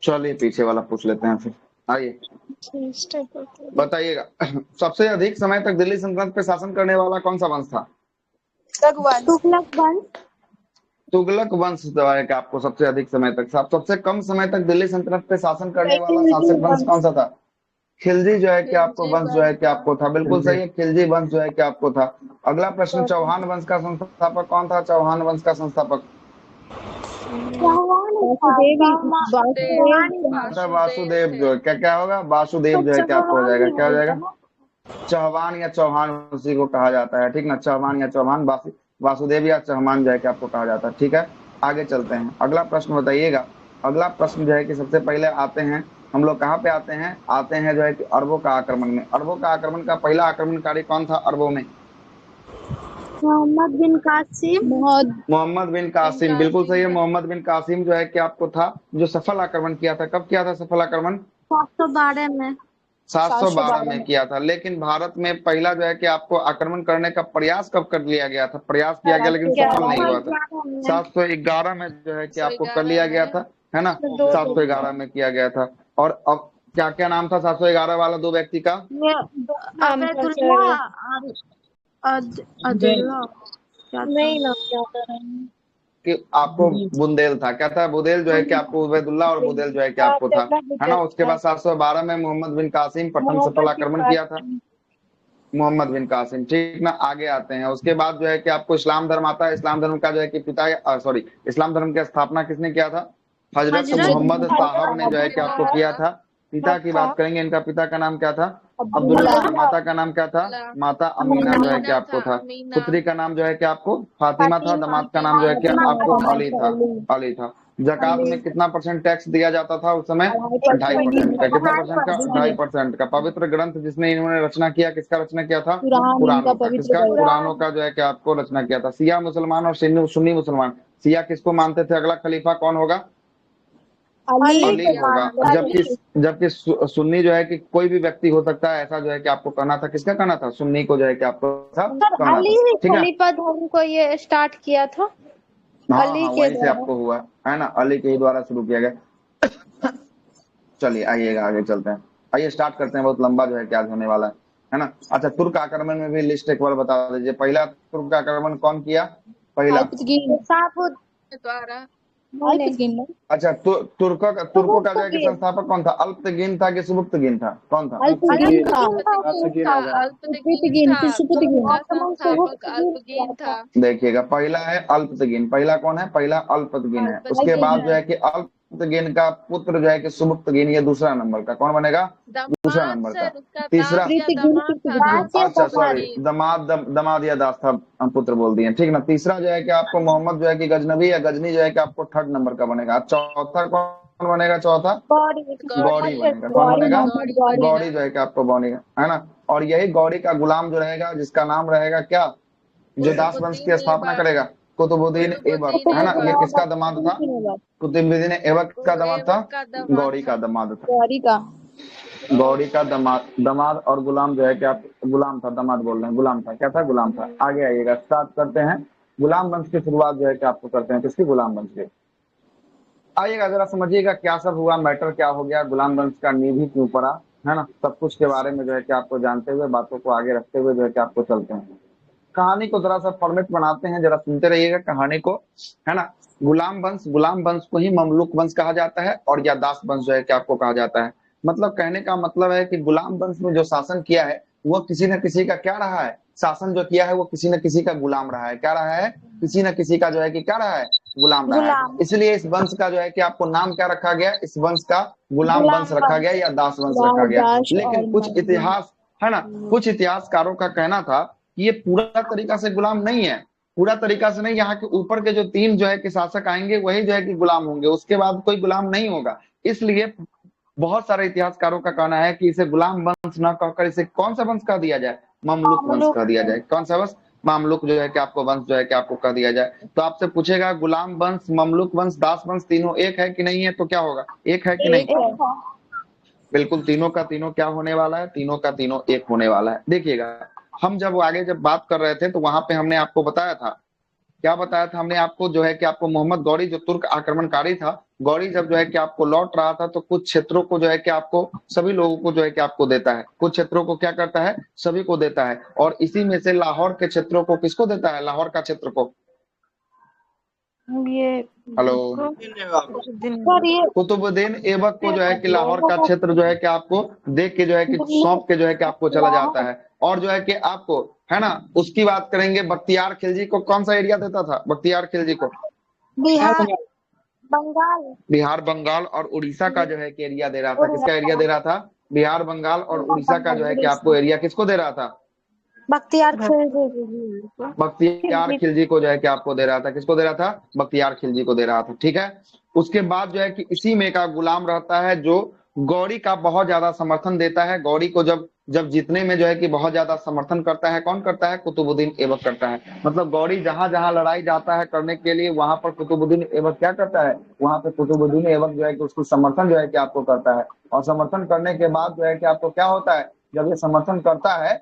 चलिए पीछे वाला पूछ लेते हैं फिर। आइए बताइएगा, सबसे अधिक समय तक दिल्ली सल्तनत पे शासन करने वाला कौन सा वंश था? तुगलक वंश। तुगलक वंश जो है कि आपको सबसे अधिक समय तक, सबसे कम समय तक दिल्ली सल्तनत पे शासन करने वाला शासक वंश कौन सा था? खिलजी जो है कि आपको वंश जो है कि आपको था, बिल्कुल सही है, खिलजी वंश जो है कि आपको था। अगला प्रश्न, चौहान वंश का संस्थापक कौन था? चौहान वंश का संस्थापक था वासुदेव। जो है क्या क्या होगा? वासुदेव जो है कि आपको हो जाएगा, क्या हो जाएगा? चौहान या चौहान उसी को कहा जाता है, ठीक ना, चौहान या चौहान, वासुदेव या चौहान जो है कि आपको कहा जाता है। ठीक है, आगे चलते हैं, अगला प्रश्न बताइएगा। अगला प्रश्न जो है कि सबसे पहले आते हैं हम लोग कहाँ पे आते हैं जो है कि अरबों का आक्रमण में। अरबों का आक्रमण का पहला आक्रमणकारी कौन था अरबों में? मोहम्मद बिन कासिम। मोहम्मद बिन कासिम, बिल्कुल सही है, मोहम्मद बिन कासिम जो है कि आपको था, जो सफल आक्रमण किया था। कब किया था सफल आक्रमण? 712 में। 712 में किया था। लेकिन भारत में पहला जो है कि आपको आक्रमण करने का प्रयास कब कर लिया गया था? प्रयास किया गया लेकिन सफल नहीं हुआ था। 711 में जो है कि आपको कर लिया गया था, है ना, 711 में किया गया था। और अब क्या क्या नाम था 711 वाला दो व्यक्ति का? कि आपको बुंदेल था, क्या था? बुदेल जो है कि आपको उबैदुल्ला और बुदेल जो है कि आपको था, है ना। उसके बाद 712 में मोहम्मद बिन कासिम प्रथम सफल आक्रमण किया था, मोहम्मद बिन कासिम, ठीक ना। आगे आते हैं, उसके बाद जो है कि आपको इस्लाम धर्म आता है। इस्लाम धर्म का जो है कि पिता, सॉरी, इस्लाम धर्म की स्थापना किसने किया था? हजरत मोहम्मद साहब ने जो है कि आपको किया था। पिता की बात करेंगे, इनका पिता का नाम क्या था? अब्दुल्ला। माता का नाम क्या था? माता अमीना जो है कि आपको था। पुत्री का नाम जो है कि आपको फातिमा था। दामाद का नाम जो है कि आपको अली था, अली था। जकात में कितना % टैक्स दिया जाता था उस समय? 2.5% का। कितना परसेंट का? 2.5% का। पवित्र ग्रंथ जिसने इन्होंने रचना किया, किसका रचना किया था? कुरानों का। किसका? कुरानों का जो है कि आपको रचना किया था। शिया मुसलमान और सुन्नी मुसलमान, शिया किसको मानते थे? अगला खलीफा कौन होगा? अली होगा। जबकि जबकि सुन्नी जो है कि कोई भी व्यक्ति हो सकता है, ऐसा जो है कि आपको कहना था। किसका कहना था? सुन्नी को जो है कि आपको कहना था, ठीक है। खलीफा धर्म को ये स्टार्ट किया था हाँ अली हाँ, के वहीं से आपको हुआ है ना, अली के ही द्वारा शुरू किया गया। चलिए आइएगा, आगे चलते हैं। आइए स्टार्ट करते हैं, बहुत लंबा जो है कि आज होने वाला है ना। अच्छा, तुर्क आक्रमण में भी लिस्ट एक बार बता दीजिए। पहला तुर्क आक्रमण कौन किया? पहला अच्छा, तुर्कों का जो है कि संस्थापक कौन था? अल्पतगिन था कि सुबुक्तगिन था? कौन था? देखिएगा, पहला है अल्पतगिन। पहला कौन है? पहला अल्पतगिन है। उसके बाद जो है कि अल्पतगिन का पुत्र जो है कि सुबुक्तगिन, ये दूसरा नंबर का कौन बनेगा? दूसरा नंबर का। तीसरा, अच्छा सॉरी, दमाद या दास था, हम पुत्र बोल दिए, ठीक ना। तीसरा जो है कि आपको मोहम्मद जो है कि गजनबी या गजनी जो है कि आपको थर्ड नंबर का बनेगा। चौथा कौन बनेगा? चौथा गौरी बनेगा। कौन बनेगा? गौरी जो है कि आपको बनेगा, है ना। और यही गौरी का गुलाम जो रहेगा, जिसका नाम रहेगा क्या, जो दास वंश की स्थापना करेगा? कुतुबुद्दीन ऐबक, है ना। ये किसका दामाद था? कुतुबुद्दीन ऐबक का दामाद था, गौरी का दामाद था। गौरी का दमाद और गुलाम जो है कि आप, गुलाम था, दामाद बोल रहे हैं, गुलाम था। क्या था? गुलाम था। आगे आइएगा, स्टार्ट करते हैं। गुलाम वंश की शुरुआत जो है कि आपको करते हैं, किसकी? गुलाम वंश की। आइएगा जरा समझिएगा क्या सब हुआ, मैटर क्या हो गया, गुलाम वंश का नींव ही क्यों पड़ा, है ना। सब कुछ के बारे में जो है कि आपको जानते हुए, बातों को आगे रखते हुए जो है कि आपको चलते हैं। कहानी को जरा सा फॉर्मेट बनाते हैं, जरा सुनते रहिएगा कहानी को, है ना। गुलाम वंश को ही ममलूक वंश कहा जाता है, और या दास वंश जो है कि आपको कहा जाता है। मतलब कहने का मतलब है कि गुलाम वंश में जो शासन किया है, वो किसी न किसी का क्या रहा है? शासन जो किया है वो किसी न किसी का गुलाम रहा है। क्या रहा है? किसी न किसी का जो है कि क्या रहा है? गुलाम रहा है। इसलिए इस वंश का जो है कि आपको नाम क्या रखा गया? इस वंश का गुलाम वंश रखा गया या दास वंश रखा गया। लेकिन कुछ इतिहास, है ना, कुछ इतिहासकारों का कहना था कि ये पूरा तरीका से गुलाम नहीं है, पूरा तरीका से नहीं। यहाँ के ऊपर के जो 3 जो है कि शासक आएंगे, वही जो है कि गुलाम होंगे, उसके बाद कोई गुलाम नहीं होगा। इसलिए बहुत सारे इतिहासकारों का कहना है कि इसे गुलाम वंश न कहकर इसे कौन सा वंश कह दिया जाए? ममलूक वंश कह दिया जाए। कौन सा वंश? मामलुक जो है कि आपको वंश जो है कि आपको कह दिया जाए। तो आपसे पूछेगा गुलाम वंश, ममलुक वंश, दास वंश तीनों एक है कि नहीं है? तो क्या होगा? एक है कि नहीं? बिल्कुल, तीनों का तीनों क्या होने वाला है? तीनों का तीनों एक होने वाला है। देखिएगा, हम जब आगे जब बात कर रहे थे तो वहां पे हमने आपको बताया था क्या बताया था हमने आपको, जो है कि आपको मोहम्मद गौरी जो तुर्क आक्रमणकारी था, गौरी जब जो है कि आपको लौट रहा था तो कुछ क्षेत्रों को जो है कि आपको सभी लोगों को जो है कि आपको देता है, कुछ क्षेत्रों को क्या करता है, सभी को देता है। और इसी में से लाहौर के क्षेत्रों को किसको देता है, लाहौर का क्षेत्र को? ये हेलो, सर ये कुतुबुद्दीन ऐबक को जो है कि लाहौर का क्षेत्र जो है कि आपको देख के जो है कि सौंप के जो है कि आपको चला जाता है। और जो है कि आपको, है ना, उसकी बात करेंगे, बख्तियार खिलजी को कौन सा एरिया देता था, बख्तियार खिलजी को? बिहार, बंगाल, बिहार, बंगाल और उड़ीसा का जो है कि एरिया दे रहा था। किसका एरिया दे रहा था? बिहार, बंगाल और उड़ीसा का जो है कि आपको एरिया किसको दे रहा था? बख्तियार खिलजी। बख्तियार खिलजी को जो है कि आपको दे रहा था। किसको दे रहा था? बख्तियार खिलजी को दे रहा था। ठीक है। उसके बाद जो है कि इसी में का गुलाम रहता है जो गौरी का बहुत ज्यादा समर्थन देता है। गौरी को जब जब जीतने में जो है कि बहुत ज्यादा समर्थन करता है। कौन करता है? कुतुबुद्दीन ऐबक करता है। मतलब गौरी जहां जहां लड़ाई जाता है करने के लिए, वहां पर कुतुबुद्दीन ऐबक क्या करता है, वहां पे कुतुबुद्दीन ऐबक जो है कि उसको समर्थन जो है कि आपको करता है। और समर्थन करने के बाद जो है कि आपको क्या होता है, जब ये समर्थन करता है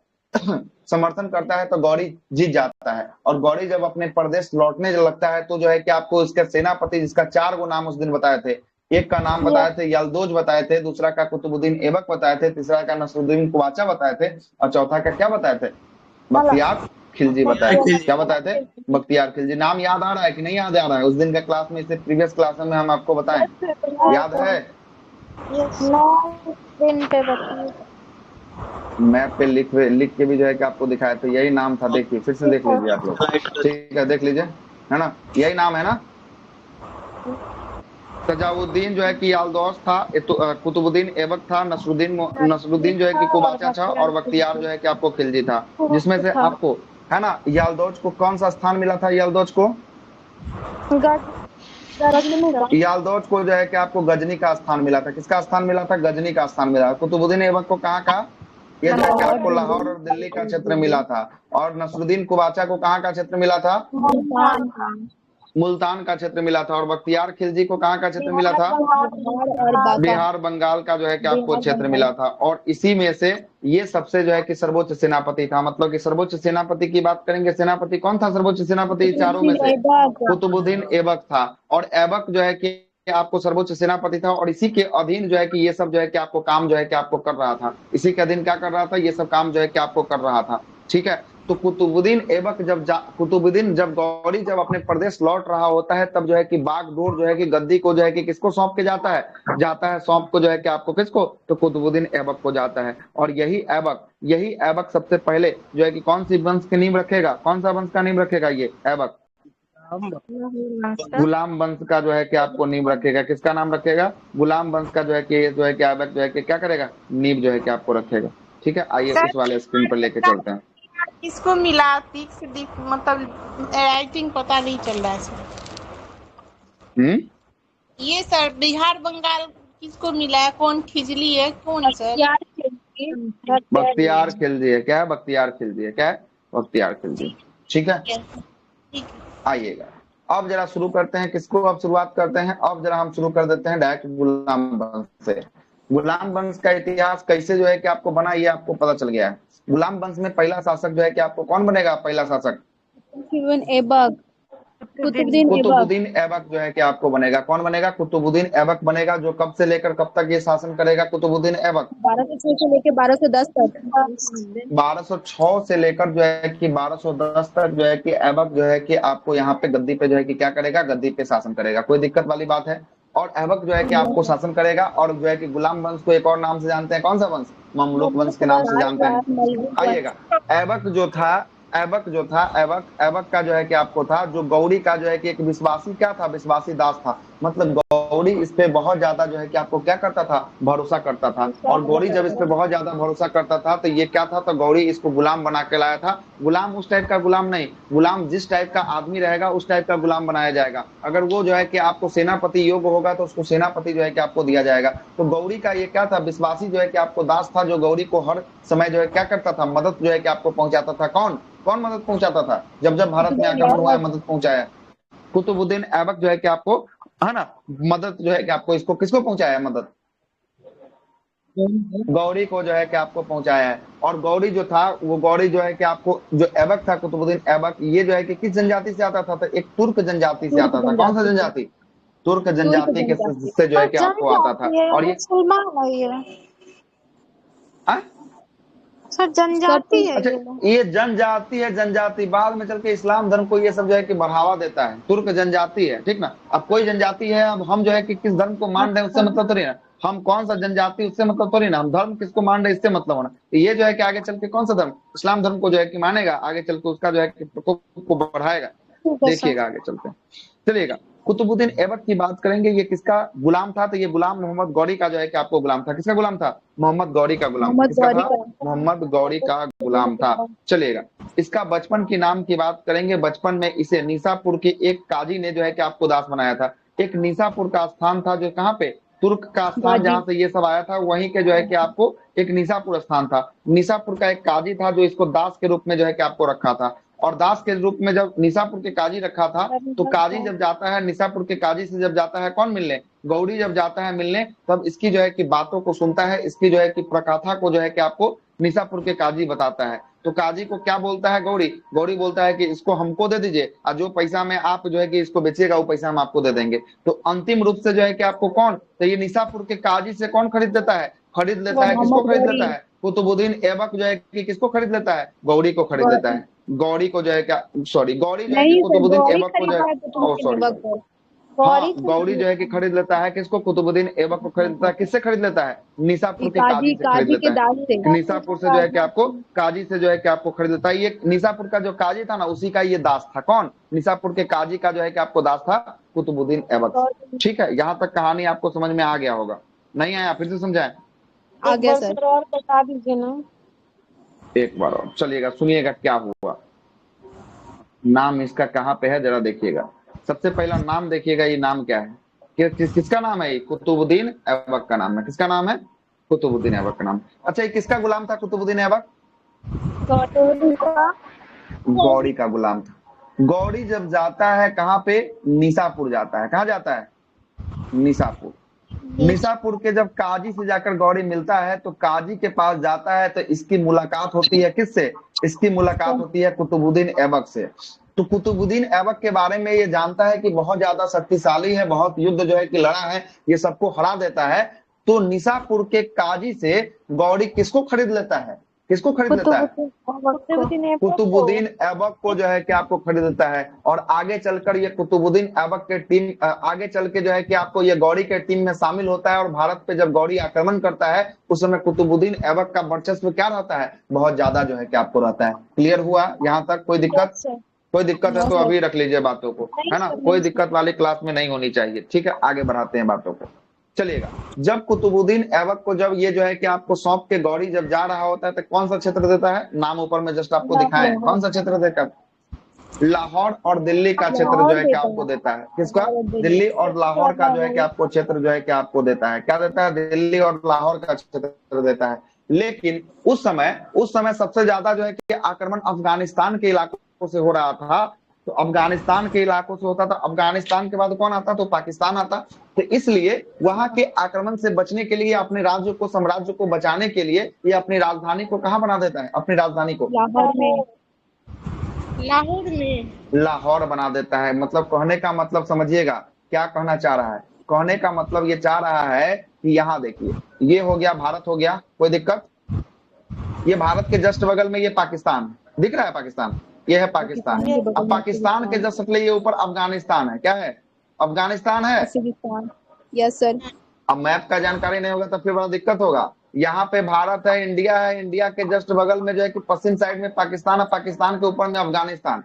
समर्थन करता है तो गौरी जीत जाता है। और गौरी जब अपने प्रदेश लौटने लगता है तो जो है कि आपको इसका सेनापति, जिसका 4 गो नाम उस दिन बताए थे, एक का नाम बताए थे यल्दोज बताए थे, दूसरा का कुतुबुद्दीन ऐबक बताए थे, तीसरा का नसरुद्दीन कुवाचा बताए थे, और चौथा का क्या बताए थे? बख्तियार खिलजी बताए थे। क्या बताए थे? बख्तियार खिलजी। नाम याद आ रहा है कि नहीं याद आ रहा है? उस दिन का क्लास में, इससे प्रीवियस क्लास में हम आपको बताएं, याद है? दिन पे बताइए। मैप पे लिख के भी जो है कि आपको दिखाया था, यही नाम था। देखिए, फिर से देख लीजिए आप लोग, ठीक है, देख लीजिए, है ना, यही नाम है ना। तजाउद्दीन जो है कि यालदौस था, कुतुबुद्दीन ऐबक था, नसरुद्दीन जो है कि कुबाचा था, और बख्तियार जो है कि आपको खिलजी था। जिसमें से आपको, है ना, यालदौज को कौन सा स्थान मिला था? यालदौज को, यालदौज को जो है कि आपको गजनी का स्थान मिला था। किसका स्थान मिला था? गजनी का स्थान मिला। कुतुबुद्दीन ऐबक को कहाँ का? ये जो है कि आपको लाहौर और दिल्ली का क्षेत्र मिला था। और नसरुद्दीन कुबाचा को कहाँ का क्षेत्र मिला था? मुल्तान का क्षेत्र मिला था। और बख्तियार खिलजी को कहाँ का क्षेत्र मिला था? बिहार, बंगाल का जो है कि आपको क्षेत्र मिला था। और इसी में से ये सबसे जो है कि सर्वोच्च सेनापति था। मतलब कि सर्वोच्च सेनापति की बात करेंगे, सेनापति कौन था सर्वोच्च सेनापति चारों में से? कुतुबुद्दीन ऐबक था। और ऐबक जो है कि आपको सर्वोच्च सेनापति था, और इसी के अधीन जो है कि ये सब जो है कि आपको काम जो है कि आपको कर रहा था। इसी के अधीन क्या कर रहा था? ये सब काम जो है कि आपको कर रहा था। ठीक है। तो कुतुबुद्दीन ऐबक कुतुबुद्दीन जब गौरी जब अपने प्रदेश लौट रहा होता है, तब जो है कि बागडोर जो है कि गद्दी को जो है कि किसको सौंप के जाता है सौंप को जो है कि आपको किसको? तो कुतुबुद्दीन ऐबक को जाता है। और यही ऐबक सबसे पहले जो है कि कौन सी वंश की नींव रखेगा? कौन सा वंश का नींव रखेगा? ये ऐबक गुलाम वंश का जो है कि आपको नींव रखेगा। किसका नाम रखेगा? गुलाम वंश का जो है कि ऐबक जो है कि क्या करेगा? नींव जो है कि आपको रखेगा। ठीक है, आइए उस वाले स्क्रीन पर लेके चलते हैं। किसको मिला? मतलब राइटिंग पता नहीं चल रहा है सर। ये सर बिहार बंगाल किसको मिला है? कौन खिजली है? कौन सर? बख्तियार खिलजी है। क्या है? बख्तियार खिलजी है। क्या है? बख्तियार खिलजी। ठीक है, आइएगा अब जरा शुरू करते हैं। किसको अब शुरुआत करते हैं? अब जरा हम शुरू कर देते हैं डायरेक्ट गुलाम वंश से। गुलाम वंश का इतिहास कैसे जो है कि आपको बना, ये आपको पता चल गया है। गुलाम वंश में पहला शासक जो है कि आपको कौन बनेगा? पहला शासक कुतुबुद्दीन ऐबक जो है कि आपको बनेगा। कौन बनेगा? कुतुबुद्दीन ऐबक बनेगा। जो कब से लेकर कब तक ये शासन करेगा? कुतुबुद्दीन ऐबक 1206 से लेकर 1210 तक। 1206 से लेकर जो है कि 1210 तक जो है कि ऐबक जो है कि आपको यहाँ पे गद्दी पे जो है कि क्या करेगा? गद्दी पे शासन करेगा। कोई दिक्कत वाली बात है? और ऐबक जो है कि आपको शासन करेगा। और जो है कि गुलाम वंश को एक और नाम से जानते हैं। कौन सा वंश? ममलूक वंश के नाम से जानते हैं। आइएगा, ऐबक जो था, ऐबक का जो है कि आपको था, जो गौरी का जो है कि एक विश्वासी क्या था? विश्वासी दास था। मतलब गौरी इस पे बहुत ज्यादा जो है कि आपको क्या करता था? भरोसा करता था। और गौरी जब इस पे बहुत ज्यादा भरोसा करता था तो ये क्या था? तो गौरी इसको गुलाम बना के लाया था। गुलाम उस टाइप का गुलाम नहीं, गुलाम जिस टाइप का आदमी रहेगा उस टाइप का गुलाम बनाया जाएगा। अगर वो जो है कि आपको सेनापति योग्य होगा तो उसको सेनापति जो है कि आपको दिया जाएगा। तो गौरी का ये क्या था? विश्वासी जो है कि आपको दास था, जो गौरी को हर समय जो है क्या करता था? मदद जो है कि आपको पहुंचाता था। कौन कौन मदद पहुंचाता था? जब जब भारत में आक्रमण हुआ है, मदद पहुंचाया कुतुबुद्दीन ऐबक जो है कि आपको, है ना, मदद जो है कि आपको इसको किसको पहुंचाया मदद? गौरी को जो है कि आपको पहुंचाया है। और गौरी जो था, वो गौरी जो है कि आपको, जो ऐबक था कुतुबुद्दीन ऐबक, ये जो है कि किस जनजाति से आता था? तो एक तुर्क जनजाति से तुर्क आता था। कौन सा जनजाति से। जनजाति? तुर्क तुर्क जनजाति के जनजाति से जो है और कि आपको आता था। जनजाति है, और ये मुसलमान है ये। हाँ? सर जनजाति है अच्छा, ये। ये जनजाति है। जनजाति बाद में चल के इस्लाम धर्म को ये सब जो है कि बढ़ावा देता है। तुर्क जनजाति है, ठीक ना। अब कोई जनजाति है, अब हम जो है कि किस धर्म को मान रहे हैं उससे अच्छा। मतलब थोड़ी ना, हम कौन सा जनजाति उससे मतलब थोड़ी ना, हम धर्म किसको मान रहे हैं इससे मतलब होना। ये जो है कि आगे चल के कौन सा धर्म, इस्लाम धर्म को जो है कि मानेगा, आगे चल के उसका जो है कि प्रकोप को बढ़ाएगा। ठीक है सर। देखिएगा आगे चलते हैं। चलिएगा, कुतुबुद्दीन ऐबक की बात करेंगे। ये किसका गुलाम था? तो ये गुलाम मोहम्मद गौरी का जो है कि आपको गुलाम था। किसका गुलाम था? मोहम्मद गौरी का गुलाम था। मोहम्मद किसका गौरी था? का। मोहम्मद गौरी का गुलाम था। चलिएगा, इसका बचपन की नाम की बात करेंगे। बचपन में इसे निसापुर के एक काजी ने जो है कि आपको दास बनाया था। एक निसापुर का स्थान था, जो कहाँ पे, तुर्क का स्थान गाजी। जहां से ये सब आया था, वहीं के जो है कि आपको एक निसापुर स्थान था। निसापुर का एक काजी था जो इसको दास के रूप में जो है कि आपको रखा था। और दास के रूप में जब निसापुर के काजी रखा था, तो काजी जब जाता है निसापुर के काजी से, जब जाता है कौन मिलने, गौरी जब जाता है मिलने, तब इसकी जो है कि बातों को सुनता है, इसकी जो है कि प्रकथा को जो है कि आपको निसापुर के काजी बताता है। तो काजी को क्या बोलता है गौरी? गौरी बोलता है कि इसको हमको दे दीजिए, और जो पैसा में आप जो है कि इसको बेचिएगा वो पैसा हम आपको दे देंगे। तो अंतिम रूप से जो है कि आपको कौन, तो ये निसापुर के काजी से कौन खरीद लेता है? खरीद लेता है, किसको मोहम्मद खरीद गौरी। लेता है? कुतुबुद्दीन ऐबक जो है कि किसको खरीद लेता है? गौरी को खरीद लेता है। गौरी को जो है क्या, सॉरी, गौरी जो है कि नहीं सर, कुतुबुद्दीन गौरी ऐबक को जो है, खरीदा है ओ कुतुबुद्दीन सॉरी ऐबक सॉरी, को। हाँ, गौरी से गौरी जो है कि खरीदा खरीद लेता है किसको? कुतुबुद्दीन ऐबक को खरीद लेता है। किससे खरीद लेता है? है। निसापुर के काजी काजी से खरीद काजी के लेता दास से। है। निसापुर से जो है कि आपको काजी से जो है कि आपको खरीद लेता है। ये निसापुर का जो काजी था ना, उसी का ये दास था। कौन? निसापुर के काजी का जो है कि आपको दास था कुतुबुद्दीन ऐबक। ठीक है, यहाँ तक कहानी आपको समझ में आ गया होगा? नहीं आया? फिर से समझाएं? आ गया सर। और बता दीजिए ना। एक बार और चलिएगा, सुनिएगा क्या हुआ। नाम इसका कहाँ पे है जरा देखिएगा। सबसे पहला नाम देखिएगा, ये नाम क्या है, किसका नाम है? ये कुतुबुद्दीन ऐबक का नाम है। किसका नाम है? कुतुबुद्दीन ऐबक का नाम। अच्छा, ये किसका गुलाम था कुतुबुद्दीन ऐबक? गौरी का गुलाम था। गौरी जब जाता है कहाँ पे, निसापुर जाता है। कहाँ जाता है? निसापुर। निसापुर के जब काजी से जाकर गौरी मिलता है, तो काजी के पास जाता है, तो इसकी मुलाकात होती है किससे? इसकी मुलाकात होती है कुतुबुद्दीन ऐबक से। तो कुतुबुद्दीन ऐबक के बारे में ये जानता है कि बहुत ज्यादा शक्तिशाली है, बहुत युद्ध जो है कि लड़ा है, ये सबको हरा देता है। तो निसापुर के काजी से गौरी किसको खरीद लेता है? किसको खरीद लेता है? कुतुबुद्दीन ऐबक को जो है कि आपको खरीद लेता है। और आगे चलकर ये कुतुबुद्दीन ऐबक के टीम, आगे चल के जो है कि आपको ये गौरी के टीम में शामिल होता है। और भारत पे जब गौरी आक्रमण करता है, उस समय कुतुबुद्दीन ऐबक का वर्चस्व क्या रहता है? बहुत ज्यादा जो है कि आपको रहता है। क्लियर हुआ यहाँ तक? कोई दिक्कत? कोई दिक्कत है तो अभी रख लीजिए बातों को, है ना। कोई दिक्कत वाली क्लास में नहीं होनी चाहिए, ठीक है। आगे बढ़ाते हैं बातों को। चलिएगा, जब कुतुबुद्दीन ऐबक को जब ये जो है कि आपको सौंप के गौरी जब जा रहा होता है, तो कौन सा क्षेत्र देता है? नाम ऊपर में जस्ट आपको दिखाएं, कौन सा क्षेत्र देकर? लाहौर और दिल्ली का क्षेत्र जो है कि आपको देता है। किसका? दिल्ली और लाहौर का जो है कि आपको क्षेत्र जो है कि आपको देता है। क्या देता है? दिल्ली और लाहौर का क्षेत्र देता है। लेकिन उस समय सबसे ज्यादा जो है कि आक्रमण अफगानिस्तान के इलाकों से हो रहा था। तो अफगानिस्तान के इलाकों से होता था। अफगानिस्तान के बाद कौन आता? तो पाकिस्तान आता। तो इसलिए वहां के आक्रमण से बचने के लिए, अपने राज्य को, साम्राज्य को बचाने के लिए, ये अपनी राजधानी को कहाँ बना देता है? अपनी राजधानी को लाहौर बना देता है। मतलब कहने का मतलब समझिएगा, क्या कहना चाह रहा है? कहने का मतलब ये चाह रहा है कि यहाँ देखिए, ये हो गया भारत, हो गया, कोई दिक्कत? ये भारत के जस्ट बगल में ये पाकिस्तान दिख रहा है, पाकिस्तान, ये है पाकिस्तान। अब पाकिस्तान के जस्ट ये ऊपर अफगानिस्तान है। क्या है? अफगानिस्तान है। Yes sir. अब मैप का जानकारी नहीं होगा तो फिर बड़ा दिक्कत होगा। यहाँ पे भारत है, इंडिया है, इंडिया के जस्ट बगल में जो है कि पश्चिम साइड में पाकिस्तान है, पाकिस्तान के ऊपर में अफगानिस्तान।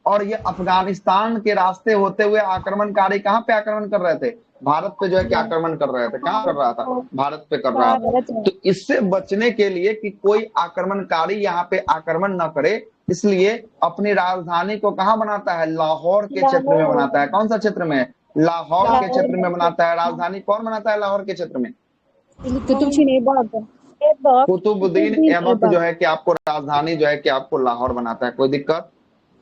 और ये अफगानिस्तान के रास्ते होते हुए आक्रमणकारी कहाँ पे आक्रमण कर रहे थे? भारत पे जो है कि आक्रमण कर रहे थे। कहाँ कर रहा था? भारत पे कर रहा था। तो इससे बचने के लिए कि कोई आक्रमणकारी यहाँ पे आक्रमण न करे, इसलिए अपनी राजधानी को कहाँ बनाता है? लाहौर के क्षेत्र में बनाता है। कौन सा क्षेत्र में? लाहौर के क्षेत्र में बनाता है। राजधानी कौन बनाता है लाहौर के क्षेत्र में? कुतुबुद्दीन ऐबक जो है कि आपको राजधानी जो है कि आपको लाहौर बनाता है। कोई दिक्कत?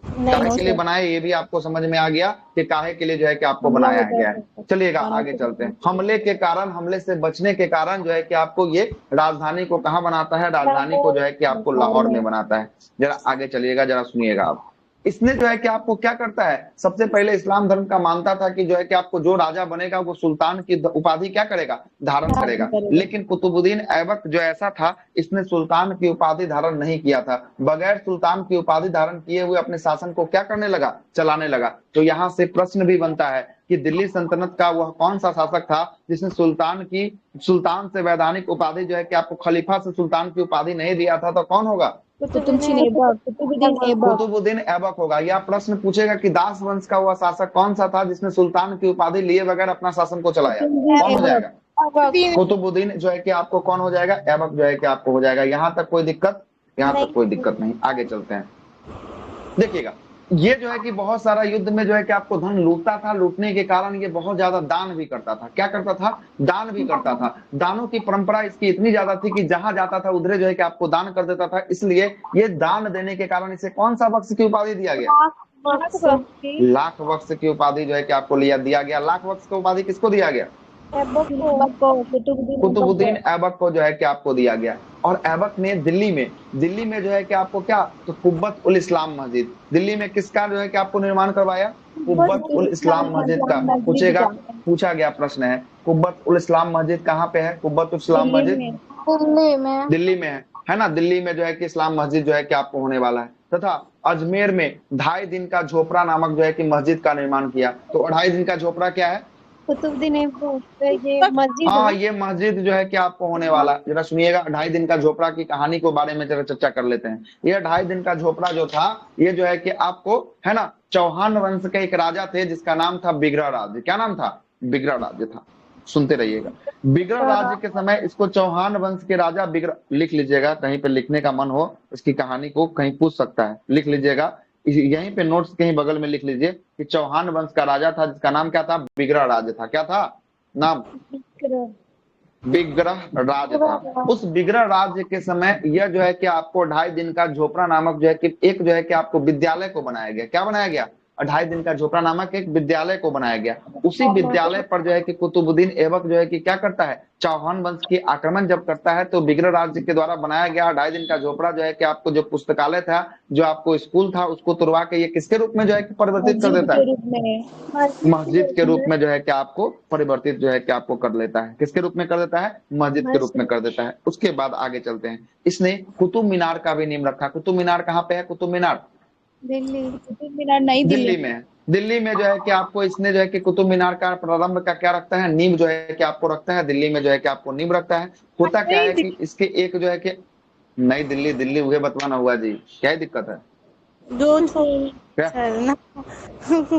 काहे के लिए बनाया ये भी आपको समझ में आ गया कि काहे के लिए जो है कि आपको बनाया गया है। चलिएगा आगे चलते हैं। हमले के कारण, हमले से बचने के कारण जो है कि आपको ये राजधानी को कहाँ बनाता है, राजधानी को जो है कि आपको लाहौर में बनाता है। जरा आगे चलिएगा, जरा सुनिएगा आप। इसने जो है कि आपको क्या करता है, सबसे पहले इस्लाम धर्म का मानता था कि जो है कि आपको जो राजा बनेगा वो सुल्तान की उपाधि क्या करेगा, धारण करेगा। लेकिन कुतुबुद्दीन ऐबक जो ऐसा था, इसने सुल्तान की उपाधि धारण नहीं किया था। बगैर सुल्तान की उपाधि धारण किए हुए अपने शासन को क्या करने लगा, चलाने लगा। तो यहाँ से प्रश्न भी बनता है कि दिल्ली सल्तनत का वह कौन सा शासक था जिसने सुल्तान से वैधानिक उपाधि जो है कि आपको खलीफा से सुल्तान की उपाधि नहीं दिया था, तो कौन होगा, कुतुबुद्दीन ऐबक होगा। यह प्रश्न पूछेगा कि दास वंश का वह शासक कौन सा था जिसने सुल्तान की उपाधि लिए बगैर अपना शासन को चलाया, कौन हो जाएगा, कुतुबुद्दीन जो है कि आपको कौन हो जाएगा, ऐबक जो है कि आपको हो जाएगा। यहाँ तक कोई दिक्कत, यहाँ तक कोई दिक्कत नहीं। आगे चलते हैं। देखिएगा, ये जो है कि बहुत सारा युद्ध में जो है कि आपको धन लूटता था, लूटने के कारण ये बहुत ज्यादा दान भी करता था। क्या करता था, दान भी करता था। दानों की परंपरा इसकी इतनी ज्यादा थी कि जहां जाता था उधरे जो है कि आपको दान कर देता था। इसलिए ये दान देने के कारण इसे कौन सा वक्स की उपाधि दिया गया, लाख वक्स की उपाधि जो है कि आपको दिया गया। लाख वक्स की उपाधि किसको दिया गया, कुतुबुद्दीन ऐबक को जो है कि आपको दिया गया। और ऐबक ने दिल्ली में जो है कि आपको क्या, तो कुब्बत उल इस्लाम मस्जिद, दिल्ली में किसका जो है कि आपको निर्माण करवाया, कुब्बत उल इस्लाम मस्जिद का। पूछा गया प्रश्न है, कुब्बत उल इस्लाम मस्जिद कहाँ पे है, कुब्बत उल इस्लाम मस्जिद दिल्ली में है ना। दिल्ली में जो है कि इस्लाम मस्जिद जो है कि आपको होने वाला है। तथा अजमेर में 2.5 दिन का झोपड़ा नामक जो है कि मस्जिद का निर्माण किया। तो 2.5 दिन का झोपड़ा क्या है, कुतुबुद्दीन ये मस्जिद हाँ, ये मस्जिद जो है कि आपको होने वाला। जरा सुनिएगा, 2.5 दिन का झोपड़ा की कहानी के बारे में जरा चर्चा कर लेते हैं। ये 2.5 दिन का झोपड़ा जो था, ये जो है कि आपको है ना, चौहान वंश के एक राजा थे जिसका नाम था बिगड़ा राज्य। क्या नाम था, बिगड़ा राज्य था। सुनते रहिएगा। बिगड़ा राज्य के समय इसको चौहान वंश के राजा बिगड़ा, लिख लीजिएगा, कहीं पे लिखने का मन हो इसकी कहानी को कहीं पूछ सकता है, लिख लीजिएगा यहीं पे नोट्स कहीं बगल में लिख लीजिए कि चौहान वंश का राजा था जिसका नाम क्या था, बिगड़ा राज्य था। क्या था नाम, बिगड़ा राज्य था। उस बिगड़ा राज्य के समय यह जो है कि आपको 2.5 दिन का झोपड़ा नामक जो है कि एक जो है कि आपको विद्यालय को बनाया गया। क्या बनाया गया, 2.5 दिन का झोपड़ा नामक एक विद्यालय को बनाया गया। उसी विद्यालय पर जो है कि कुतुबुद्दीन ऐबक जो है कि क्या करता है, चौहान वंश की आक्रमण जब करता है तो बिगड़ा राज्य के द्वारा बनाया गया 2.5 दिन का झोपड़ा जो है कि आपको जो पुस्तकालय था, जो आपको स्कूल था, उसको तुड़वा के ये किसके रूप में जो है कि परिवर्तित कर देता है, मस्जिद के रूप में जो है कि आपको परिवर्तित जो है कि आपको कर लेता है। किसके रूप में कर देता है, मस्जिद के रूप में कर देता है। उसके बाद आगे चलते हैं। इसने कुतुब मीनार का भी नेम रखा। कुतुब मीनार कहाँ पे है, कुतुब मीनार दिल्ली, कुतुब मीनार नई दिल्ली में है। दिल्ली में जो है कि आपको इसने जो है कि कुतुब मीनार का प्रारंभ का क्या रखता है, नींव जो है कि आपको रखता है। दिल्ली में जो है कि आपको नींव रखता है। होता क्या है कि इसके एक जो है कि नई दिल्ली, दिल्ली हुए बतवाना हुआ जी, क्या दिक्कत है,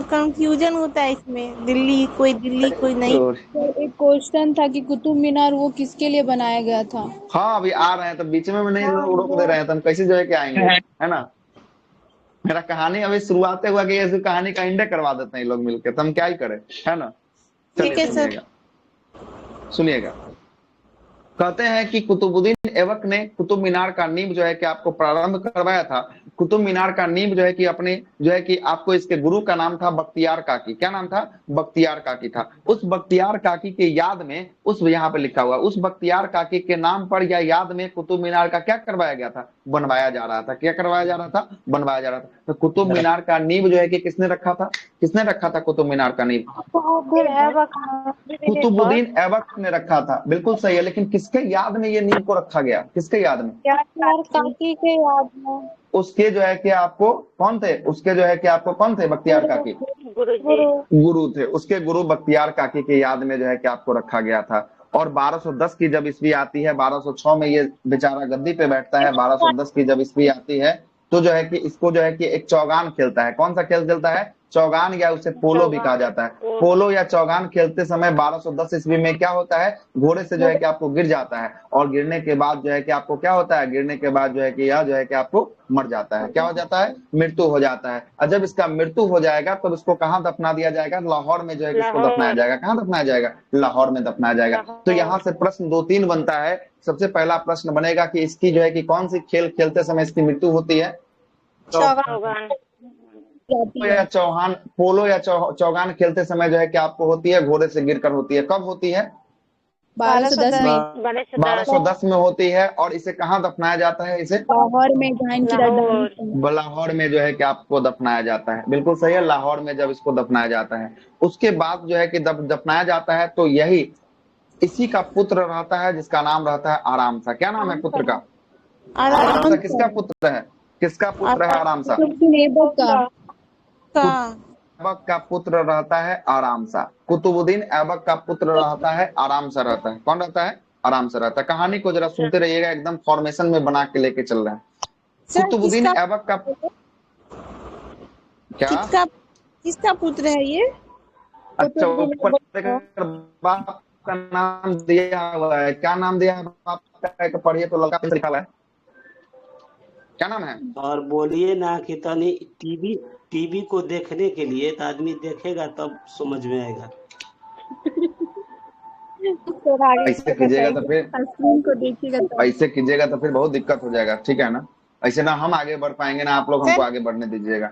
कंफ्यूजन होता है इसमें, दिल्ली कोई नहीं। एक क्वेश्चन था कि कुतुब मीनार वो किसके लिए बनाया गया था। हाँ, अभी आ रहे हैं तो बीच में नहीं रोक दे रहे हैं तो हम कैसे जो है कि आएंगे, है ना। मेरा कहानी अभी शुरुआत हुआ कि ये कहानी का इंडे करवा देते हैं लोग मिलकर, तो हम क्या ही करें, है ना। ठीक है सर, सुनिएगा। कहते हैं कि कुतुबुद्दीन ऐबक ने कुतुब मीनार का नींव जो है कि आपको प्रारंभ करवाया था। कुतुब मीनार का नींव जो है कि अपने जो है कि आपको इसके गुरु का नाम था बख्तियार काकी। क्या नाम था, बख्तियार काकी था। उस बख्तियार काकी के याद में, उस यहाँ पे लिखा हुआ, उस बख्तियार काकी के नाम पर या याद में कुतुब मीनार का क्या करवाया गया था, बनवाया जा रहा था। क्या करवाया जा रहा था, बनवाया जा रहा था। तो कुतुब मीनार का नींव जो है कि किसने रखा था, किसने रखा था कुतुब मीनार का नींव, कुतुबुद्दीन ऐबक ने रखा था। बिल्कुल सही है, लेकिन किसके याद में ये नींव को रखा गया, किसके याद में, काकी के याद में। उसके जो है कि आपको कौन थे, उसके जो है कि आपको कौन थे, बख्तियार काकी, गुरु थे। उसके गुरु बख्तियार काकी के याद में जो है कि आपको रखा गया था। और 1210 की जब ईस्वी आती है, 1206 में ये बेचारा गद्दी पे बैठता है। 1210 की जब ईस्वी आती है तो जो है कि इसको जो है कि एक चौगान खेलता है। कौन सा खेल खेलता है, चौगान, या उसे पोलो भी कहा जाता है। पोलो या चौगान खेलते समय 1210 ईस्वी में क्या होता है, घोड़े से जो है कि आपको गिर जाता है। और गिरने के बाद जो है कि आपको क्या होता है, गिरने के बाद जो है कि यह जो है कि आपको मर जाता है। क्या हो जाता है, मृत्यु हो जाता है। और जब इसका मृत्यु हो जाएगा तब इसको कहाँ दफना दिया जाएगा, लाहौर में जो है इसको दफनाया जाएगा। कहाँ दफनाया जाएगा, लाहौर में दफनाया जाएगा। तो यहाँ से प्रश्न 2-3 बनता है। सबसे पहला प्रश्न बनेगा कि इसकी जो है कि कौन सी खेल खेलते समय इसकी मृत्यु होती है, जाती या है। चौहान पोलो या चौगान खेलते समय जो है कि आपको होती है, घोड़े से गिरकर होती है। कब होती है? 1210 में 1210 में होती है। और इसे कहाँ दफनाया जाता है? इसे लाहौर में जहां की राजधानी थी। लाहौर में जो है कि आपको दफनाया जाता है। बिल्कुल सही है, लाहौर में जब इसको दफनाया जाता है। उसके बाद जो है कि दफनाया जाता है तो यही इसी का पुत्र रहता है जिसका नाम रहता है आराम सा। क्या नाम है पुत्र का? आराम सा किसका पुत्र है? किसका पुत्र है आराम सा? कुतुबुद्दीन ऐबक का। ऐबक का पुत्र रहता है आराम सा। कुतुबुद्दीन ऐबक का पुत्र रहता है आराम सा रहता है। कौन रहता है? आराम सा रहता है। कहानी को जरा सुनते रहिएगा, एकदम फॉर्मेशन में बना के लेके चल रहे हैं। कुतुबुद्दीन ऐबक का क्या? किसका पुत्र है ये? अच्छा, ऊपर बाप का नाम दिया हुआ है। क्या नाम दिया है बाप का? पढ़िए तो लड़का लिखा हुआ है। क्या नाम है? और बोलिए ना कि तनी टीवी टीवी को देखने के लिए तो आदमी देखेगा तब समझ में आएगा। ऐसे कीजिएगा तो फिर स्क्रीन को देखिएगा तो ऐसे कीजिएगा तो फिर बहुत दिक्कत हो जाएगा। ठीक है ना? ऐसे ना हम आगे बढ़ पाएंगे ना आप लोग हमको आगे बढ़ने दीजिएगा।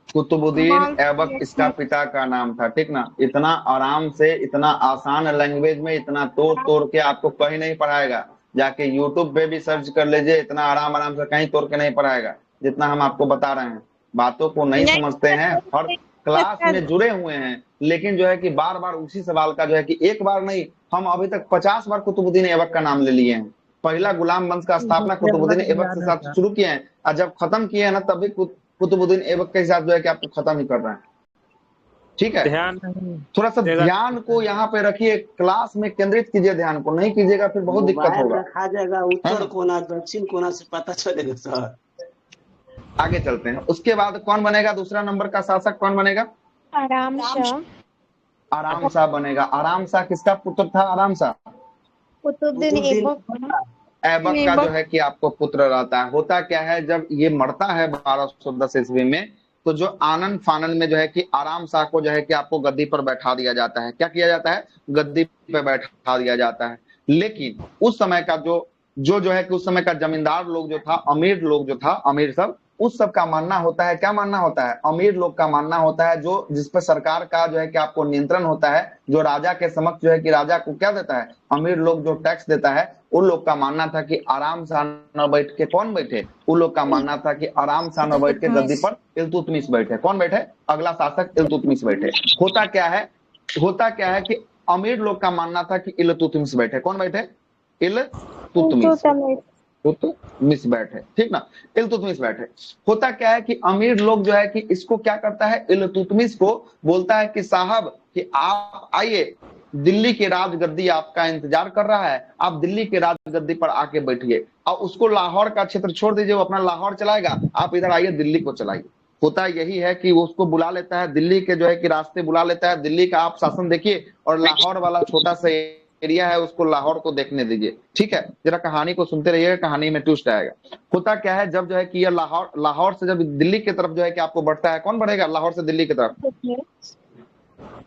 कुतुबुद्दीन ऐबक इसका पिता का नाम था। ठीक ना? इतना आराम से, इतना आसान लैंग्वेज में, इतना तोड़ तोड़ के आपको कहीं नहीं पढ़ाएगा। जाके यूट्यूब पे भी सर्च कर लीजिए, इतना आराम आराम से कहीं तोड़ के नहीं पढ़ाएगा जितना हम आपको बता रहे हैं। बातों को नहीं समझते हैं, हर क्लास में जुड़े हुए हैं, लेकिन जो है कि बार बार उसी सवाल का जो है कि एक बार नहीं, हम अभी तक 50 बार कुतुबुद्दीन ऐबक का नाम ले लिए हैं। पहला गुलाम वंश का स्थापना कुतुबुद्दीन ऐबक के साथ शुरू किए हैं, और जब खत्म किए हैं ना तब भी कुतुबुद्दीन ऐबक के साथ जो है कि आपको खत्म ही कर रहे हैं। ठीक है? थोड़ा सा ध्यान को यहाँ पे रखिए, क्लास में केंद्रित कीजिए, ध्यान को नहीं कीजिएगा फिर बहुत दिक्कत मोबाइल होगा। रखा जाएगा उत्तर कोना दक्षिण कोना से पता चलेगा सर। आगे चलते हैं। उसके बाद कौन बनेगा दूसरा नंबर का शासक? कौन बनेगा? आराम शाह। आराम शाह बनेगा। आराम शाह किसका पुत्र था? आराम शाह कुतुबुद्दीन ऐबक ऐबक का जो है कि आपको पुत्र रहता है। होता क्या है, जब ये मरता है 1210 ईस्वी में, तो जो आनंद फानन में जो है कि आराम शाह को जो है कि आपको गद्दी पर बैठा दिया जाता है। क्या किया जाता है? गद्दी पे बैठा दिया जाता है। लेकिन उस समय का जो है कि उस समय का जमींदार लोग जो था, अमीर लोग जो था, अमीर सब, उस सब का मानना होता है, क्या मानना होता है? अमीर लोग का मानना होता है, जो जिस पर सरकार का जो है कि आपको नियंत्रण होता है, जो राजा के समक्ष जो है कि राजा को क्या देता है? अमीर लोग जो टैक्स देता है, उन लोग का मानना था कि आराम से न बैठ के कौन बैठे? उन लोग का मानना था कि आराम से न बैठ के गद्दी पर इल्तुतमिश बैठे। कौन बैठे? अगला शासक इल्तुतमिश बैठे। होता क्या है कि अमीर लोग का मानना था कि इल्तुतमिश बैठे। कौन बैठे? इल्तुतमिश बैठे। ठीक ना? इल्तुतमिश बैठे। होता क्या है कि अमीर लोग जो है कि इसको क्या करता है, इल्तुतमिश को बोलता है कि साहब कि आप आइए, दिल्ली के राजगद्दी आपका इंतजार कर रहा है, आप दिल्ली के राजगद्दी पर आके बैठिए। और उसको लाहौर का क्षेत्र छोड़ दीजिए, वो अपना लाहौर चलाएगा, आप इधर आइए दिल्ली को चलाइए। होता यही है कि वो उसको बुला लेता है, दिल्ली के जो है कि रास्ते बुला लेता है, दिल्ली का आप शासन देखिए, और लाहौर वाला छोटा सा एरिया है उसको लाहौर को देखने दीजिए। ठीक है? जरा कहानी को सुनते रहिएगा, कहानी में ट्विस्ट आएगा। होता क्या है, जब जो है कि ये लाहौर से जब दिल्ली की तरफ जो है कि आपको बढ़ता है, कौन बढ़ेगा लाहौर से दिल्ली की तरफ?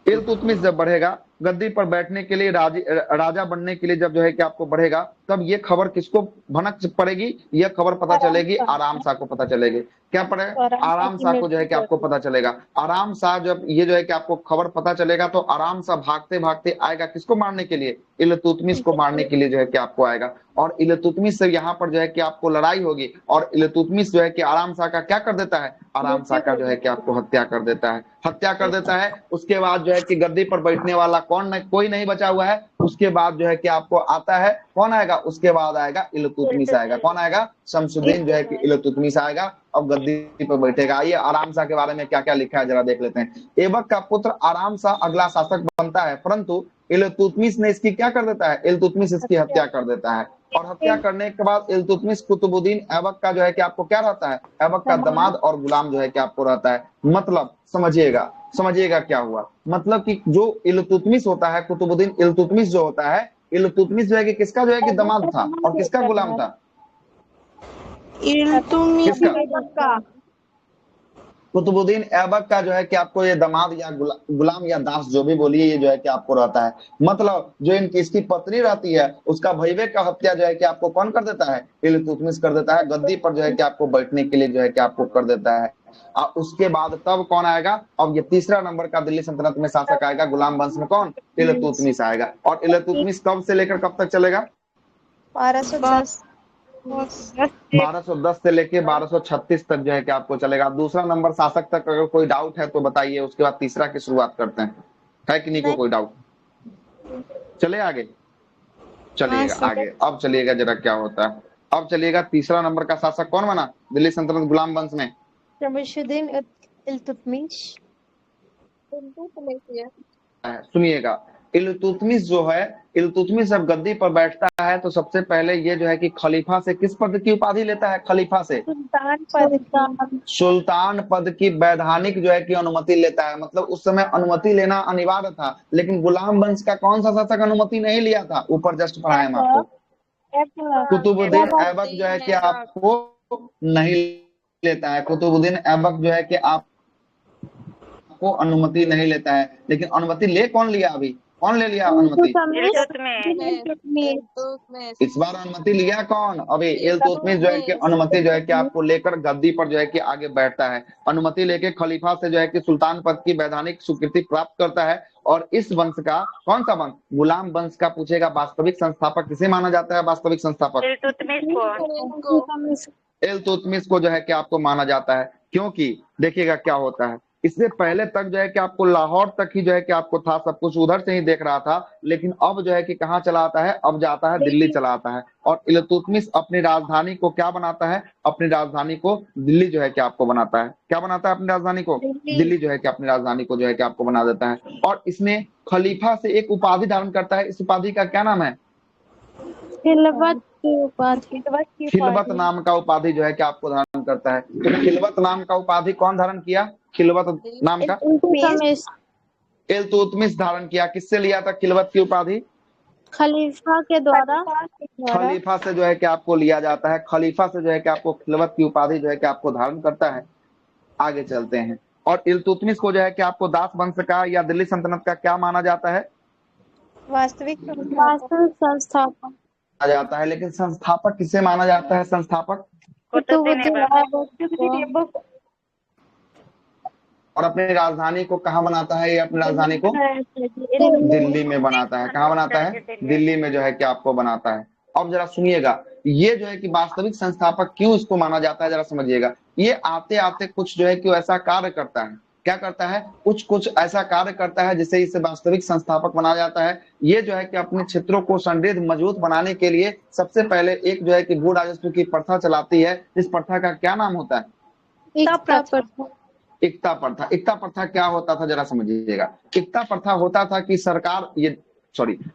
इल्तुतमिश जब बढ़ेगा गद्दी पर बैठने के लिए, राजा बनने के लिए, जब जो है कि आपको बढ़ेगा, तब ये खबर किसको भनक पड़ेगी? यह खबर पता चलेगी आराम शाह को पता चलेगी। क्या पड़ेगा? आराम शाह को जो है कि आपको पता चलेगा। आराम शाह जब ये जो है कि आपको खबर पता चलेगा तो आराम शाह भागते भागते आएगा किसको मारने के लिए? इल्तुतमिश को मारने के लिए जो है कि आपको आएगा। और इल्तुतमिश से यहाँ पर जो है कि आपको लड़ाई होगी, और इल्तुतमिश जो है कि आराम शाह का क्या कर देता है? आराम शाह का जो है कि आपको हत्या कर देता है। हत्या कर देता है। उसके बाद जो है कि गद्दी पर बैठने वाला कोई नहीं बचा हुआ है। उसके बाद जो है कि आपको आता है, कौन आएगा? उसके बाद आएगा इल्तुतमिश आएगा। कौन आएगा? शमसुद्दीन जो है कि इल्तुतमिश आएगा और गद्दी पर बैठेगा। आइए आराम शाह के बारे में क्या क्या लिखा है जरा देख लेते हैं। ऐबक का पुत्र आराम शाह अगला शासक बनता है, परंतु इल्तुतमिश ने इसकी क्या कर देता है? इल्तुतमिश इसकी हत्या कर देता है। और हत्या करने के बाद इल्तुतमिश कुतुबुद्दीन ऐबक का जो है कि आपको क्या रहता है? ऐबक का दामाद और गुलाम जो है कि आपको रहता है। मतलब समझिएगा क्या हुआ। मतलब कि जो इल्तुतमिश होता है, कुतुबुद्दीन इल्तुतमिश जो होता है, इल्तुतमिश जो है कि किसका जो है कि दामाद था और किसका गुलाम था? इल्तुतमिश किसका? कुतुबुद्दीन ऐबक का जो है कि आपको ये दामाद या गुलाम या दास जो भी बोलिए, ये जो है कि आपको रहता है। मतलब जो इनकी इसकी पत्नी रहती है, उसका भईवे का हत्या जो है कि आपको कौन कर देता है? इल्तुतमिश कर देता है। गद्दी पर जो है कि आपको बैठने के लिए जो है कि आपको कर देता है। और उसके बाद तब कौन आएगा? अब ये तीसरा नंबर का दिल्ली सल्तनत में शासक आएगा गुलाम वंश में, कौन? इल्तुतमिश आएगा। और इल्तुतमिश कब से लेकर कब तक चलेगा? 1210। 1210 से लेके 1236 तक जो है कि आपको चलेगा। दूसरा नंबर शासक तक अगर कोई डाउट है तो बताइए, उसके बाद तीसरा की शुरुआत करते हैं। है कि नहीं कोई डाउट? चले आगे, चलिएगा आगे। अब चलिएगा जरा क्या होता है। अब चलिएगा तीसरा नंबर का शासक कौन बना दिल्ली सल्तनत गुलाम वंश में? शमशुद्दीन इल्तुतमिश। सुनिएगा, इल्तुतमिश जो है, इल्तुतमिश जब गद्दी पर बैठता है तो सबसे पहले ये जो है कि खलीफा से किस पद की उपाधि लेता है? खलीफा से सुल्तान पद। सुल्तान पद की वैधानिक जो है कि अनुमति लेता है। मतलब उस समय अनुमति लेना अनिवार्य था, लेकिन गुलाम वंश का कौन सा शासक अनुमति नहीं लिया था? ऊपर जस्ट पढ़ाए हम आपको। कुतुबुद्दीन ऐबक जो है कि आपको नहीं लेता है। कुतुबुद्दीन ऐबक जो है कि आपको अनुमति नहीं लेता है, लेकिन अनुमति ले कौन लिया? अभी कौन ले लिया अनुमति? इस बार अनुमति लिया कौन? अभी इल्तुतमिश जो है कि अनुमति जो है कि आपको लेकर गद्दी पर जो है कि आगे बैठता है। अनुमति लेके खलीफा से जो है कि सुल्तान पद की वैधानिक स्वीकृति प्राप्त करता है। और इस वंश का कौन सा वंश? गुलाम वंश का पूछेगा वास्तविक संस्थापक किसे माना जाता है? वास्तविक संस्थापक इल्तुतमिश को जो है कि आपको माना जाता है। क्योंकि देखिएगा क्या होता है, इससे पहले तक जो है कि आपको लाहौर तक ही जो है कि आपको था, सब कुछ उधर से ही देख रहा था। लेकिन अब जो है कि कहाँ चला आता है? अब जाता है दिल्ली चला आता है। और इल्तुतमिश अपनी राजधानी को क्या बनाता है? अपनी राजधानी को दिल्ली जो है कि आपको बनाता है। क्या बनाता है अपनी राजधानी को? दिल्ली जो है कि अपनी राजधानी को जो है कि आपको बना देता है। और इसने खलीफा से एक उपाधि धारण करता है। इस उपाधि का क्या नाम है? खिलवत नाम का उपाधि जो है कि आपको धारण करता है। तो खिलवत नाम का उपाधि कौन धारण किया? खिलवत नाम का इल्तुतमिश धारण किया। किससे लिया था खिलवत की उपाधि? खलीफा के द्वारा। खलीफा से जो है कि आपको लिया जाता है। खलीफा से जो है कि आपको खिलवत की उपाधि जो है कि आपको धारण करता है। आगे चलते हैं। और इल्तुतमिश को जो है कि आपको दास वंश का या दिल्ली सल्तनत का क्या माना जाता है? वास्तविक संस्थापक जाता है। लेकिन संस्थापक किसे माना जाता है? संस्थापक और अपनी राजधानी को कहाँ बनाता है? ये अपनी राजधानी को दिल्ली में बनाता है। कहाँ बनाता है? दिल्ली में जो है कि आपको बनाता है। अब जरा सुनिएगा, ये जो है कि वास्तविक संस्थापक क्यों इसको माना जाता है, जरा समझिएगा। ये आते आते कुछ जो है कि ऐसा कार्य करता है। क्या करता है? कुछ ऐसा कार्य करता है जिससे इसे वास्तविक संस्थापक बनाया जाता है। ये जो है कि अपने क्षेत्रों को समृद्ध मजबूत बनाने के लिए सबसे पहले एक जो है कि भू राजस्व की प्रथा चलाती है। इस प्रथा का क्या नाम होता है? एकता प्रथा। एकता प्रथा क्या होता था, जरा समझिएगा। एकता प्रथा होता था कि सरकार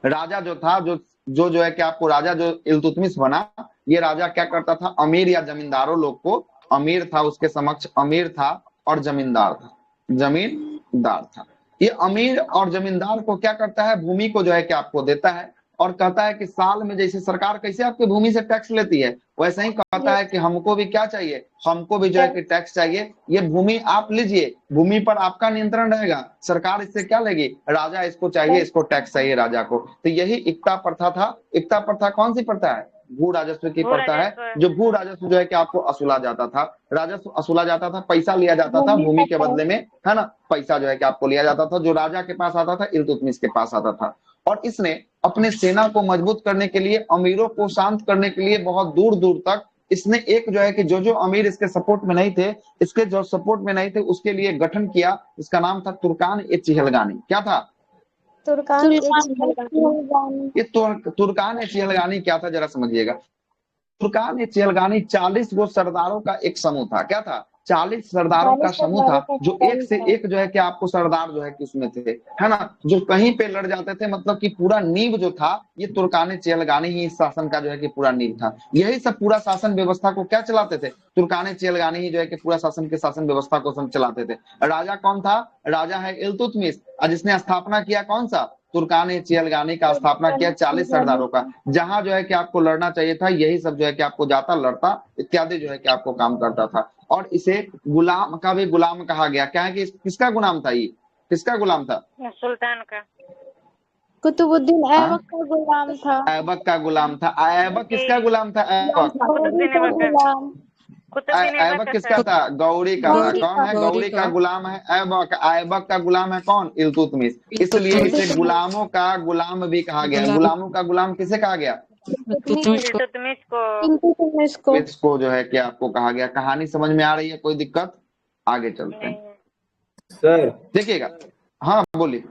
राजा जो था, जो है कि आपको राजा जो इल्तुतमिश बना, ये राजा क्या करता था? अमीर या जमींदारों लोग को, अमीर था उसके समक्ष, अमीर था और जमींदार था। ये अमीर और जमींदार को क्या करता है? भूमि को जो है कि आपको देता है और कहता है कि साल में, जैसे सरकार कैसे आपकी भूमि से टैक्स लेती है, वैसे ही कहता है कि हमको भी क्या चाहिए? हमको भी जो है कि टैक्स चाहिए। ये भूमि आप लीजिए, भूमि पर आपका नियंत्रण रहेगा। सरकार इससे क्या लेगी? राजा इसको चाहिए, इसको टैक्स चाहिए राजा को। तो यही एकता प्रथा था। एकता प्रथा कौन सी प्रथा है? भू राजस्व की प्रथा है। जो भू राजस्व जो है कि आपको असूला जाता था, राजस्व असूला जाता था, पैसा लिया जाता था भूमि के बदले में, है ना? पैसा जो है कि आपको लिया जाता था, जो राजा के पास आता था, इल्तुतमिश के पास आता था। और इसने अपने सेना को मजबूत करने के लिए, अमीरों को शांत करने के लिए बहुत दूर दूर तक इसने एक जो है कि जो अमीर इसके सपोर्ट में नहीं थे, इसके जो सपोर्ट में नहीं थे, उसके लिए गठन किया। इसका नाम था तुर्कान-ए-चिहलगानी। क्या था? ये तुर्कान-ए-चिहलगानी क्या था, जरा समझिएगा। तुर्कान-ए-चिहलगानी 40 गो सरदारों का एक समूह था। क्या था? 40 सरदारों का समूह था, जो एक से एक जो है कि आपको सरदार जो है कि उसमें थे, है ना? जो कहीं पे लड़ जाते थे। मतलब कि पूरा नींव जो था, ये तुर्कान-ए-चिहलगानी ही इस शासन का जो है कि पूरा नींव था। यही सब पूरा शासन व्यवस्था को क्या चलाते थे? तुर्कान-ए-चिहलगानी ही जो है कि पूरा शासन व्यवस्था को सब चलाते थे। राजा कौन था? राजा है इल्तुतमिश, और जिसने स्थापना किया कौन सा? तुर्कान ए चिलगानी का स्थापना किया 40 सरदारों का। जहां जो है कि आपको लड़ना चाहिए था यही सब जो है कि आपको जाता, लड़ता इत्यादि जो है कि आपको काम करता था। और इसे गुलाम का भी गुलाम कहा गया। क्या है कि किसका गुलाम था ये, किसका गुलाम था? सुल्तान का। कुतुबुद्दीन हाँ? ऐबक का गुलाम था। ऐबक का गुलाम था। ऐबक किसका गुलाम था? ऐबक गौरी का गुलाम। ऐबक किसका था? गौरी का था। गौरी कौन है? गौरी गौरी का का। गुलाम है ऐबक। ऐबक का गुलाम है कौन? इल्तुतमिश। इसलिए इसे गुलामों का गुलाम भी कहा गया। गुलामों का गुलाम किसे कहा गया? इल्तुतमिश को। इसको जो है कि आपको कहा गया। कहानी समझ में आ रही है? कोई दिक्कत? आगे चलते हैं। सर देखिएगा, हाँ बोलिए।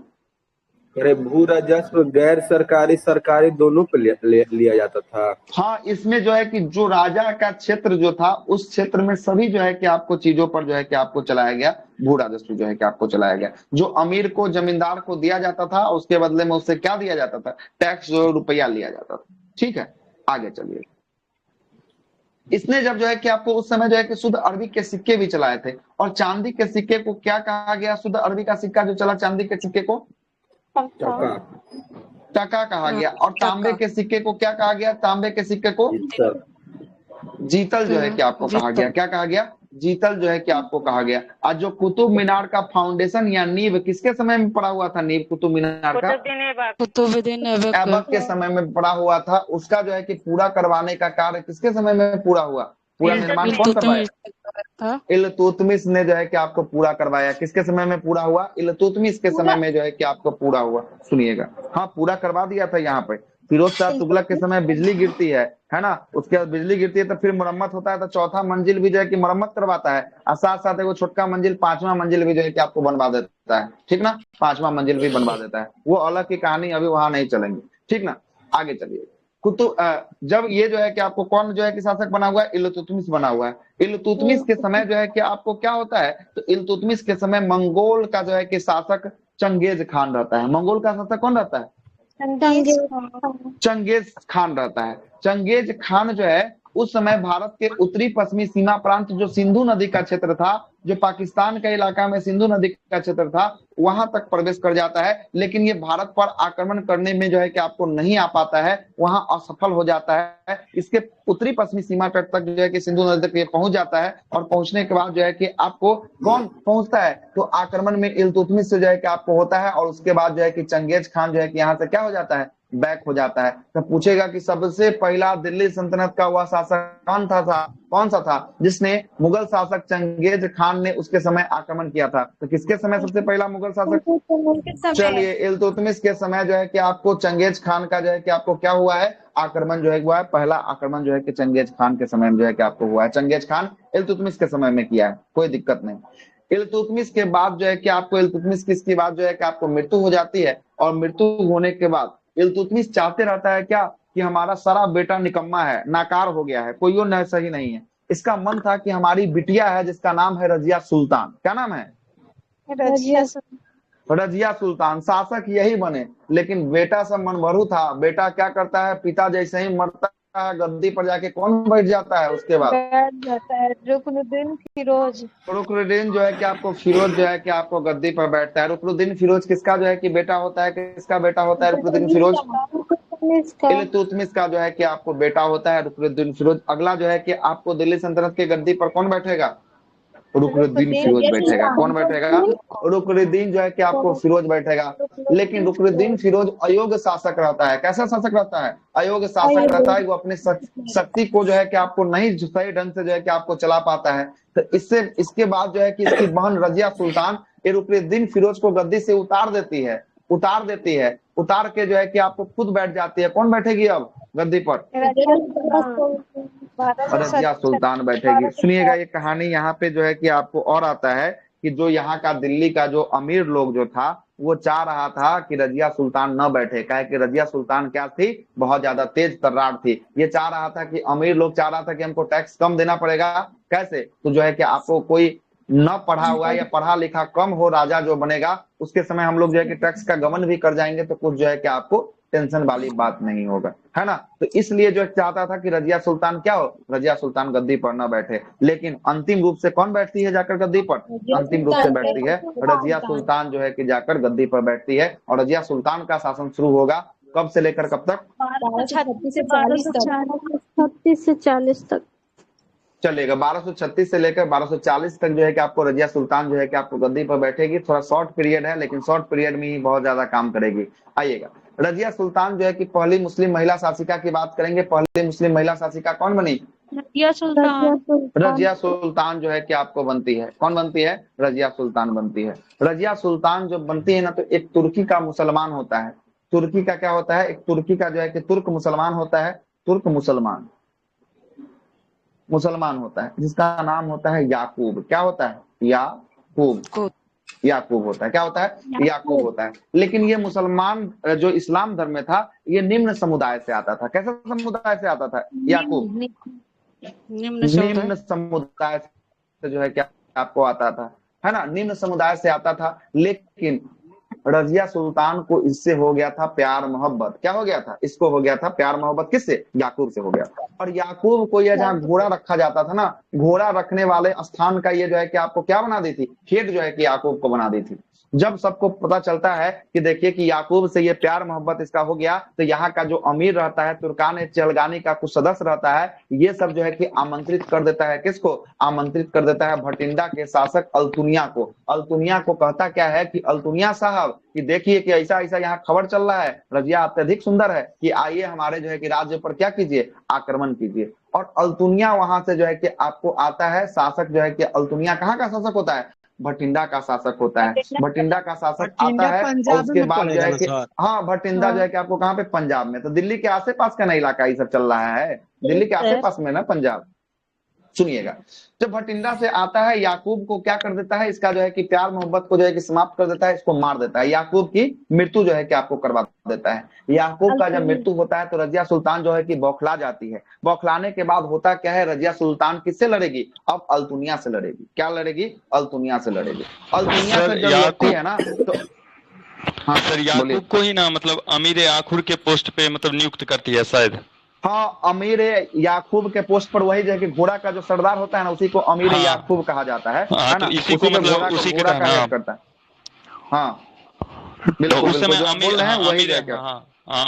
अरे भू राजस्व गैर सरकारी सरकारी दोनों पे लिया जाता था। हाँ, इसमें जो है कि जो राजा का क्षेत्र जो था उस क्षेत्र में सभी जो है कि आपको चीजों पर जो है कि आपको चलाया गया भू राजस्व जो है कि आपको चलाया गया। जो अमीर को, जमींदार को दिया जाता था उसके बदले में उससे क्या दिया जाता था? टैक्स, जो रुपया लिया जाता था। ठीक है, आगे चलिए। इसने जब जो है कि आपको उस समय जो है कि शुद्ध अरबी के सिक्के भी चलाए थे। और चांदी के सिक्के को क्या कहा गया? शुद्ध अरबी का सिक्का जो चला चांदी के सिक्के को टका। टका कहा गया। और तांबे के सिक्के को क्या कहा गया? तांबे के सिक्के को सर जीतल जो है कि आपको कहा गया। क्या कहा गया? जीतल जो है कि आपको कहा गया। आज जो कुतुब मीनार का फाउंडेशन या नींव किसके समय में पड़ा हुआ था? नींव कुतुब मीनार का कुतुबुद्दीन ऐबक ऐबक के समय में पड़ा हुआ था। उसका जो है कि पूरा करवाने का कार्य किसके समय में पूरा हुआ? पूरा निर्माण कौन करवाया? था। इल्तुतमिश ने जो है कि आपको पूरा करवाया। किसके समय में पूरा हुआ? इल्तुतमिश के समय में जो है कि आपको पूरा हुआ। सुनिएगा, हाँ पूरा करवा दिया था। यहाँ पे फिरोज शाह तुगलक के समय बिजली गिरती है ना, उसके बाद बिजली गिरती है तो फिर मरम्मत होता है, तो चौथा मंजिल भी जो है कि मरम्मत करवाता है। और साथ साथ वो छोटका मंजिल, पांचवा मंजिल भी जो है कि आपको बनवा देता है। ठीक ना, पांचवा मंजिल भी बनवा देता है। वो अलग की कहानी, अभी वहां नहीं चलेंगे। ठीक ना, आगे चलिए। जब ये जो है कि आपको कौन जो है कि शासक बना हुआ है? इल्तुतमिश बना हुआ है। इल्तुतमिश के समय जो है कि आपको क्या होता है? तो इल्तुतमिश के समय मंगोल का जो है कि शासक चंगेज खान रहता है। मंगोल का शासक कौन रहता है? चंगेज खान रहता है। चंगेज खान जो है उस समय भारत के उत्तरी पश्चिमी सीमा प्रांत, जो सिंधु नदी का क्षेत्र था, जो पाकिस्तान का इलाका में सिंधु नदी का क्षेत्र था, वहां तक प्रवेश कर जाता है। लेकिन ये भारत पर आक्रमण करने में जो है कि आपको नहीं आ पाता है, वहां असफल हो जाता है। इसके उत्तरी पश्चिमी सीमा तट तक जो है कि सिंधु नदी तक ये पहुंच जाता है। और पहुंचने के बाद जो है कि आपको कौन पहुंचता है? तो आक्रमण में इल्तुतमिश से जो है कि आपको होता है। और उसके बाद जो है कि चंगेज खान जो है कि यहाँ से क्या हो जाता है? बैक हो जाता है। तो पूछेगा कि सबसे पहला दिल्ली सल्तनत का वह शासक कौन सा था जिसने मुगल शासक चंगेज खान ने उसके समय आक्रमण किया था? तो किसके समय सबसे पहला मुगल शासक? चलिए, इल्तुतमिश के समय जो है कि आपको चंगेज खान का जो है कि आपको क्या हुआ है? आक्रमण जो है हुआ है। पहला आक्रमण जो है कि चंगेज खान के समय में जो है कि आपको हुआ है। चंगेज खान इल्तुतमिश के समय में किया है, कोई दिक्कत नहीं। इल्तुतमिश के बाद जो है कि आपको इल्तुतमिश किसकी बात जो है कि आपको मृत्यु हो जाती है। और मृत्यु होने के बाद इल्तुतमिश चाहते रहता है क्या? कि हमारा सारा बेटा निकम्मा है, नाकार हो गया है, कोई और सही नहीं है। इसका मन था कि हमारी बिटिया है जिसका नाम है रजिया सुल्तान। क्या नाम है? रजिया सुल्तान। शासक यही बने, लेकिन बेटा सब मनभरू था। बेटा क्या करता है? पिता जैसे ही मरता है गद्दी पर जाके कौन बैठ जाता है? उसके बाद बैठ जाता है रुकनुद्दीन फिरोज। रुकनुद्दीन जो है कि आपको फिरोज जो है कि आपको गद्दी पर बैठता है। रुकनुद्दीन फिरोज किसका जो है कि बेटा होता है? किसका बेटा होता है रुकनुद्दीन फिरोज? इल्तुतमिश का जो है कि आपको बेटा होता है रुकनुद्दीन फिरोज। अगला जो है कि आपको दिल्ली सल्तनत की गद्दी पर कौन बैठेगा? रुकनुद्दीन फिरोज बैठेगा। कौन बैठेगा? रुकनुद्दीन जो है कि आपको फिरोज बैठेगा। लेकिन रुकनुद्दीन फिरोज अयोग्य शासक रहता है। कैसा शासक रहता है? अयोग्य शासक रहता है। वो अपने शक्ति को जो है कि आपको नहीं सही ढंग से जो है कि आपको चला पाता है। तो इसके बाद जो है कि इसकी बहन रजिया सुल्तान ये रुकनुद्दीन फिरोज को गद्दी से उतार देती है। उतार के जो है कि आपको खुद बैठ जाती है। कौन बैठेगी अब गद्दी पर? रजिया सुल्तान बैठेगी। सुनिएगा, ये कहानी यहाँ पे जो है कि आपको और आता है कि जो यहाँ का दिल्ली का जो अमीर लोग जो था वो चाह रहा था कि रजिया सुल्तान न बैठे। काहे कि रजिया सुल्तान क्या थी? बहुत ज्यादा तेज तर्रार थी। ये चाह रहा था कि अमीर लोग चाह रहा था कि हमको टैक्स कम देना पड़ेगा। कैसे? तो जो है कि आपको कोई न पढ़ा हुआ या पढ़ा लिखा कम हो राजा जो बनेगा, उसके समय हम लोग जो है कि टैक्स का गबन भी कर जाएंगे तो कुछ जो है कि आपको टेंशन वाली बात नहीं होगा, है ना। तो इसलिए जो चाहता था कि रजिया सुल्तान क्या हो, रजिया सुल्तान गद्दी पर न बैठे। लेकिन अंतिम रूप से कौन बैठती है जाकर गद्दी पर? अंतिम रूप से बैठती है रजिया सुल्तान जो है कि जाकर गद्दी पर बैठती है। और रजिया सुल्तान का शासन शुरू होगा कब से लेकर कब तक? 1236 से 40 तक चलेगा। 1236 से लेकर 1240 तक जो है कि आपको रजिया सुल्तान जो है कि आपको गद्दी पर बैठेगी। थोड़ा शॉर्ट पीरियड है, लेकिन शॉर्ट पीरियड में ही बहुत ज्यादा काम करेगी। आइएगा, रजिया सुल्तान जो है कि पहली मुस्लिम महिला शासिका की बात करेंगे। पहली मुस्लिम महिला शासिका कौन बनी? रजिया सुल्तान। रजिया सुल्तान जो है कि आपको बनती है। कौन बनती है? रजिया सुल्तान बनती है। रजिया सुल्तान जब बनती है ना, तो एक तुर्की का मुसलमान होता है। तुर्की का क्या होता है? एक तुर्की का जो है कि तुर्क मुसलमान होता है। तुर्क मुसलमान होता है, जिसका नाम होता है याकूब। क्या होता है? याकूब होता है। क्या होता है? याकूब होता है। लेकिन ये मुसलमान जो इस्लाम धर्म में था, ये निम्न समुदाय से आता था। कैसे समुदाय से आता था याकूब? निम्न समुदाय से जो है क्या आपको आता था, है ना, निम्न समुदाय से आता था। लेकिन रजिया सुल्तान को इससे हो गया था प्यार मोहब्बत। क्या हो गया था? इसको हो गया था प्यार मोहब्बत। किससे? याकूब से हो गया। और याकूब को ये जहाँ घोड़ा रखा जाता था ना, घोड़ा रखने वाले स्थान का ये जो है कि आपको क्या बना दी थी? खेत जो है कि याकूब को बना दी थी। जब सबको पता चलता है कि देखिए कि याकूब से ये प्यार मोहब्बत इसका हो गया, तो यहाँ का जो अमीर रहता है, तुर्कान चलगानी का कुछ सदस्य रहता है, ये सब जो है कि आमंत्रित कर देता है। किसको आमंत्रित कर देता है? भटिंडा के शासक अल्तुनिया को। अल्तुनिया को कहता क्या है कि अल्तुनिया साहब कि देखिए कि ऐसा ऐसा यहाँ खबर चल रहा है, रजिया अत्यधिक सुंदर है, कि आइए हमारे जो है कि राज्य पर क्या कीजिए? आक्रमण कीजिए। और अल्तुनिया वहां से जो है कि आपको आता है शासक जो है कि अल्तुनिया कहाँ का शासक होता है? भटिंडा का शासक होता है। भटिंडा का शासक आता है और उसके बाद जो है कि हाँ, भटिंडा जो है कि आपको कहाँ पे? पंजाब में। तो दिल्ली के आसपास का ना इलाका ये सब चल रहा है, दिल्ली के आसपास में ना पंजाब। सुनिएगा, जब भटिंडा से आता है, याकूब को क्या कर देता है? इसका जो है कि प्यार मोहब्बत को जो है कि समाप्त कर देता है, इसको मार देता है। याकूब की मृत्यु जो है कि आपको करवा देता है। याकूब का जब मृत्यु होता है तो रजिया सुल्तान जो है कि बौखला जाती है। बौखलाने के बाद होता क्या है? रजिया सुल्तान किससे लड़ेगी? अब अल्तुनिया से लड़ेगी। क्या लड़ेगी? अल्तुनिया से लड़ेगी। अल्तुनिया से जब लड़ती है ना, तो हाँ सर, याकूब को ही ना मतलब अमीर आखुर के पोस्ट पे मतलब नियुक्त करती है शायद। हाँ, अमीर याकूब के पोस्ट पर वही जो है कि घोड़ा का जो सरदार होता है ना, उसी को अमीर याकूब कहा जाता है ना। तो इसी को मतलब उसी के घोड़ा का हेड करता है। हाँ बिल्कुल, उस समय जो आप बोल रहे हैं वही है।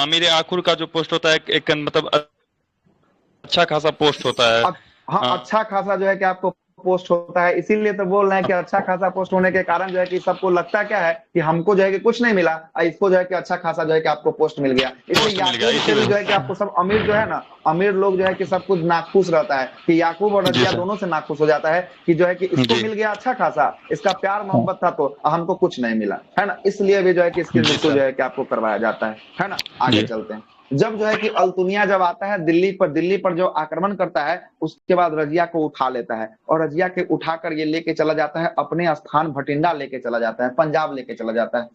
अमीर आखुर का जो पोस्ट होता है एक मतलब अच्छा खासा पोस्ट होता है। हाँ, अच्छा खासा जो है कि आपको पोस्ट होता है। इसीलिए तो बोल रहे हैं कि अच्छा खासा पोस्ट होने के कारण जो है कि सबको लगता क्या है कि हमको जो है कि कुछ नहीं मिला, इसको जो है कि अच्छा खासा जो है कि आपको पोस्ट मिल गया। इसलिए याकूब से भी जो है कि आपको सब अमीर जो है ना, अमीर लोग जो है कि सब कुछ नाखुश रहता है कि याकूब और रजिया दोनों से नाखुश हो जाता है कि जो है कि इसको मिल गया अच्छा खासा, इसका प्यार मोहब्बत था तो हमको कुछ नहीं मिला, है ना। इसलिए भी जो है कि इसकी मृत्यु जो है कि आपको करवाया जाता है ना। आगे चलते हैं। जब जो है कि अल्तुनिया जब आता है दिल्ली पर जो आक्रमण करता है, उसके बाद रजिया को उठा लेता है और रजिया के उठाकर ये लेके चला जाता है अपने स्थान भटिंडा लेके चला जाता है, पंजाब लेके चला जाता है।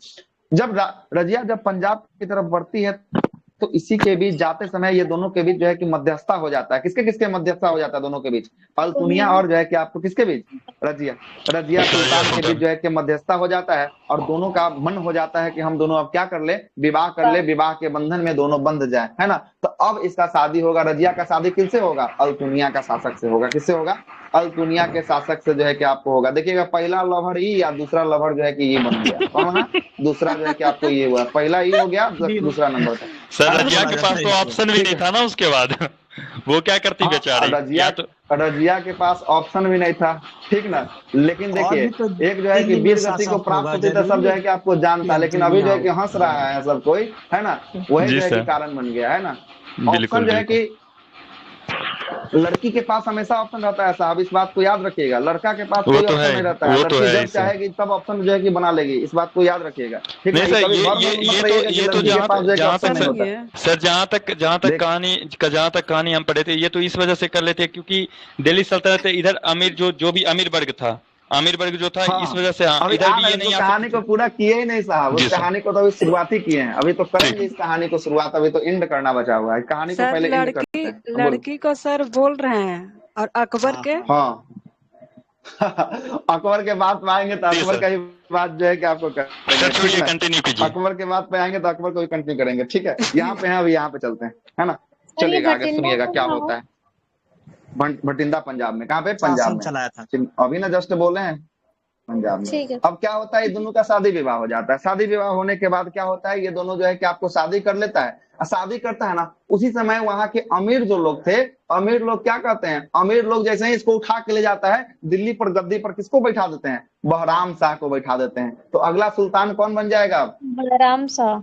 जब रजिया जब पंजाब की तरफ बढ़ती है तो इसी के बीच जाते समय ये दोनों के बीच जो है कि मध्यस्थता हो जाता है। किसके किसके मध्यस्थता हो जाता है दोनों के बीच? अल्तुनिया और जो है कि आपको किसके बीच? रजिया सुल्तान के बीच जो है कि मध्यस्थता हो जाता है और दोनों का मन हो जाता है कि हम दोनों अब क्या कर ले? विवाह कर ले, विवाह के बंधन में दोनों बंध जाए, है ना। तो अब इसका शादी होगा। रजिया का शादी किससे होगा? अल्तुनिया का शासक से होगा। किससे होगा? अल्तुनिया के शासक से जो है कि आपको होगा। देखिएगा, पहला लवर ई या दूसरा लवर जो है कि ये बन गया। कौन है? दूसरा जो है कि आपको ये हुआ, पहला ई हो गया, दूसरा नंबर था। सर रजिया के पास तो ऑप्शन भी नहीं था ना उसके बाद वो क्या करती बेचारी? रजिया के पास ऑप्शन भी नहीं था, ठीक ना। लेकिन देखिए, एक जो है कि वीर गति को प्राप्त होती था, सब जो है कि आपको जानता, लेकिन अभी जो है कि हंस रहा है सब कोई, है ना। वही जो है कि कारण बन गया, है ना। ऑप्शन जो है कि लड़की के पास हमेशा ऑप्शन रहता है साहब, इस बात को याद रखिएगा। लड़का के पाई ऑप्शन नहीं रहता है, लड़की जब चाहेगी तब ऑप्शन जो है कि बना लेगी, इस बात को याद रखिएगा, ठीक है। सर जहाँ तक कहानी हम पढ़े थे, ये तो इस वजह से कर लेते क्योंकि दिल्ली सल्तनत इधर अमीर जो भी अमीर वर्ग था, अमीर वर्ग जो था, इस वजह से इधर भी ये नहीं। कहानी को पूरा किए ही नहीं साहब, उस कहानी को तो अभी शुरुआत ही किए हैं, अभी तो करेंगे इस कहानी को शुरुआत, अभी तो एंड करना बचा हुआ है। कहानी को पहले एंड करते हैं। लड़की को सर बोल रहे हैं और अकबर के अकबर के बाद पे आएंगे तो जी अकबर सर। का ही बात जो है कि आपको सर करेंगे, ठीक छोड़िए, है? कंटिन्यू कीजिए। अकबर के बाद पे आएंगे तो अकबर को भी कंटिन्यू करेंगे, ठीक है? यहाँ पे हैं, अभी यहाँ पे चलते हैं, है ना? सर ये चलिएगा आगे, भटिंडा सुनिएगा क्या कहाँ होता है? है। भटिंडा पंजाब में, कहाँ पे? पंजाब में। चलाया था। अभी ना जस्ट बोले हैं पंजाब में। ठीक है। अब क्या होता है, ये दोनों का शादी विवाह हो जाता है। शादी विवाह होने के बाद क्या होता है, ये दोनों जो है कि आपको शादी कर लेता है। शादी करता है ना, उसी समय वहां के अमीर जो लोग थे, अमीर लोग क्या कहते हैं, अमीर लोग जैसे ही इसको उठा के ले जाता है दिल्ली पर, गद्दी पर किसको बैठा देते हैं? बहराम शाह को बैठा देते हैं। तो अगला सुल्तान कौन बन जाएगा? बलराम शाह।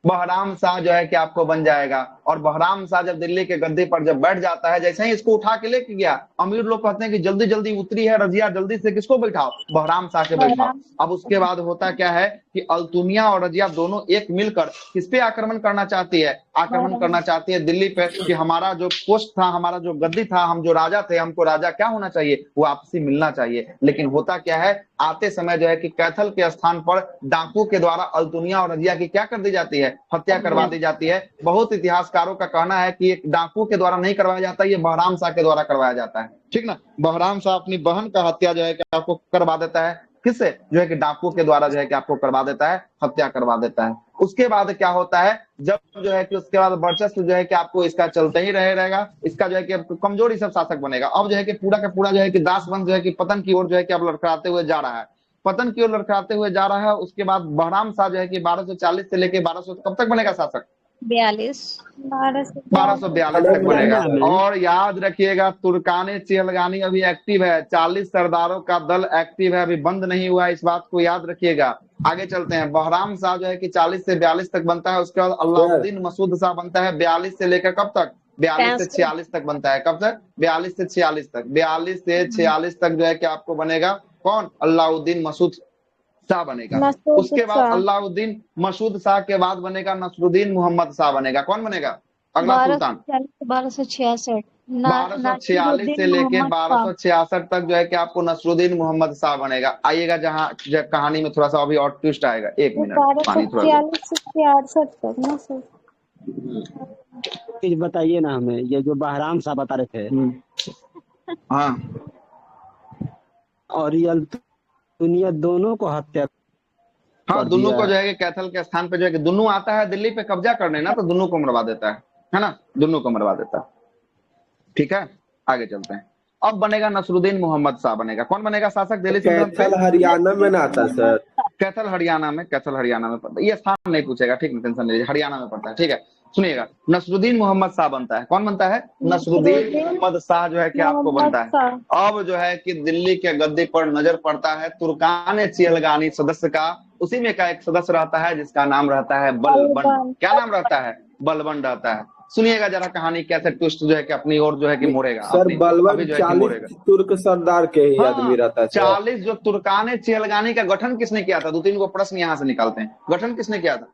बहराम शाह जो है कि आपको बन जाएगा। और बहराम शाह जब दिल्ली के गद्दी पर जब बैठ जाता है, जैसे ही इसको उठा के लेके गया, अमीर लोग कहते हैं कि जल्दी जल्दी उतरी है रजिया, जल्दी से किसको बैठाओ? बहराम शाह के बैठाओ। अब उसके बाद होता क्या है कि अल्तुनिया और रजिया दोनों एक मिलकर किस पे आक्रमण करना चाहती है? आक्रमण करना चाहती है दिल्ली पे, कि हमारा जो पोस्ट था, हमारा जो गद्दी था, हम जो राजा थे, हमको राजा क्या होना चाहिए? वो आपसी मिलना चाहिए। लेकिन होता क्या है, आते समय जो है कि कैथल के स्थान पर डाकू के द्वारा अल्तुनिया और रजिया की क्या कर दी जाती है? हत्या करवा दी जाती है। बहुत इतिहासकारों का कहना है कि एक डाकू के द्वारा नहीं करवाया जाता, ये बहराम शाह के द्वारा करवाया जाता है, ठीक ना? बहराम शाह अपनी बहन का हत्या जो है कि आपको करवा देता है, किससे? जो है कि डाकू के द्वारा जो है कि आपको करवा देता है, हत्या करवा देता है। उसके बाद क्या होता है, जब जो है कि उसके बाद वर्चस्व जो है कि आपको इसका चलते ही रहेगा, इसका जो है कि कमजोर ही सब शासक बनेगा। अब जो है कि पूरा का पूरा जो है कि दासवंश जो है कि पतन की ओर जो है कि अब लड़खड़ाते हुए जा रहा है, पतन की ओर लड़खड़ाते हुए जा रहा है। उसके बाद बहराम शाह जो है कि 1240 से लेके 1200 कब तक बनेगा शासक? 42। 1242 तक बनेगा। और याद रखिएगा, तुर्काने चिहलगानी अभी एक्टिव है, 40 सरदारों का दल एक्टिव है, अभी बंद नहीं हुआ, इस बात को याद रखिएगा। आगे चलते हैं। बहराम शाह जो है कि 40 से 42 तक बनता है। उसके बाद अलाउद्दीन मसूद शाह बनता है 42 से लेकर कब तक? 42 से 46 तक बनता है। कब तक? 42 से 46 तक। 42 से 46 तक जो है कि आपको बनेगा कौन? अलाउद्दीन मसूद शाह बनेगा। उसके बाद अलाउद्दीन मसूद शाह के बाद बनेगा नसरुद्दीन मोहम्मद शाह बनेगा। कौन बनेगा अगला सुल्तान? 1266। 1246 से लेके 1266 तक जो है कि आपको नसरुद्दीन मोहम्मद शाह बनेगा। आइएगा जहाँ कहानी में थोड़ा सा अभी और ट्विस्ट आएगा, एक मिनट पानी थोड़ा। 1246 से 66 तक ना सर? चीज बताइए ना हमें, ये जो बहराम शाह बता रहे थे, हाँ, और ये दुनिया दोनों को हत्या हाँ, कर दोनों दिया को है। जो है कि कैथल के स्थान पे जो है कि दोनों आता है दिल्ली पे कब्जा करने ना, तो दोनों को मरवा देता है ना? दोनों को मरवा देता है, ठीक है? आगे चलते हैं। अब बनेगा नसरुद्दीन मोहम्मद शाह बनेगा। कौन बनेगा शासक दिल्ली सल्तनत पे? कैथल हरियाणा में ना आता सर? कैथल हरियाणा में, कैथल हरियाणा में पड़ता है। ये स्थान नहीं पूछेगा, ठीक है? टेंशन नहीं लीजिए, हरियाणा में पड़ता है, ठीक है? सुनिएगा, नसरुद्दीन मोहम्मद शाह बनता है। कौन बनता है? नसरुद्दीन मोहम्मद शाह जो है कि आपको बनता है। अब जो है कि दिल्ली के गद्दी पर नजर पड़ता है तुर्कान चिहलगानी सदस्य का। उसी में का एक सदस्य रहता है जिसका नाम रहता है बलबन। क्या नाम रहता है? बलबन रहता है। सुनिएगा जरा कहानी कैसे ट्विस्ट जो है कि अपनी ओर जो है कि मोड़ेगा। सर बलबन 40 तुर्क सरदार के ही आदमी रहता है। 40 जो तुर्कान चिहलगानी का गठन किसने किया था? 2-3 को प्रश्न यहाँ से निकालते हैं। गठन किसने किया था?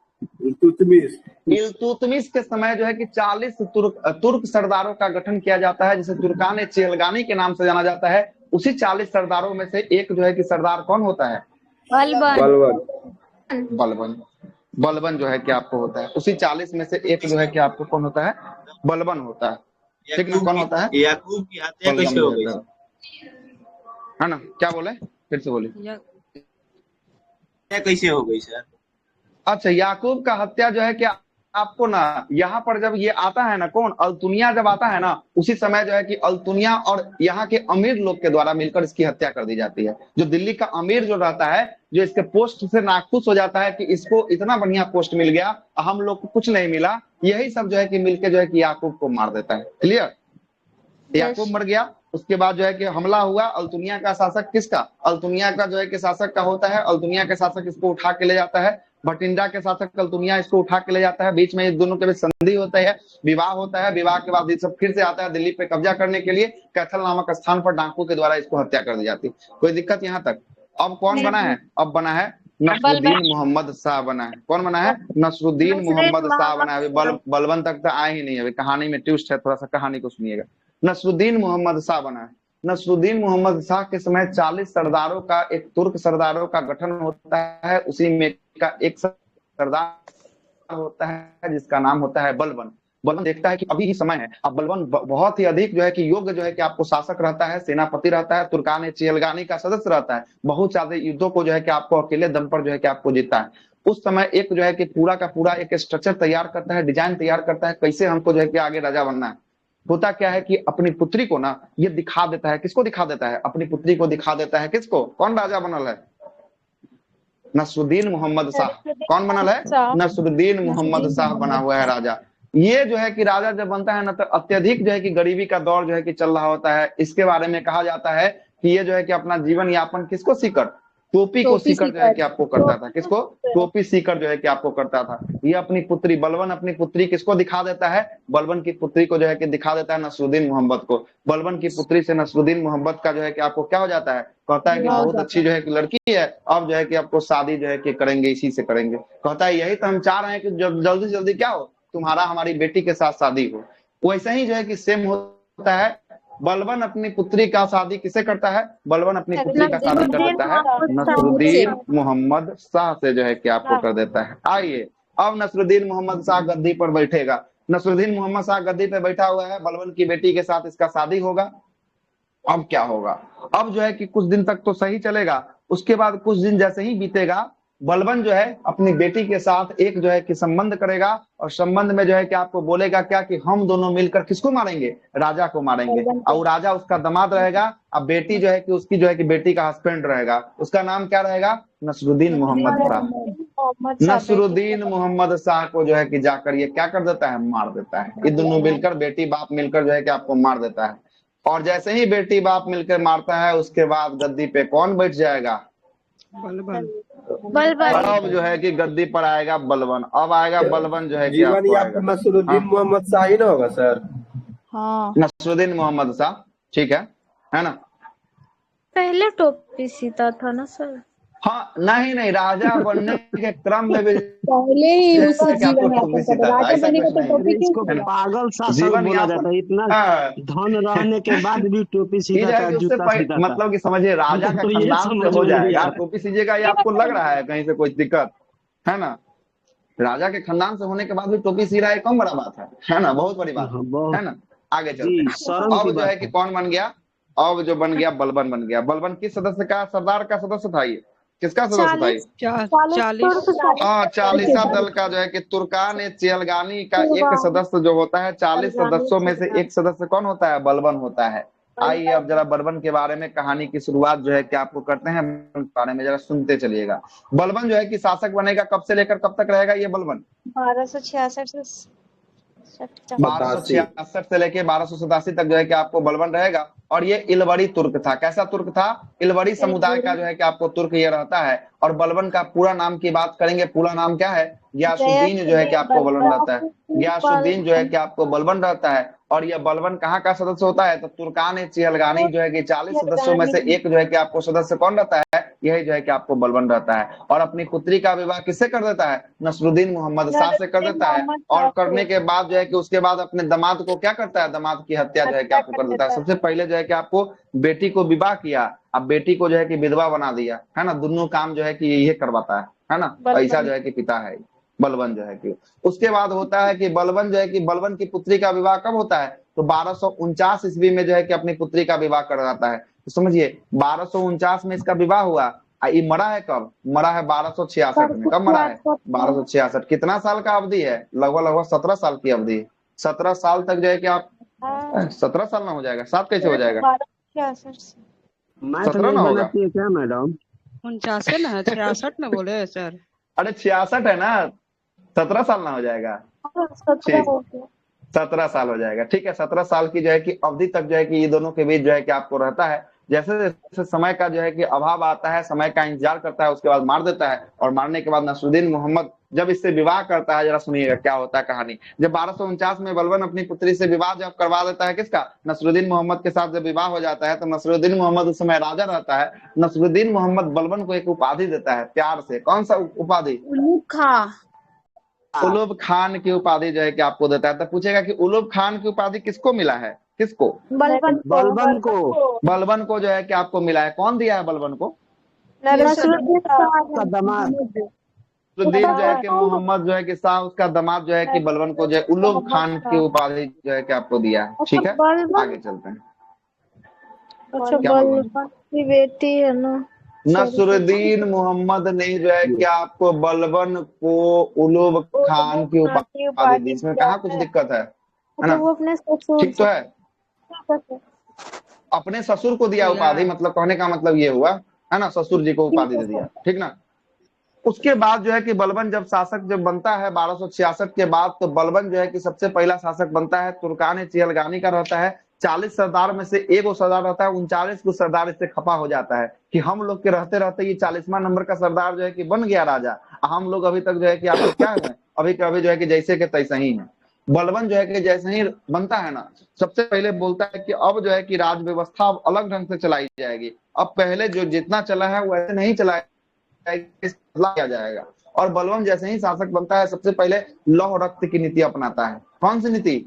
इल्तुतमिश के समय जो है कि 40 तुर्क सरदारों का गठन किया जाता है, जिसे तुर्कान चिहलगानी के नाम से जाना जाता है। उसी 40 सरदारों में से एक जो है कि सरदार कौन होता है? बलबन। बलबन जो है कि आपको होता है। उसी 40 में से एक जो है कि आपको कौन होता है? बलबन होता है, ठीक ना? कौन होता है? याकूब की हत्या कैसे हो गई है ना? क्या बोले, फिर से बोलिए। कैसे हो गई सर? अच्छा, याकूब का हत्या जो है कि आपको ना यहाँ पर जब ये आता है ना, कौन? अल्तुनिया जब आता है ना, उसी समय जो है कि अल्तुनिया और यहाँ के अमीर लोग के द्वारा मिलकर इसकी हत्या कर दी जाती है। जो दिल्ली का अमीर जो रहता है, जो इसके पोस्ट से नाखुश हो जाता है कि इसको इतना बढ़िया पोस्ट मिल गया, हम लोग को कुछ नहीं मिला, यही सब जो है कि मिलके जो है कि याकूब को मार देता है। क्लियर? याकूब मर गया। उसके बाद जो है कि हमला हुआ। अल्तुनिया का शासक किसका? अल्तुनिया का जो है कि शासक का होता है। अल्तुनिया के शासक इसको उठा के ले जाता है। भटिंडा के शासक अल्तुनिया इसको उठा के ले जाता है। बीच में इन दोनों के बीच संधि होता है, विवाह होता है। विवाह के बाद ये सब फिर से आता है दिल्ली पे कब्जा करने के लिए। कैथल नामक स्थान पर डाकू के द्वारा इसको हत्या कर दी जाती है। कोई दिक्कत यहाँ तक? अब कौन बना है? अब बना है नसरुद्दीन मोहम्मद शाह बना है। कौन बना है? नसरुद्दीन मोहम्मद शाह बना है। अभी बलबन तक तो आए ही नहीं, अभी कहानी में ट्विस्ट है, थोड़ा सा कहानी को सुनिएगा। नसरुद्दीन मोहम्मद शाह बना है। नसरुद्दीन मोहम्मद शाह के समय 40 सरदारों का, एक तुर्क सरदारों का गठन होता है। उसी में का एक सरदार होता है जिसका नाम होता है बलबन। बलबन देखता है कि अभी ही समय है। अब बलबन बहुत ही अधिक जो है कि योग्य जो है कि आपको शासक रहता है, सेनापति रहता है, तुर्कान चियलगानी का सदस्य रहता है, बहुत ज्यादा युद्धों को जो है कि आपको अकेले दम पर जो है कि आपको जीता है। उस समय एक जो है कि पूरा का पूरा एक स्ट्रक्चर तैयार करता है, डिजाइन तैयार करता है, कैसे हमको जो है कि आगे राजा बनना है। होता क्या है कि अपनी पुत्री को ना ये दिखा देता है, किसको दिखा देता है? अपनी पुत्री को दिखा देता है। किसको? कौन राजा बनल है? नसरुद्दीन मोहम्मद शाह। कौन बनल है? नसरुद्दीन मोहम्मद शाह बना हुआ है राजा। ये जो है कि राजा जब बनता है ना तो अत्यधिक जो है कि गरीबी का दौर जो है कि चल रहा होता है। इसके बारे में कहा जाता है कि ये जो है कि अपना जीवन यापन किसको सीकर, टोपी को सीकर जो है कि आपको करता था। किसको? टोपी सीकर जो है कि आपको करता था। ये अपनी पुत्री बलबन अपनी पुत्री किसको दिखा देता है? बलबन की पुत्री को जो है कि दिखा देता है नसरुद्दीन मोहम्मद को। बलबन की पुत्री से नसरुद्दीन मोहम्मद का जो है कि आपको क्या हो जाता है? कहता है कि बहुत अच्छी जो है कि लड़की है, अब जो है कि आपको शादी जो है कि करेंगे, इसी से करेंगे। कहता है यही तो हम चाह रहे हैं कि जल्दी जल्दी क्या हो, तुम्हारा हमारी बेटी के साथ शादी हो। वैसे ही जो है कि सेम होता है। बलबन अपनी पुत्री का शादी किसे करता है? बलबन अपनी पुत्री का शादी कर देता है नसरुद्दीन मोहम्मद शाह से जो है कि आपको कर देता है। आइए अब नसरुद्दीन मोहम्मद शाह गद्दी पर बैठेगा। नसरुद्दीन मोहम्मद शाह गद्दी पे बैठा हुआ है, बलबन की बेटी के साथ इसका शादी होगा। अब क्या होगा? अब जो है कि कुछ दिन तक तो सही चलेगा, उसके बाद कुछ दिन जैसे ही बीतेगा, बलबन जो है अपनी बेटी के साथ एक जो है कि संबंध करेगा, और संबंध में जो है कि आपको बोलेगा क्या कि हम दोनों मिलकर किसको मारेंगे? राजा को मारेंगे। और राजा उसका दामाद रहेगा, अब बेटी जो है कि उसकी जो है कि बेटी का हस्बैंड रहेगा। उसका नाम क्या रहेगा? नसरुद्दीन मोहम्मद शाह। नसरुद्दीन मोहम्मद शाह को जो है कि जाकर ये क्या कर देता है? मार देता है। ये दोनों मिलकर बेटी बाप मिलकर जो है कि आपको मार देता है। और जैसे ही बेटी बाप मिलकर मारता है, उसके बाद गद्दी पे कौन बैठ जाएगा? बलबन। अब जो है कि गद्दी पर आएगा बलबन। अब आएगा बलबन जो है कि जीवन आपको यापन नसरुद्दीन मोहम्मद शाह ही ना होगा सर? हाँ नसरुद्दीन मोहम्मद शाह, ठीक है ना? पहले टोपी सीता था ना सर? हाँ, नहीं राजा बनने के क्रम में भी पहले ही उससे जैसा कि आपको जीवन टोपी यापन सीता करता था, राजा ऐसा बनेगा कुछ तो नहीं टोपी है। क्यों इसको सीता? पागल शासक जीवन बोला यापन जाता है। इतना हाँ, धन रहने के बाद भी टोपी ये सीता जो है था, कि उससे जूता सीता था। मतलब कि समझिए राजा का तो ये खानदान से समझ हो में नहीं जाएगा, आया। टोपी सीजिएगा ये आपको लग रहा है कहीं से कोई दिक्कत है ना? राजा के खानदान से होने के बाद भी टोपी सी रहा है, कम बड़ा बात है ना? बहुत बड़ी बात हाँ, है बहुत ना? आगे चलते जी, हैं। शर्म की अब जो है बात कि है। कौन बन गया? अब जो बन गया बलबन बन गया। बलबन किस सदस्य का? सरदार का सदस्य था। ये किसका सदस्य था? ये 40 हाँ, 40 दल का जो है कि तुर्कान चियलगानी का एक सदस्य जो होता है, 40 सदस्यों में से एक सदस्य कौन होता है? बलबन होता है। आइए अब जरा बलबन के बारे में कहानी की शुरुआत जो है कि आपको करते हैं। बलबन के बारे में जरा सुनते चलिएगा। बलबन जो है कि शासक बनेगा, कब से लेकर कब तक रहेगा ये बलबन? 1266 से 1266 से लेके 1287 तक जो है कि आपको बलबन रहेगा। और ये इलवरी तुर्क था। कैसा तुर्क था? इलवरी समुदाय का जो है कि आपको तुर्क ये रहता है। और बलबन का पूरा नाम की बात करेंगे, पूरा नाम क्या है? गियासुद्दीन जो है कि आपको बलबन रहता है। गियासुद्दीन जो है कि आपको बलबन रहता है। और यह बलबन कहाँ का सदस्य होता है? तो तुर्कान चियलगानी जो है कि 40 सदस्यों में से एक जो है कि आपको सदस्य कौन रहता है? यही जो है कि आपको बलबन रहता है। और अपनी पुत्री का विवाह किससे कर देता है? नसरुद्दीन मोहम्मद शाह से कर देता है। और करने के बाद जो है कि उसके बाद अपने दामाद को क्या करता है? दामाद की हत्या जो है कि आपको कर देता है। सबसे पहले जो है कि आपको बेटी को विवाह किया, अब बेटी को जो है कि विधवा बना दिया, है ना? दोनों काम जो है कि ये करवाता है ना? ऐसा जो है कि पिता है बलबन जो है कि। उसके बाद होता है कि बलबन जो है कि बलबन की पुत्री का विवाह कब होता है? तो 1249 ईस्वी में जो है कि अपनी पुत्री का विवाह करवाता है। तो समझिए 1249 में इसका विवाह हुआ। ये मरा है कब? मरा है 1266 में। कब मरा है? 1266। कितना साल का अवधि है? लगभग 17 साल की अवधि। 17 साल तक जो है कि आप 17 साल ना हो जाएगा? 7 कैसे हो जाएगा? 17 ना होगा? बनाती है क्या मैडम? 49 ना, 66 ना बोले सर? अरे 66 है ना, 17 साल ना हो जाएगा? 17 साल हो जाएगा। ठीक है, 17 साल की जो है कि अवधि तक जो है कि ये दोनों के बीच जो है कि आपको रहता है। जैसे जैसे समय का जो है कि अभाव आता है, समय का इंतजार करता है, उसके बाद मार देता है। और मारने के बाद नसरुद्दीन मोहम्मद जब इससे विवाह करता है, जरा सुनिएगा क्या होता है कहानी। जब 1249 में बलबन अपनी पुत्री से विवाह जब करवा देता है, किसका? नसरुद्दीन मोहम्मद के साथ जब विवाह हो जाता है, तो नसरुद्दीन मोहम्मद उस समय राजा रहता है। नसरुद्दीन मोहम्मद बलबन को एक उपाधि देता है प्यार से। कौन सा उपाधि? उलूब खान की उपाधि जो है कि आपको देता है। तो पूछेगा कि उलूब खान की उपाधि किसको मिला है? किसको? बलबन को। बलबन को जो है कि आपको मिला है। कौन दिया है बलबन को? नसरुद्दीन शाह। दामाद। नसरुद्दीन जो है कि मोहम्मद जो है कि शाह उसका दामाद जो है कि बलबन को जो है उलुग खान की उपाधि जो है कि आपको दिया है। ठीक है, आगे चलते हैं। अच्छा क्या बोल रहे हैं? बलबन की बेटी है ना। नसरुद्दीन मोहम्मद ने जो है कि आपको बलबन को उलुग खान की उपाधि दी। इसमें कहाँ कुछ दिक्कत है अच्छा ना? वो अपने ससुर ठीक तो है, अपने ससुर को दिया उपाधि, मतलब कहने का मतलब ये हुआ है ना, ससुर जी को उपाधि दे दिया। ठीक ना। उसके बाद जो है कि बलबन जब शासक जब बनता है 1266 के बाद, तो बलबन जो है कि सबसे पहला शासक बनता है। तुर्कान चियलगानी का रहता है। 40 सरदार में से एक वो सरदार रहता है, 39 को सरदार इससे खफा हो जाता है कि हम लोग के रहते रहते ये 40वां नंबर का सरदार जो है कि बन गया राजा, हम लोग अभी तक जो है कि आपको क्या हुए, अभी के अभी जो है कि जैसे के तैसे ही है। बलबन जो है कि जैसे ही बनता है ना, सबसे पहले बोलता है कि अब जो है कि राज व्यवस्था अब अलग ढंग से चलाई जाएगी। अब पहले जो जितना चला है वैसे नहीं चला किया जाएगा। और बलबन जैसे ही शासक बनता है, सबसे पहले लौह रक्त की नीति अपनाता है। कौन सी नीति?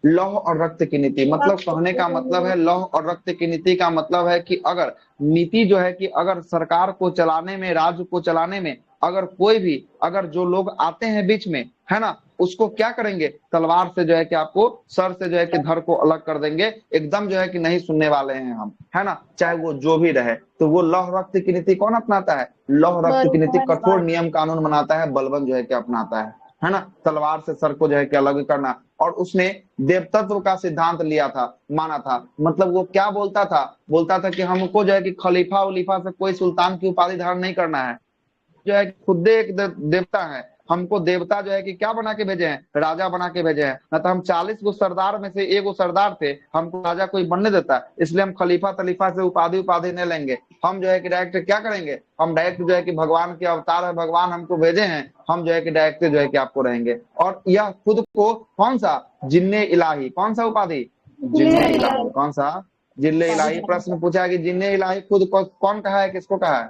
लौह और रक्त की नीति। मतलब कहने का मतलब है, लौह और रक्त की नीति का मतलब है कि अगर नीति जो है कि अगर सरकार को चलाने में, राज्य को चलाने में, अगर कोई भी अगर जो लोग आते हैं बीच में, है ना, उसको क्या करेंगे, तलवार से जो है कि आपको सर से जो है कि धड़ को अलग कर देंगे। एकदम जो है कि नहीं सुनने वाले हैं हम, है ना, चाहे वो जो भी रहे। तो वो लौह रक्त की नीति कौन अपनाता है? लौह रक्त की नीति, कठोर नियम कानून बनाता है बलबन जो है कि अपनाता है ना। तलवार से सर को जो है कि अलग करना। और उसने देवतत्व का सिद्धांत लिया था, माना था। मतलब वो क्या बोलता था? बोलता था कि हमको जो है कि खलीफा उलीफा से कोई सुल्तान की उपाधि धारण नहीं करना है, जो है खुद एक देवता है। हमको देवता जो है कि क्या बना के भेजे हैं? राजा बना के भेजे हैं। न तो हम 40 गो सरदार में से एक गो सरदार थे, हमको राजा कोई बनने देता है, इसलिए हम खलीफा तलीफा से उपाधि नहीं लेंगे। हम जो है कि डायरेक्ट क्या करेंगे, हम डायरेक्ट जो है कि भगवान के अवतार है, भगवान हमको भेजे हैं, हम जो है कि डायरेक्ट जो है कि आपको रहेंगे। और यह खुद को कौन सा जिन्ने इलाही, कौन सा उपाधि? जिन्ने इलाही। कौन सा? जिन्ने इलाही। प्रश्न पूछा कि जिन्ने इलाही खुद को कौन कहा है, किसको कहा है?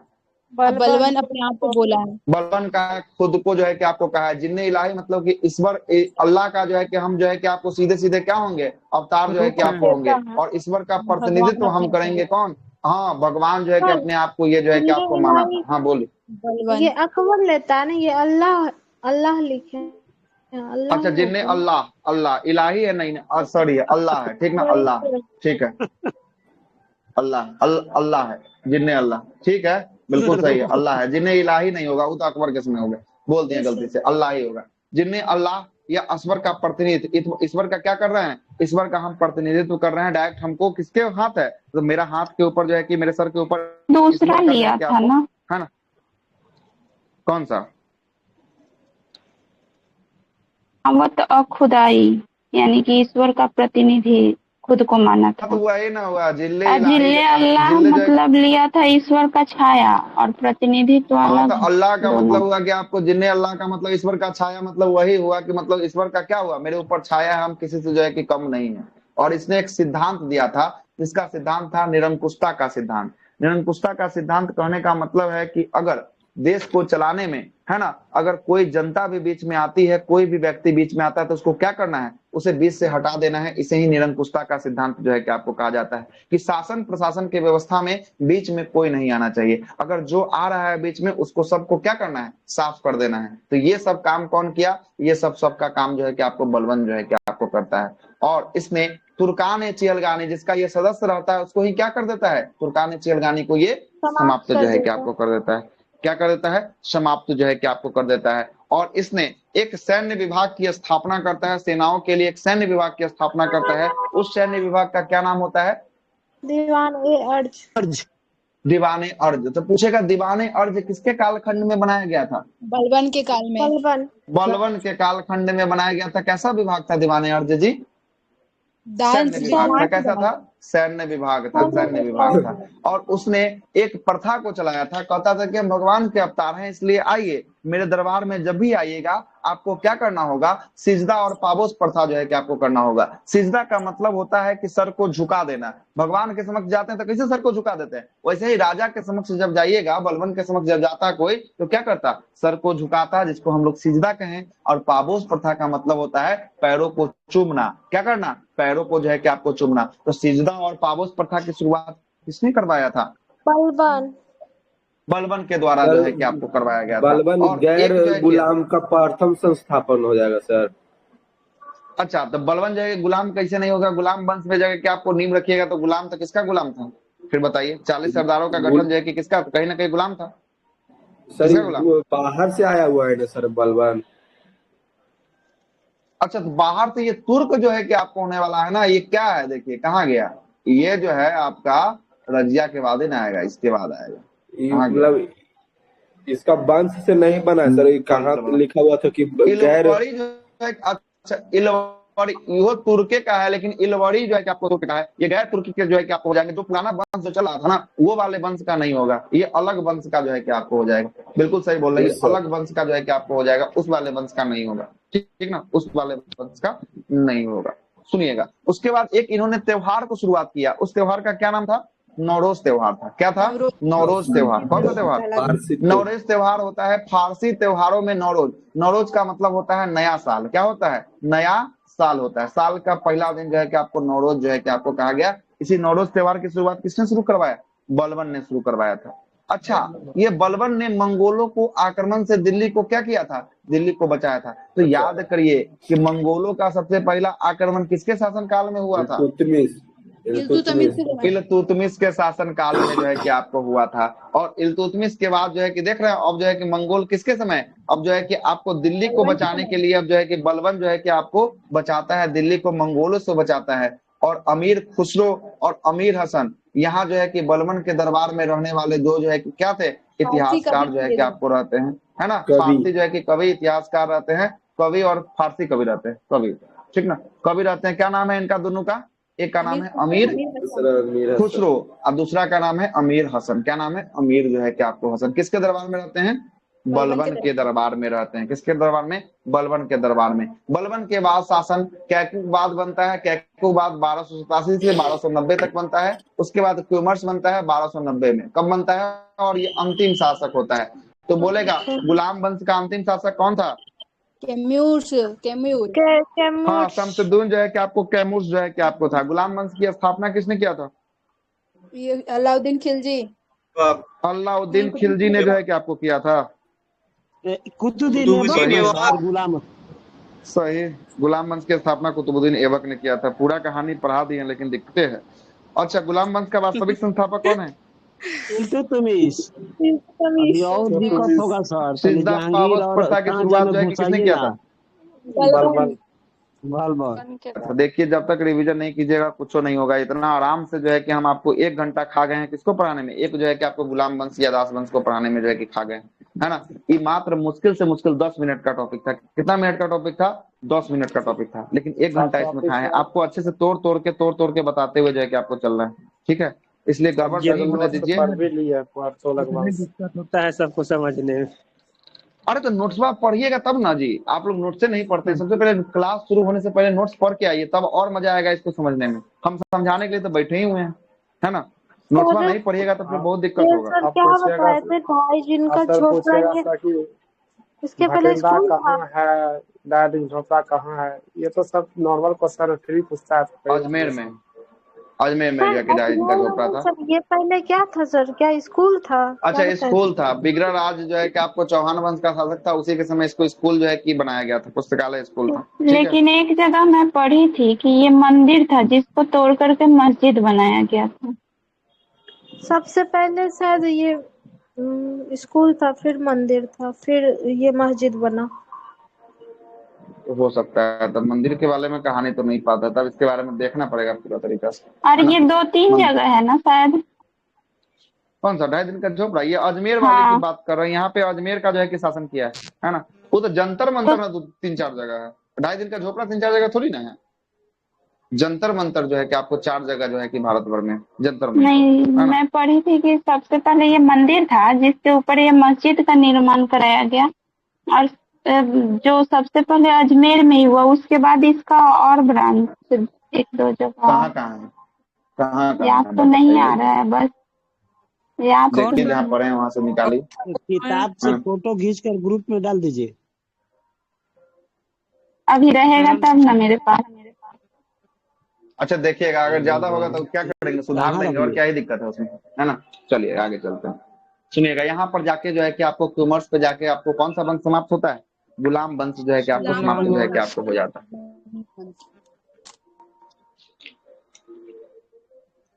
बलबन अपने आप को बोला है। बलबन का खुद को जो है कि आपको कहा है। जिन्ने इलाही मतलब कि ईश्वर अल्लाह का जो है कि हम जो है कि आपको सीधे सीधे क्या होंगे, अवतार जो है कि आपको होंगे। और ईश्वर का प्रतिनिधित्व हम करेंगे कौन? हाँ, भगवान जो है कि अपने आप को ये जो है कि आपको माना था। हाँ बोलिए। ये अकबर लेता है ना, ये अल्लाह अल्लाह लिखे हैं, अल्लाह अच्छा, जिन्ने अल्लाह, अल्लाह इलाही है नहीं, सॉरी अल्लाह है, ठीक ना, अल्लाह, ठीक है, अल्लाह है, जिन्ने अल्लाह, ठीक है, बिल्कुल सही है, अल्लाह है। जिन्ने इलाही नहीं होगा, वो तो अकबर के समय हो गया, बोल दिए गलती से, अल्लाह ही होगा। जिन्ने अल्लाह या ईश्वर का प्रतिनिधित्व, ईश्वर का क्या कर रहे हैं? ईश्वर का हम प्रतिनिधित्व कर रहे हैं डायरेक्ट। हमको किसके हाथ है? तो मेरा हाथ के ऊपर जो है कि मेरे सर के ऊपर दूसरा लिया था ना, है ना। कौन सा? वो तो खुदाई, यानी कि ईश्वर का प्रतिनिधि खुद को माना था। तो वही ना हुआ, जिल्ले अल्लाह मतलब लिया था ईश्वर का छाया, और प्रतिनिधि तो अलग। तो अल्लाह का मतलब हुआ कि आपको जिन्ने अल्लाह का मतलब ईश्वर का छाया, मतलब वही हुआ कि मतलब ईश्वर का क्या हुआ, मेरे ऊपर छाया है, हम किसी से जो है कि कम नहीं है। और इसने एक सिद्धांत दिया था, इसका सिद्धांत था निरंकुशता का सिद्धांत। निरंकुशता का सिद्धांत कहने का मतलब है कि अगर देश को चलाने में, है ना, अगर कोई जनता भी बीच में आती है, कोई भी व्यक्ति बीच में आता है, तो उसको क्या करना है? उसे बीच से हटा देना है। इसे ही निरंकुशता का सिद्धांत जो है कि आपको कहा जाता है कि शासन प्रशासन की व्यवस्था में बीच में कोई नहीं आना चाहिए। अगर जो आ रहा है बीच में, उसको सबको क्या करना है? साफ कर देना है। तो ये सब काम कौन किया? ये सबका काम जो है कि आपको बलबन जो है कि आपको करता है। और इसने तुर्कान चियलगानी, जिसका ये सदस्य रहता है, उसको ही क्या कर देता है? तुर्कान चियलगानी को ये समाप्त जो है कि आपको कर देता है। क्या कर देता है? समाप्त जो है कि आपको कर देता है। और इसने एक सैन्य विभाग की स्थापना करता है, सेनाओं के लिए एक सैन्य विभाग की स्थापना करता है। उस सैन्य विभाग का क्या नाम होता है? दीवान-ए-अर्ज। दीवान-ए-अर्ज। तो पूछेगा दीवान-ए-अर्ज किसके कालखंड में बनाया गया था? बलबन के काल में। बलबन के कालखंड में बनाया गया था। कैसा विभाग था दीवान-ए-अर्ज जी? सैन्य विभाग था। कैसा था? सैन्य विभाग था, सैन्य विभाग था। और उसने एक प्रथा को चलाया था, कहता था कि हम भगवान के अवतार हैं, इसलिए आइए मेरे दरबार में जब भी आइएगा, आपको क्या करना होगा? सिजदा और पाबोस प्रथा जो है कि आपको करना होगा। सिजदा का मतलब होता है कि सर को झुका देना। भगवान के समक्ष जाते हैं तो कैसे सर को झुका देते हैं? वैसे ही राजा के समक्ष जब जाइएगा, बलबन के समक्ष जब जाता कोई, तो क्या करता? सर को झुकाता, जिसको हम लोग सिजदा कहें। और पाबोस प्रथा का मतलब होता है पैरों को चूमना। क्या करना? पैरों को जो है कि आपको चूमना। तो सिजदा और पाबोस प्रथा की शुरुआत किसने करवाया था? बलबन। बलबन के द्वारा जो है कि आपको करवाया गया था। बलबन और गैर एक जो है कि- गुलाम का प्रथम संस्थापन हो जाएगा सर। अच्छा, तो बलबन जो है कि गुलाम कैसे नहीं होगा? गुलाम वंश में जगह क्या आपको नींव रखिएगा तो गुलाम तो किसका गुलाम था? फिर बताइए। 40 सरदारों का गठन जो है कि किसका? कहीं ना कहीं गुलाम था। सर किसका गुलाम? वो बाहर से आया हुआ है ना सर बलबन। अच्छा, तो बाहर से ये तुर्क जो है कि आपको होने वाला है ना, ये क्या है? देखिए कहाँ गया ये जो है आपका रजिया के बाद ही ना आएगा, इसके बाद आएगा। ये कहाँ गया? मतलब इसका वंश से नहीं बना है सर। ये कहाँ लिखा हुआ था कि गैर इलवरी जो है, अच्छा इलवरी यो तुर्के का है, लेकिन इलवरी जो है कि आपको तुर्क का है। ये गैर तुर्की के जो है कि आपको हो जाएंगे। जो पुराना वंश जो चला था ना, वो वाले वंश का नहीं होगा, ये अलग वंश का जो है कि आपको हो जाएगा। बिल्कुल सही बोल रहे हैं, Yes, sir. अलग वंश का जो है कि आपको हो जाएगा, उस वाले वंश का नहीं होगा। ठीक ना, उस वाले वंश का नहीं होगा। सुनिएगा, उसके बाद एक इन्होंने त्योहार को शुरुआत किया। उस त्योहार का क्या नाम था? नौरोज त्योहार था। क्या था? नौरोज त्योहार। कौन सा त्योहार? फारसी नौरोज त्योहार होता है फारसी त्योहारों में नौरोज। नौरोज का मतलब होता है नया साल। क्या होता है? नया साल होता है। साल का पहला दिन जो है कि आपको नौरोज जो है कि आपको कहा गया। इसी नौरोज त्योहार की शुरुआत किसने शुरू करवाया? बलबन ने शुरू करवाया था। अच्छा, ये बलबन ने मंगोलों को आक्रमण से दिल्ली को क्या किया था? दिल्ली को बचाया था। तो याद करिए कि मंगोलों का सबसे पहला आक्रमण किसके शासनकाल में हुआ था? इल्तुतमिश के शासन काल में जो है कि आपको हुआ था। और इल्तुतमिश के बाद जो है कि देख रहे हैं अब जो है कि मंगोल किसके समय, अब जो है कि आपको दिल्ली को बचाने के लिए अब जो है कि बलबन जो है कि आपको बचाता है, दिल्ली को मंगोलों से बचाता है। और अमीर खुसरो और अमीर हसन यहाँ जो है कि बलबन के दरबार में रहने वाले जो है कि क्या थे? इतिहासकार जो है कि आपको रहते हैं, है ना। फारसी जो है कि कवि इतिहासकार रहते हैं, कवि और फारसी कवि रहते हैं, कवि। ठीक ना, कवि रहते हैं। क्या नाम है इनका दोनों का? एक का नाम है अमीर खुसरो और दूसरा का नाम है अमीर हसन। क्या नाम है? अमीर जो है कि आपको हसन। किसके दरबार में रहते हैं? बलबन के दरबार में रहते हैं। किसके दरबार में? बलबन के दरबार में। बलबन के बाद शासन कैकुबाद बनता है। कैकुबाद 1287 से 1290 तक बनता है। उसके बाद क्यूमर्स बनता है 1290 में। कब बनता है? और ये अंतिम शासक होता है। तो बोलेगा गुलाम वंश का अंतिम शासक कौन था? हाँ, शमसुद्दीन जो है कि आपको कैमूर जो है कि आपको था। गुलाम वंश की स्थापना किसने किया था? ये अलाउद्दीन खिलजी। अलाउद्दीन खिलजी ने जो है कि आपको किया था। कुतुबुद्दीन ऐबक गुलाम। सही, गुलाम वंश की स्थापना कुतुबुद्दीन ऐबक ने किया था। पूरा कहानी पढ़ा दी है लेकिन दिक्कतें है। अच्छा, गुलाम वंश का वास्तविक संस्थापक कौन है? इल्तुतमिश। अभी और दिक्कत होगा सर। सिद्धा पावस प्रथा की शुरुआत जो है कि किसने किया था? बलबन। अच्छा, देखिए जब तक रिवीजन नहीं कीजिएगा कुछ नहीं होगा। इतना आराम से जो है कि हम आपको 1 घंटा खा गए हैं किसको पढ़ाने में? एक जो है कि आपको गुलाम वंश या दास वंश को पढ़ाने में जो है कि खा गए, है ना। ये मात्र मुश्किल से मुश्किल 10 मिनट का टॉपिक था। कितना मिनट का टॉपिक था? 10 मिनट का टॉपिक था, लेकिन 1 घंटा इसमें खाए हैं। आपको अच्छे से तोड़ तोड़ के बताते हुए जो है कि आपको चल रहा है। ठीक है, इसलिए गड़बड़ नहीं होने दीजिए। दिक्कत होता है सबको समझने में। अरे तो नोट्स पढ़िएगा तब ना जी। आप लोग नोट से नहीं पढ़ते। सबसे पहले क्लास शुरू होने से पहले नोट्स पढ़ के आइए, तब और मजा आएगा इसको समझने में। हम समझाने के लिए तो बैठे ही हुए हैं, है ना। नोट्स नहीं पढ़िएगा तो फिर बहुत दिक्कत होगा। सर क्या बताए थे भाई जिनका झोपड़ा ये इसके पहले स्कूल कहाँ है, दादी झोपड़ा कहाँ है, ये तो सब नॉर्मल क्वेश्चन फ्री पूछता है। अजमेर में जाके दादी का झोपड़ा था। सर ये पहले क्या था सर? क्या स्कूल था? अच्छा, स्कूल था। बिगड़ा राज जो है कि आपको चौहान वंश का शासक था, उसी के समय इसको स्कूल जो है कि बनाया गया था, पुस्तकालय स्कूल था। लेकिन एक जगह मैं पढ़ी थी कि ये मंदिर था जिसको तोड़ करके मस्जिद बनाया गया था। सबसे पहले शायद ये स्कूल था, फिर मंदिर था, फिर ये मस्जिद बना। तो हो सकता है। तब मंदिर के बारे में कहानी तो नहीं पाता, तब इसके बारे में देखना पड़ेगा पूरा तरीका से। और ये 2-3 जगह है ना शायद। कौन सा 2.5 दिन का झोपड़ा? ये अजमेर वाले की बात कर रहे हैं। यहाँ पे अजमेर का जो है कि शासन किया है ना। वो तो जंतर मंतर में 3-4 जगह है। 2.5 दिन का झोपड़ा 3-4 जगह थोड़ी ना है। जंतर मंतर जो है कि आपको 4 जगह जो है कि भारत भर में जंतर मंतर। नहीं, मैं पढ़ी थी कि सबसे पहले ये मंदिर था जिसके ऊपर ये मस्जिद का निर्माण कराया गया। और जो सबसे पहले अजमेर में हुआ, उसके बाद इसका और ब्रांच 1-2 जगह। कहाँ याद तो नहीं आ रहा है, बस याद देखिए जहाँ पढ़े हैं वहां से निकाली। किताब से फोटो खींचकर ग्रुप में डाल दीजिए। अभी रहेगा तब ना मेरे पास। अच्छा देखिएगा, अगर ज्यादा होगा तो क्या करेंगे? सुधार देंगे, और क्या ही दिक्कत है उसमें, है ना। चलिए आगे चलते हैं। सुनिएगा, यहाँ पर जाके जो है कि आपको कॉमर्स पे जाके आपको कौन सा वंश समाप्त होता है? गुलाम वंश जो है कि आपको समाप्त जो है कि आपको हो जाता है।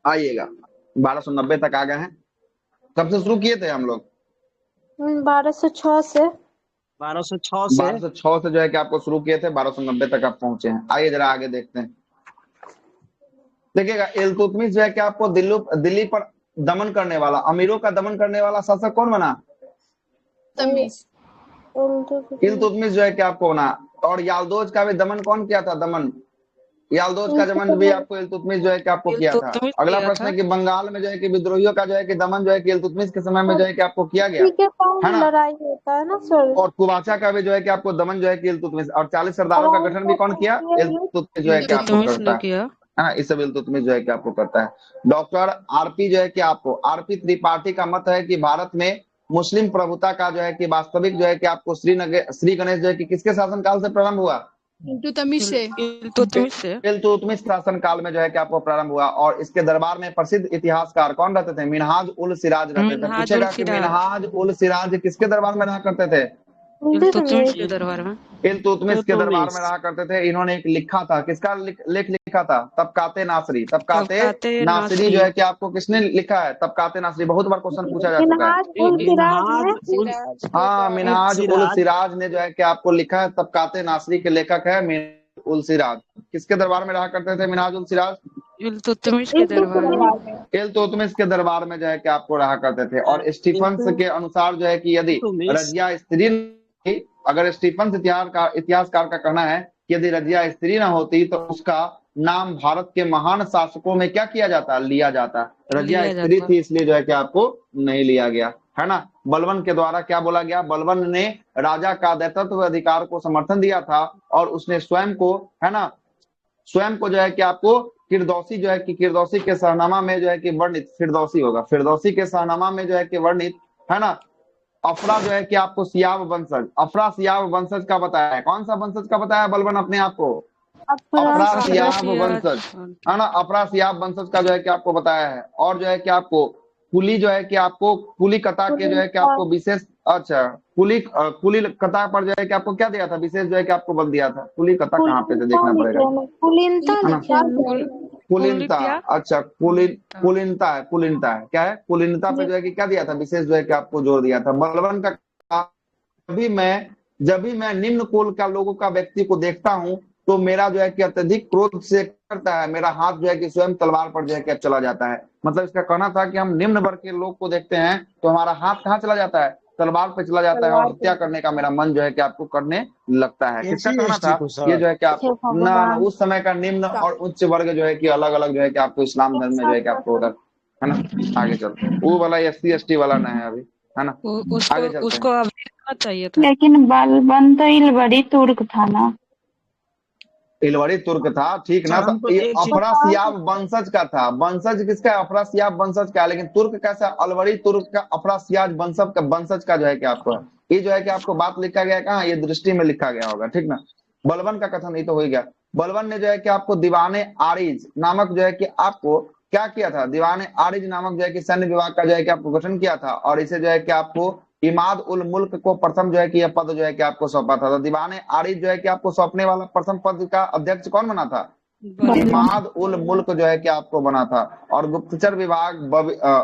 आइएगा 1290 तक आ गए हैं। कब से शुरू किए थे हम लोग? 1206 से 1206 से जो है कि आपको शुरू किए थे, 1290 तक आप पहुंचे हैं। आइए जरा आगे देखते हैं। देखिएगा, इल्तुतमिश जो है कि आपको दिल्ली पर दमन करने वाला, अमीरों का दमन करने वाला शासक कौन बना? इल्तुतमिश जो है कि आपको बना। और याल्दोज का भी दमन कौन किया था? दमन, याल्दोज का दमन भी आपको इल्तुतमिश जो है कि आपको किया था। अगला प्रश्न है कि बंगाल में जो है कि विद्रोहियों का जो है कि दमन जो है कि इल्तुतमिश के समय में जो है कि आपको किया गया है ना, लड़ाई होता है ना सर। और कुबाचा का भी जो है कि आपको दमन जो है कि इल्तुतमिश, और 40 सरदारों का गठन भी कौन किया? इल्तुतमिश जो है कि आपको करता है ना, इस सब इल्तुतमिश जो है कि आपको करता है। डॉक्टर आरपी जो है कि आपको, आरपी त्रिपाठी का मत है कि भारत में मुस्लिम प्रभुता का जो है कि वास्तविक जो है कि आपको श्री गणेश जो है कि किसके शासनकाल से प्रारंभ हुआ? इल्तुतमिश शासन काल में जो है कि आपको प्रारंभ हुआ। और इसके दरबार में प्रसिद्ध इतिहासकार कौन रहते थे? मिनहाज उल सिराज रहते थे। पूछेगा कि मिनहाज उल सिराज किसके दरबार में रहा करते थे? इल्तुतमिश के दरबार में। इल्तुतमिश के दरबार में रहा करते थे। इन्होंने एक लिखा था, किसका लेख लिखा था? तबकाते नासरी। तबकाते नासरी जो है कि आपको किसने लिखा है? तबकाते नासरी। बहुत बार क्वेश्चन पूछा जा चुका है। हाँ, मिनहाज उल सिराज ने जो है कि आपको लिखा है। तबकाते नासरी के लेखक है मिनहाज उल सिराज। किसके दरबार में रहा करते थे मिनहाज उल सिराज? इल्तुतमिश के दरबार में। इल्तुतमिश के दरबार में जो है कि आपको रहा करते थे। और स्टीफन्स के अनुसार जो है कि यदि रजिया स्त्री, अगर स्टीफन्स इतिहासकार का कहना है कि यदि रजिया स्त्री न होती तो उसका नाम भारत के महान शासकों में क्या किया जाता? लिया जाता। रजिया स्त्री थी इसलिए जो है कि आपको नहीं लिया गया, है ना। बलबन के द्वारा क्या बोला गया? बलबन ने राजा का दैतत्व अधिकार को समर्थन दिया था और उसने स्वयं को, है ना, स्वयं को जो है कि आपको फिरदौसी जो है कि फिरदौसी के शहनामा में जो है कि वर्णित, फिरदौसी होगा, फिरदौसी के शहनामा में जो है कि वर्णित, है ना, अफरा जो है कि आपको सियाब वंशज, अफरा सियाब वंशज का बताया है। कौन सा वंशज का बताया बलबन अपने आप को? अफरा सियाब वंशज, है ना, अफरा सियाब वंशज का जो है कि आपको बताया है। और जो है कि आपको कुली जो है कि आपको कुली कथा के जो है कि आपको विशेष, अच्छा, कुली कथा पर जो है कि आपको क्या दिया था? विशेष जो है कि आपको बल दिया था। कुली कथा कहाँ पे थे देखना पड़ेगा। कुलीनता, अच्छा, कुलीनता है, कुलीनता है, क्या है? कुलीनता पे जो है कि क्या दिया था? विशेष जो है कि आपको जोर दिया था। बलबन का जब भी मैं निम्न कुल का लोगों का व्यक्ति को देखता हूँ तो मेरा जो है कि अत्यधिक क्रोध से करता है, मेरा हाथ जो है कि स्वयं तलवार पर जो है कि चला जाता है। मतलब इसका कहना था कि हम निम्न वर्ग के लोग को देखते हैं तो हमारा हाथ कहाँ चला जाता है? तलवार पे चला जाता है और हत्या करने का मेरा मन जो है कि आपको करने लगता है। किसका कहना था? ये जो है कि आप ना उस समय का निम्न और उच्च वर्ग जो है कि अलग अलग जो है कि आपको इस्लाम धर्म में जो है कि आपको उधर, है ना। आगे चलते हैं, वो वाला SC ST वाला नहीं है अभी, है ना। आगे चलते हैं। उसको अभी लिखना चाहिए था। लेकिन बलबन तो इलवरी तुर्क था ना। इलवरी तुर्क था, ठीक ना। तो ये अफरासियाब वंशज का था। वंशज किसका? अफरासियाब वंशज का। लेकिन तुर्क कैसा? अलवरी तुर्क का, अफरासियाब वंशज का जो है कि आपको ये जो है कि आपको बात लिखा गया कहाँ? ये दृष्टि में लिखा गया होगा, ठीक ना। बलबन का कथन ये तो हो गया। बलबन ने जो है कि आपको दीवाने आरिज नामक जो है कि आपको क्या किया था? दीवाने आरिज नामक जो है कि सैन्य विभाग का जो है कि आपको गठन किया था और इसे जो है कि आपको इमाद उल मुल्क को प्रथम जो है कि यह पद जो है कि आपको सौंपा था। तो दीवाने आरिज जो है कि आपको सौंपने वाला प्रथम पद का अध्यक्ष कौन बना था? इमाद उल मुल्क जो है कि आपको बना था। और गुप्तचर विभाग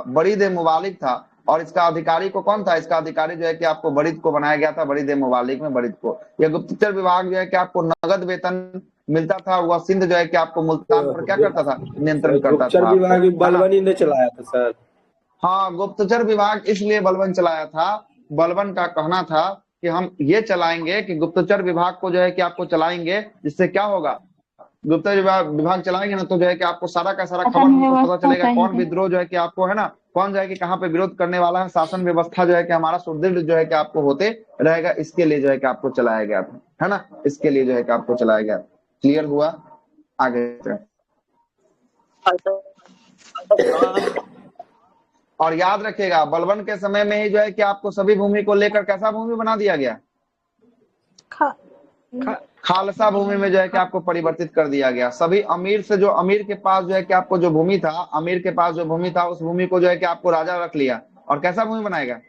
बरीद मुबालिक था और इसका अधिकारी को कौन था? इसका अधिकारी जो है कि आपको बरीद को बनाया गया था, बरीद मुबालिक में बरीद को। यह गुप्तचर विभाग जो है कि आपको नगद वेतन मिलता था। वह सिंध जो है कि आपको मुल्तान पर क्या करता था? नियंत्रण करता था। गुप्तचर विभाग बलबन ने चलाया था सर। हाँ, गुप्तचर विभाग इसलिए बलबन चलाया था। बलबन का कहना था कि हम ये चलाएंगे कि गुप्तचर विभाग को जो है कि आपको चलाएंगे, जिससे क्या होगा? गुप्तचर विभाग चलाएंगे ना तो जो है कि आपको सारा का सारा खबर हमको पता चलेगा, कौन विद्रोह जो है कि आपको, है ना, कौन जो है कि कहाँ पे विरोध करने वाला है। शासन व्यवस्था जो है कि हमारा सुदृढ़ जो है कि आपको होते रहेगा। इसके लिए जो है कि आपको चलाया गया था, है ना। इसके लिए जो है कि आपको चलाया गया। क्लियर हुआ? आगे और याद रखिएगा, बलबन के समय में ही जो है कि आपको सभी भूमि को लेकर कैसा भूमि बना दिया गया? खालसा भूमि में जो है कि आपको परिवर्तित कर दिया गया। सभी अमीर से, जो अमीर के पास जो है कि आपको जो भूमि था, अमीर के पास जो भूमि था उस भूमि को जो है कि आपको राजा रख लिया और कैसा भूमि बनाएगा?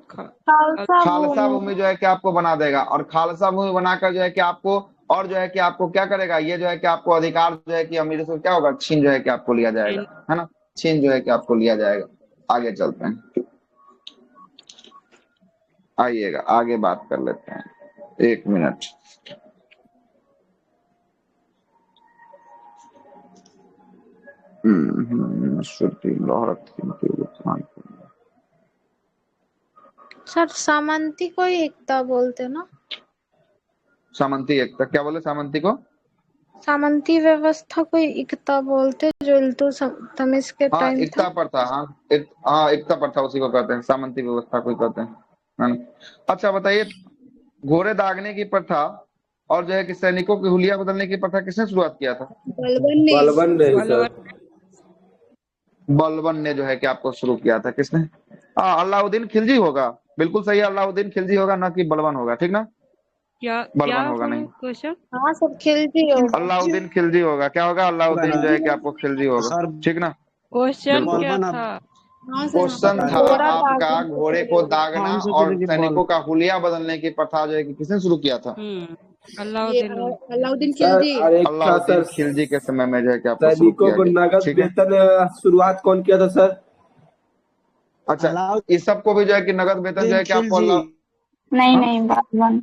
खालसा खालसा भूमि। भूमि जो है कि आपको बना देगा, और खालसा भूमि बनाकर जो है कि आपको, और जो है कि आपको क्या करेगा, ये जो है कि आपको अधिकार जो है कि अमीर से क्या होगा, छीन जो है कि आपको लिया जाएगा, है ना, छीन जो है कि आपको लिया जाएगा। आगे चलते हैं, आइएगा आगे बात कर लेते हैं, 1 मिनट। सर सामंती को ही एकता बोलते ना? सामंती एकता क्या बोले? सामंती को सामंती व्यवस्था को एकता बोलते, जो इल्तुतमिश के हाँ टाइम एकता था। प्रथा, हाँ एकता प्रथा उसी को कहते हैं, सामंती व्यवस्था को ही कहते हैं, है ना? अच्छा बताइए, घोड़े दागने की प्रथा और जो है कि सैनिकों की हुलिया बदलने की प्रथा किसने शुरुआत किया था? बलबन नहीं सर, बलबन ने जो है कि आपको शुरू किया था। किसने? हाँ अलाउद्दीन खिलजी होगा, बिल्कुल सही है, अलाउद्दीन खिलजी होगा, ना कि बलबन होगा, ठीक ना? क्या बलबन होगा नहीं, क्वेश्चन? हाँ सर खिलजी होगा। अलाउद्दीन खिलजी होगा। क्या होगा? अलाउद्दीन जो है कि आपको खिलजी होगा, सर ठीक ना? क्वेश्चन बिल्कुल। क्या बलबन था? हाँ सर, क्वेश्चन था घोड़ा आपका, दागने घोड़े को दागना हम सोच और रहे कि सैनिकों का हुलिया बदलने की प्रथा जो है कि किसने शुरू किया था? ये अलाउद्दीन। अलाउद्दीन सर खिलजी। और एक था अलाउद्दीन सर, खिलजी के समय में जो है कि आपको शुरू सैनिकों किया को गया, नगद ठीक है? वेतन शुरुआत कौन किया था सर? अच्छा, अलाउद्दीन इस सबको भी जो है कि नगद वेतन जो है कि आपको खिलजी। नहीं हाँ? नहीं, बलबन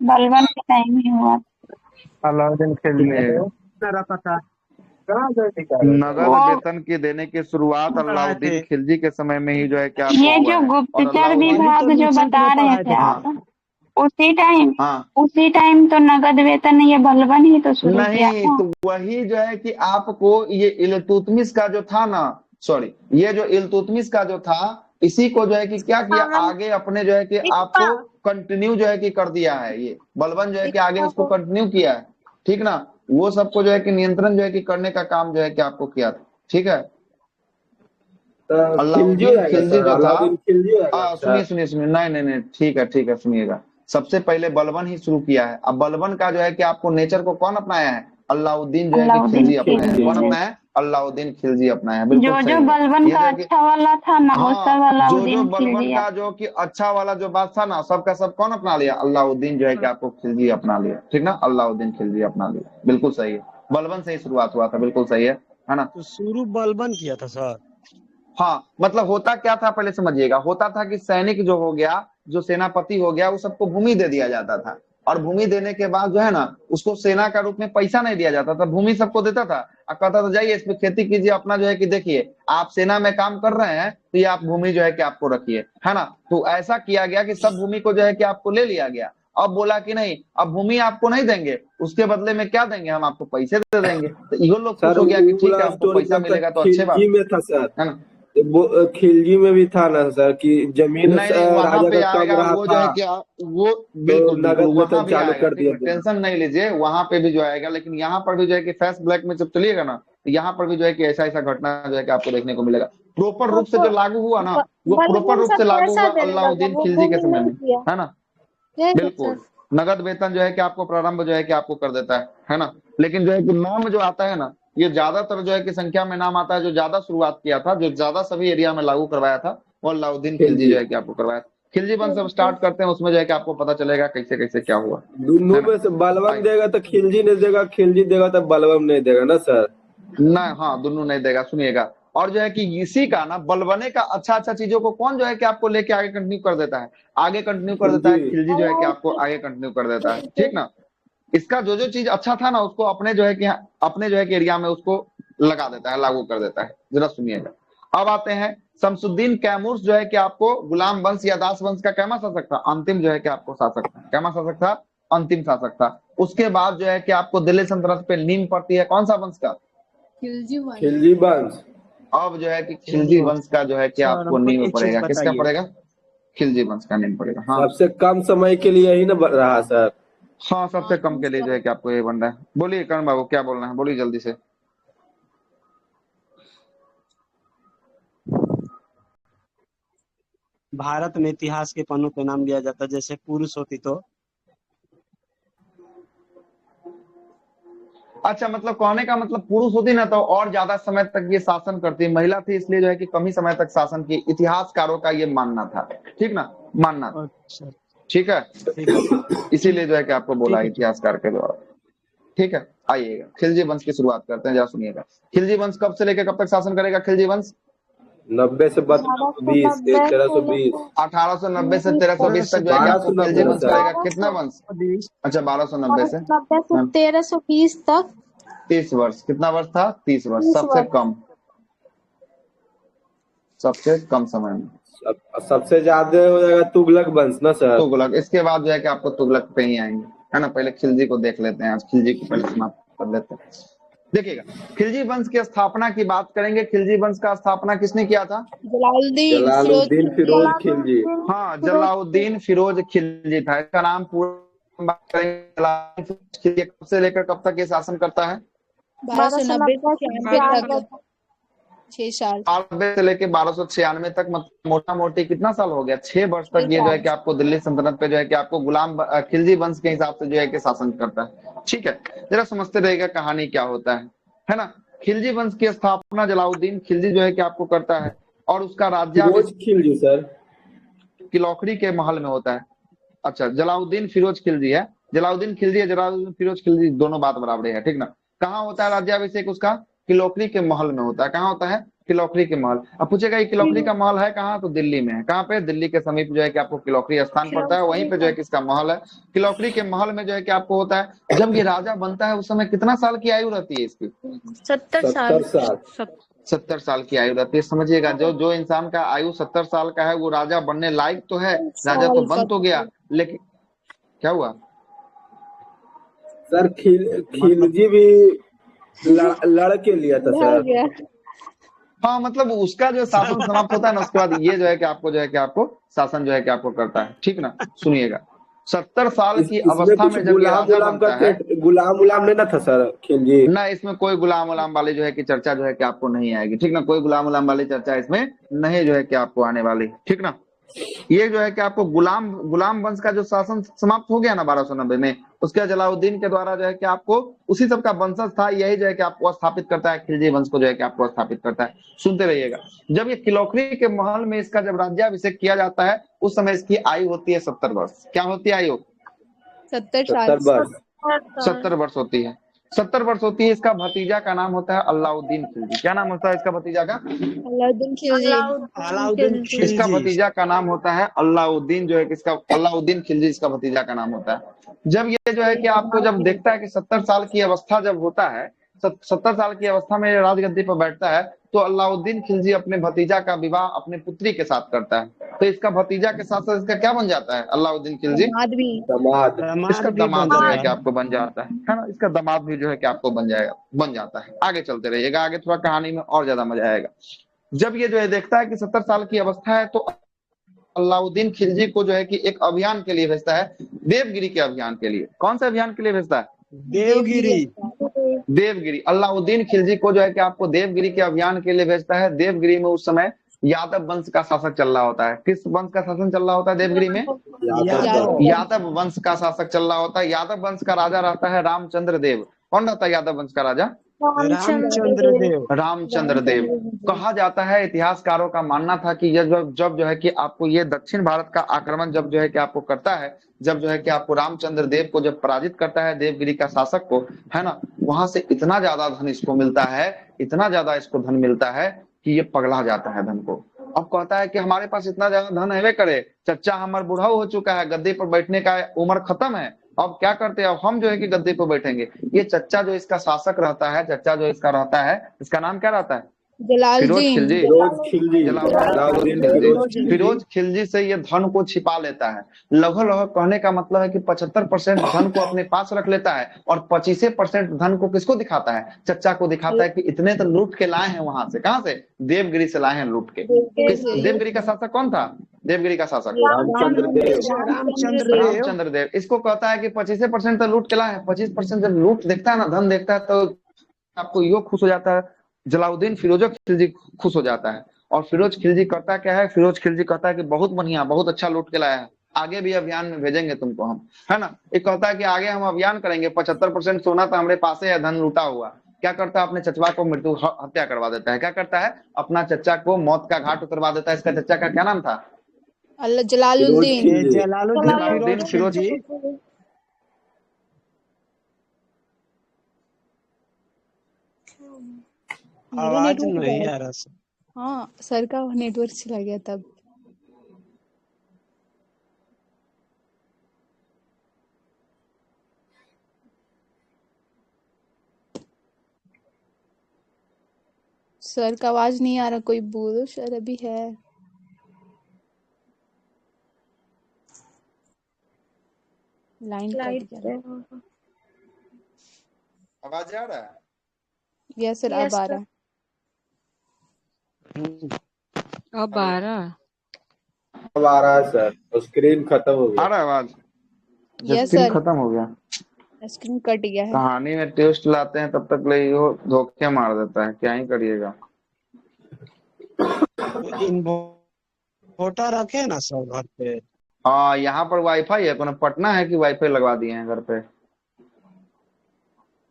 बलबन के टाइम ही हुआ। अलाउद्दीन खिलजी नगद वो वेतन की देने की शुरुआत पढ़ाए थे। अलाउद्दीन खिलजी के समय में ही जो है कि आपको ये हुआ जो है। और गुप्तचर अलाउद्दीन विभाग जो बता रहे थे आप, हाँ हाँ उसी टाइम तो नगद वेतन ये बलबन ही तो शुरू किया नहीं, था। तो वही जो है कि आपको ये इल्तुतमिश का जो था ना, सॉरी, ये जो इल्तुतमिश का जो था, इसी को जो है कि क्या किया, आगे अपने जो है कि आपको कंटिन्यू जो है कि कर दिया है। ये बलबन जो है कि आगे उसको कंटिन्यू किया है, ठीक ना? वो सबको जो है कि नियंत्रण जो है कि करने का काम जो है कि आपको किया था, ठीक है? खिलजी अलाउद्दीन रहेगा खिलजी सर, जो था, अलाउद्दीन खिलजी रहेगा सुनिए सर। सुनिए सुनिए, नहीं नहीं नहीं, ठीक है सुनिएगा। सबसे पहले बलबन ही शुरू किया है। अब बलबन का जो है कि आपको नेचर को कौन अपनाया है? अलाउद्दीन जो है कि अलाउद्दीन खिलजी अपनाया है। कौन खिलजी। अपनाया है? अलाउद्दीन खिलजी अपनाया है, बिल्कुल जो सही जो है। बलबन ये का जो है कि अच्छा वाला था ना, वो सब हाँ, जो अलाउद्दीन बलबन खिलजी। का जो कि अच्छा वाला जो बात था ना, सबका सब कौन अपना लिया? अलाउद्दीन जो है कि आपको खिलजी अपना लिया, ठीक ना? अलाउद्दीन खिलजी अपना लिया, बिल्कुल सही है। बलबन से ही शुरुआत हुआ था, बिल्कुल सही है ना? तो शुरू बलबन किया था सर। हाँ, मतलब होता क्या था पहले समझिएगा। होता था कि सैनिक जो हो गया, जो सेनापति हो गया, वो सबको भूमि दे दिया जाता था, और भूमि देने के बाद जो है ना, उसको सेना का रूप में पैसा नहीं दिया जाता था, भूमि सबको देता था और कहता था जाइए इस पे खेती कीजिए, अपना जो है कि देखिए आप सेना में काम कर रहे हैं तो ये आप भूमि जो है कि आपको रखिए, है ना? तो ऐसा किया गया कि सब भूमि को जो है कि आपको ले लिया गया। अब बोला कि नहीं, अब भूमि आपको नहीं देंगे, उसके बदले में क्या देंगे? हम आपको पैसे दे देंगे। तो इहो लोग खुश सर हो गया कि वो ठीक है, वाला हमको स्टोरी पैसा तब तक मिलेगा तो अच्छे बात खिलजी में था सर, है ना? वो खिलजी में भी था ना सर कि जमीन नहीं नहीं, वहां राजा पे का कम आएगा रहा वो जो था है कि वो तो बिल्कुल बिल्कुल नगद वहां वेतन भी चालू आएगा, कर ठीक दिया है, गया। टेंशन नहीं लीजिए, वहां पे भी जो आएगा। लेकिन यहाँ पर भी जो है कि फैस्ट ब्लैक में जब चलिएगा ना, तो यहाँ पर भी जो है कि ऐसा ऐसा घटना जो है कि आपको देखने को मिलेगा। प्रॉपर रूप से जो लागू हुआ ना, वो प्रॉपर बलबन रूप सर से लागू पैसा हुआ देने लगा, अलाउद्दीन वो खिलजी के भूमि समय नहीं में, किया। है ना? यही है बिल्कुल, सर। नगद वेतन जो है कि आपको प्रारंभ जो है कि आपको कर देता है ना? लेकिन जो है कि नाम जो आता है ना, ये ज्यादातर जो है कि संख्या में नाम आता है, जो ज्यादा शुरुआत किया था, जो ज्यादा सभी एरिया में लागू करवाया था, वो अलाउद्दीन खिलजी खिलजी जो है कि आपको करवाया। खिलजी वंश सब स्टार्ट करते हैं, उसमें जो है कि आपको पता चलेगा कैसे कैसे क्या हुआ, दोनों है ना? में से बलबन आइए। देगा तो खिलजी नहीं देगा, खिलजी देगा तो बलबन नहीं देगा ना सर। नहीं, हाँ दोनों नहीं देगा, सुनिएगा। और जो है कि इसी का ना बलबने का अच्छा अच्छा चीजों को कौन जो है कि आपको लेके आगे कंटिन्यू कर देता है? आगे कंटिन्यू कर देता है खिलजी। खिलजी, जो है कि आपको आगे कंटिन्यू कर देता है, ठीक ना? इसका जो चीज अच्छा था ना, उसको अपने जो है कि अपने जो है कि एरिया में उसको लगा देता है, लागू कर देता है। जरा सुनिएगा। अब आते हैं शमसुद्दीन कैमूर जो है कि आपको गुलाम वंश या दास वंश का कैमा शासक था? अंतिम जो है कि आपको शासक था। कैमा शासक था? अंतिम शासक था। उसके बाद जो है कि आपको दिल्ली सल्तनत पे नींव पड़ती है कौन सा वंश का? खिलजी वंश। अब जो है कि खिलजी वंश का जो है कि सर आपको हमको नींव एक चीज पड़ेगा। किसका बताइए। पड़ेगा? खिलजी वंश का नींव पड़ेगा। हाँ सबसे कम समय के लिए ही ना रहा सर। हाँ, सबसे कम के लिए जो है कि आपको ये बन रहा है। बोलिए करण बाबू, क्या बोलना है? बोलिए जल्दी से। भारत में इतिहास के पन्नों पे नाम लिया जाता है, जैसे पुरुष होती तो अच्छा, मतलब कहने का मतलब पुरुष होती ना तो और ज्यादा समय तक ये शासन करती, महिला थी इसलिए जो है कि कम ही समय तक शासन की, इतिहासकारों का ये मानना था, ठीक ना, मानना था, अच्छा ठीक है, ठीक है इसीलिए जो है कि आपको बोला ठीक है इतिहासकार के द्वारा, ठीक है। आइएगा, खिलजी वंश की शुरुआत करते हैं, जरा सुनिएगा। खिलजी वंश कब से लेकर कब तक शासन करेगा खिलजी वंश? 90 से 20 1320 1890 से 1320 तक जो है कि आपको खिलजी वंश करेगा। कितना वंश? अच्छा, 1290 से 1320 तक 30 वर्ष। कितना वर्ष था? 30 वर्ष। 30 सबसे वर्ष। कम, सबसे कम समय में। सबसे ज्यादा हो जाएगा तुगलक वंश ना सर? तुगलक, इसके बाद जो है कि आपको तुगलक पे ही आएंगे, है ना। पहले खिलजी को देख लेते हैं, आज खिलजी को पहले समाप्त कर लेते हैं। देखिएगा, खिलजी वंश की स्थापना की बात करेंगे। खिलजी वंश का स्थापना किसने किया था? जलालुद्दीन फिरोज खिलजी। हाँ, जलालुद्दीन फिरोज खिलजी था। इसका नाम पूरा बात करेंगे। जलालुद्दीन फिरोज खिलजी कब से लेकर कब तक ये शासन करता है? 1290 से 6 साल। 1290 से लेकर 1296 तक, मतलब मोटा मोटी कितना साल हो गया? 6 वर्ष तक ये जो है कि आपको दिल्ली सल्तनत पे जो है कि आपको गुलाम खिलजी वंश के हिसाब से जो है कि शासन करता है, ठीक है। जरा समझते रहेगा कहानी क्या होता है ना। खिलजी वंश की स्थापना जलालुद्दीन खिलजी जो है कि आपको करता है, और उसका राज्याभिषेक खिलजी सर किलौखड़ी के महल में होता है। अच्छा, जलालुद्दीन फिरोज खिलजी है, जलालुद्दीन खिलजी है, जलालुद्दीन फिरोज खिलजी, दोनों बात बराबर है, ठीक ना। कहाँ होता है राज्याभिषेक उसका? किलौखड़ी के महल में होता है। कहाँ होता है? किलौखड़ी के महल। अब पूछेगा ये किलौखड़ी का महल है कहाँ? तो दिल्ली में है। कहाँ पे? दिल्ली के समीप जो है कि आपको किलौखड़ी स्थान पड़ता है, वहीं पे जो है कि इसका महल है। किलौखड़ी के महल में जो है कि आपको होता है, जब ये राजा बनता है उस समय कितना साल की आयु रहती है इसकी? 70 साल। 70 साल की आयु रहती है। समझिएगा, जो इंसान का आयु 70 साल का है वो राजा बनने लायक तो है, राजा तो बन तो गया, लेकिन क्या हुआ सर? खिलजी भी लड़ के लिया था सर। हाँ, मतलब उसका जो शासन समाप्त होता है ना, उसके बाद ये जो है कि आपको जो है कि आपको शासन जो है कि आपको करता है, ठीक ना। सुनिएगा, 70 साल की अवस्था में जब ये राजा बनता है, गुलाम नहीं ना था सर खिलजी? ना, इसमें कोई गुलाम उलाम वाली जो है कि चर्चा जो है कि आपको नहीं आएगी, ठीक ना। कोई गुलाम उलाम वाली चर्चा इसमें नहीं जो है कि आपको आने वाली, ठीक ना। ये जो है कि आपको गुलाम वंश का जो शासन समाप्त हो गया ना 1290 में, उसके जलालुद्दीन के द्वारा जो है कि आपको उसी सब का वंशज था, यही जो है कि आपको स्थापित करता है, खिलजी वंश को जो है कि आपको स्थापित करता है। सुनते रहिएगा, जब ये किलौखड़ी के महल में इसका जब राज्याभिषेक किया जाता है, उस समय इसकी आयु होती है 70 वर्ष। क्या होती है आयु? 70 वर्ष होती है। 70 वर्ष होती है। इसका भतीजा का नाम होता है अलाउद्दीन खिलजी। क्या नाम होता है इसका भतीजा का? अलाउद्दीन खिलजी। इसका भतीजा का नाम होता है अलाउद्दीन, जो है कि इसका अलाउद्दीन खिलजी इसका भतीजा का नाम होता है। जब ये जो है कि आपको जब देखता है कि 70 साल की अवस्था जब होता है, 70 साल की अवस्था में राजगद्दी पर बैठता है, तो अलाउद्दीन खिलजी अपने भतीजा का विवाह अपने पुत्री के साथ करता है। तो इसका भतीजा के साथ साथ इसका क्या बन जाता है? अलाउद्दीन खिलजी दामाद। इसका दामाद जो है कि आपको बन जाता है ना। इसका दामाद भी जो है कि आपको बन जाता है। आगे चलते रहिएगा, आगे थोड़ा कहानी में और ज्यादा मजा आएगा। जब ये जो है देखता है कि 70 साल की अवस्था है, तो अलाउद्दीन खिलजी को जो है कि एक अभियान के लिए भेजता है, देवगिरी के अभियान के लिए। कौन से अभियान के लिए भेजता है? देवगिरी। अलाउद्दीन खिलजी को जो है कि आपको देवगिरी के अभियान के लिए भेजता है। देवगिरी में उस समय यादव वंश का शासक चल रहा होता है। किस वंश का शासन चल रहा होता है देवगिरी में? यादव वंश का शासक चल रहा होता है। यादव वंश का राजा रहता है रामचंद्र देव। कौन रहता है यादव वंश का राजा? रामचंद्र देव। कहा जाता है, इतिहासकारों का मानना था कि ये जब जो है कि आपको ये दक्षिण भारत का आक्रमण जब जो है कि आपको करता है, जब जो है कि आपको रामचंद्र देव को जब पराजित करता है, देवगिरी का शासक को, है ना, वहां से इतना ज्यादा धन इसको मिलता है, इतना ज्यादा इसको धन मिलता है कि ये पगला जाता है धन को। अब कहता है कि हमारे पास इतना ज्यादा धन है करे, चच्चा हमारा बूढ़ा हो चुका है, गद्दे पर बैठने का उम्र खत्म है, अब क्या करते हैं, अब हम जो है कि गद्दे पर बैठेंगे। ये चच्चा जो इसका शासक रहता है, चच्चा जो इसका रहता है, इसका नाम क्या रहता है? फिरोज खिलजी से ये धन को छिपा लेता है। लगभग कहने का मतलब है कि 75% धन को अपने पास रख लेता है, और 25% धन को किसको दिखाता है? चच्चा को दिखाता है कि इतने तो लूट के लाए हैं वहां से। कहां से? देवगिरी से लाए हैं लूट के। देवगिरी का शासक कौन था? देवगिरी का शासक रामचंद्र देव। इसको कहता है कि 25% तो लूट के लाए हैं। 25% जब लूट देखता है ना, धन देखता है, तो आपको यो खुश हो जाता है, जलालुद्दीन फिरोज खिलजी खुश हो जाता है। और फिरोज खिलजी करता क्या है? फिरोज खिलजी कहता है कि बहुत बढ़िया, बहुत अच्छा लूट के लाया है, आगे भी अभियान में भेजेंगे तुमको हम, है ना। एक कहता है कि आगे हम अभियान करेंगे, 75% सोना तो हमारे पास है, धन लूटा हुआ। क्या करता है, अपने चचवा को मृत्यु हत्या करवा देता है। क्या करता है, अपना चचा को मौत का घाट उतरवा देता है। इसका चचा का क्या नाम था? जलालुद्दीन। जलालुद्दीन फिरोज। आवाज नहीं आ रहा सर। हाँ सर का नेटवर्क चला गया तब। सर का आवाज नहीं आ रहा, कोई बोलो सर। अभी है लाइन कट गया। आवाज आ रहा है? यस सर, अब आ रहा है। अब आ रहा अब आ रहा है सर, स्क्रीन खत्म हो गया। आ रहा है आवाज? यस स्क्रीन सर, खत्म हो गया। स्क्रीन कट गया है। कहानी में ट्विस्ट लाते हैं तब तक ले वो धोखे मार देता है, क्या ही करिएगा। इन्वर्टर रखे ना सर घर पे। हाँ, यहाँ पर वाईफाई है। कौन पटना है कि वाईफाई लगवा दिए हैं घर पे?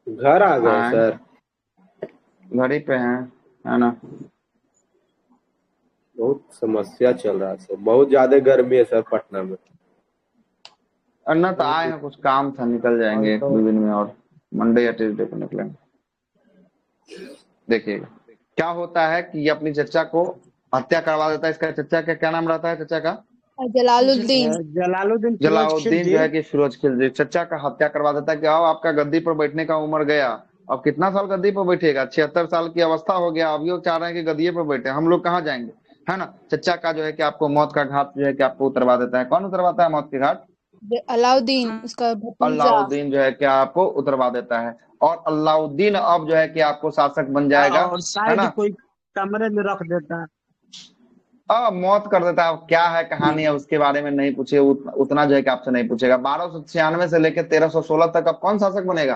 घर आ गए हाँ, सर, घर ही पे हैं, है ना। बहुत समस्या चल रहा है सर, बहुत ज्यादा गर्मी है सर पटना में। अन्ना तो आए हैं, कुछ काम था, निकल जाएंगे एक दो दिन में, और मंडे या ट्यूसडे को निकलेंगे। देखिएगा क्या होता है कि ये अपनी चचा को हत्या करवा देता है। इसका चचा का क्या नाम रहता है? चचा का जलालुद्दीन। जलालुद्दीन जो है कि फिरोज खिलजी। चचा का हत्या करवा देता है कि आओ, आपका गद्दी पर बैठने का उम्र गया। अब कितना साल गद्दी पर बैठेगा? 76 साल की अवस्था हो गया। अभी वो चाह रहे हैं कि गद्दी पर बैठे, हम लोग कहाँ जाएंगे, है ना। चचा का जो है कि आपको मौत का घाट जो है कि आपको उतरवा देता है। कौन उतरवाता है मौत के घाट? अलाउद्दीन, उसका भतीजा। अलाउद्दीन जो है कि आपको उतरवा देता है। और अलाउद्दीन अब जो है कि आपको शासक बन जाएगा, और है ना। कोई कमरे में रख देता है, मौत कर देता है। अब क्या है कहानी है उसके बारे में नहीं पूछे, उतना जो है कि आपसे नहीं पूछेगा। 1296 से लेकर 1316 तक अब कौन शासक बनेगा?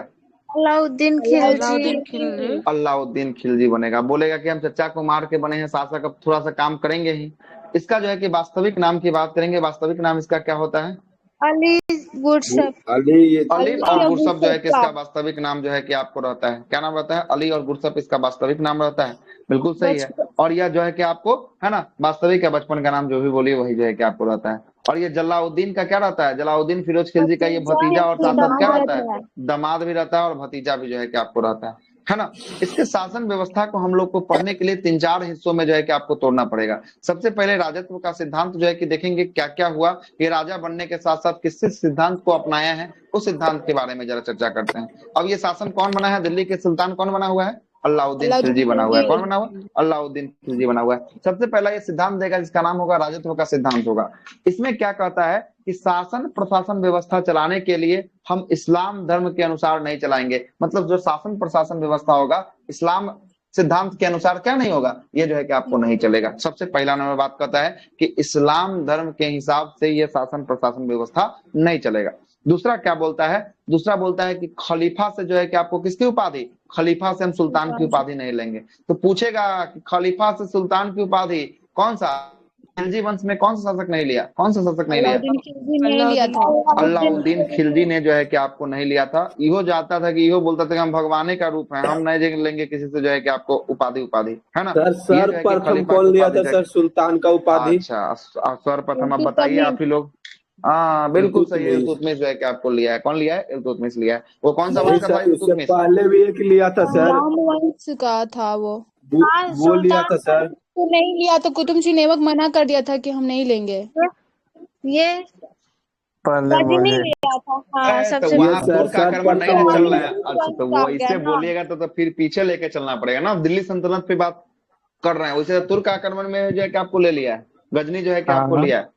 अलाउद्दीन खिलजी। अलाउद्दीन खिलजी बनेगा। बोलेगा कि हम चचा को मार के बने हैं शासक, अब थोड़ा सा काम करेंगे ही। इसका जो है कि वास्तविक नाम की बात करेंगे। वास्तविक नाम इसका क्या होता है? अली गुरसप। अली और गुरसप जो है कि इसका वास्तविक नाम जो है कि आपको रहता है। क्या नाम रहता है? अली और गुरसप इसका वास्तविक नाम रहता है। बिल्कुल सही है। और यह जो है कि आपको, है ना, वास्तविक है, बचपन का नाम जो भी बोलिए वही जो है कि आपको रहता है। और ये जलाउद्दीन का क्या रहता है? जलाउद्दीन फिरोज खिलजी का ये भतीजा और शासक क्या रहता है? दामाद भी रहता है और भतीजा भी जो है कि आपको रहता है ना। इसके शासन व्यवस्था को हम लोग को पढ़ने के लिए 3-4 हिस्सों में जो है कि आपको तोड़ना पड़ेगा। सबसे पहले राजत्व का सिद्धांत जो है कि देखेंगे क्या क्या हुआ, ये राजा बनने के साथ साथ किस सिद्धांत को अपनाया है, उस सिद्धांत के बारे में जरा चर्चा करते हैं। अब ये शासन कौन बना है? दिल्ली के सुल्तान कौन बना हुआ है? अलाउद्दीन खिलजी बना हुआ है। कौन बना हुआ है? अलाउद्दीन खिलजी बना हुआ है। सबसे पहला ये सिद्धांत देगा जिसका नाम होगा राजत्व का सिद्धांत होगा। इसमें क्या कहता है कि शासन प्रशासन व्यवस्था चलाने के लिए हम इस्लाम धर्म के अनुसार नहीं चलाएंगे। मतलब जो शासन प्रशासन व्यवस्था होगा इस्लाम सिद्धांत के अनुसार क्या नहीं होगा, ये जो है कि आपको नहीं चलेगा। सबसे पहला नंबर बात कहता है कि इस्लाम धर्म के हिसाब से ये शासन प्रशासन व्यवस्था नहीं चलेगा। दूसरा क्या बोलता है? दूसरा बोलता है कि खलीफा से जो है कि आपको किसकी उपाधि? खलीफा से हम सुल्तान की उपाधि नहीं लेंगे। तो पूछेगा कि खलीफा से सुल्तान की उपाधि कौन सा? खिलजी वंश में कौन सा शासक नहीं लिया? कौन सा शासक नहीं लिया? अलाउद्दीन खिलजी ने जो है कि आपको नहीं लिया था। इहो जाता था कि इहो बोलता था कि हम भगवान का रूप है, हम नहीं लेंगे किसी से जो है कि आपको उपाधि, है ना। सर प्रथम कौन लिया था सर सुल्तान का उपाधि? अच्छा, सर्वप्रथम अब बताइए आप ही लोग। हाँ बिल्कुल सही है, इल्तुतमिश जो है कि आपको लिया है। कौन लिया है? इल्तुतमिश लिया है। वो कौन सा वंश का था? इल्तुतमिश। पहले भी एक लिया था सर, वंश का था वो लिया था सर। तो नहीं लिया तो कुतुबुद्दीन ऐबक मना कर दिया था कि हम नहीं लेंगे। ये नहीं लिया था। हाँ, तो वहाँ तुर्क आक्रमण नहीं ना चल रहा है। अच्छा, तो वो इसे बोलिएगा तो फिर पीछे लेके चलना पड़ेगा ना। दिल्ली सल्तनत पे बात कर रहे हैं, वैसे तुर्क आक्रमण में जो है कि आपको ले लिया है। गजनी जो है कि आपको लिया है।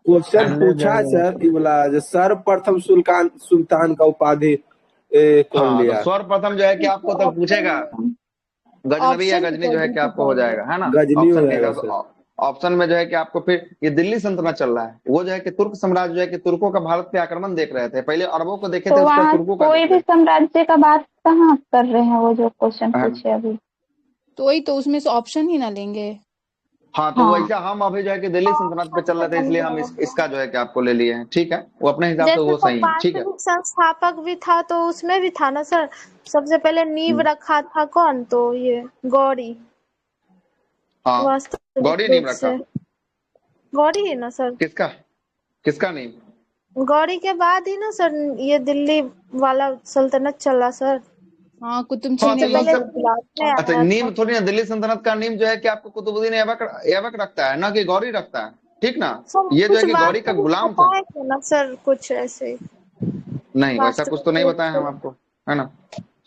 क्वेश्चन पूछा है सर कि बोला सर्वप्रथम सुल्तान का उपाधि कौन लिया? सर्वप्रथम जो है कि आपको तो पूछेगा गजनबी या गजनी जो है कि आपको हो जाएगा, है ना। गजनी हो जाएगा। ऑप्शन में जो है कि आपको फिर ये दिल्ली सल्तनत चल रहा है। वो जो है कि तुर्क साम्राज्य जो है कि तुर्कों का भारत पे आक्रमण देख रहे थे। पहले अरबों को देखे थे, उसके बाद तुर्कों का। कोई भी साम्राज्य का बात कहाँ कर रहे हैं? वो जो क्वेश्चन पूछे अभी, तो वही तो, उसमें से ऑप्शन ही ना लेंगे। हाँ तो हाँ वैसा हम अभी जो है कि दिल्ली सल्तनत पे चल रहे थे, इसलिए हम इसका जो है कि आपको ले लिए हैं। ठीक है, वो अपने हिसाब से जैसे वो वो सही है। ठीक है। वास्तविक संस्थापक भी था तो उसमें भी था ना सर, सबसे पहले नींव रखा था कौन, तो ये गौरी, हाँ, वास्तविक गौरी रूप नीम रखा। से गौरी है ना सर, किसका किसका नीम? गौरी के बाद ही ना सर ये दिल्ली वाला सल्तनत चला सर। हाँ, कुतुब हाँ सबसे तो शाही पहले सबसे गुजरात में अच्छा, आया नीम था। थोड़ी ना, दिल्ली सल्तनत का नीम जो है कि आपको कुतुबुद्दीन ऐबक रखता है, ना कि गौरी रखता है। ठीक ना, सर ये जो है कुछ कि गौरी का वास्तविक गुलाम था। बताए थे ना सर, कुछ ऐसे नहीं, वैसा कुछ तो वास्तविक नहीं रूप बताया से। हम आपको, है ना।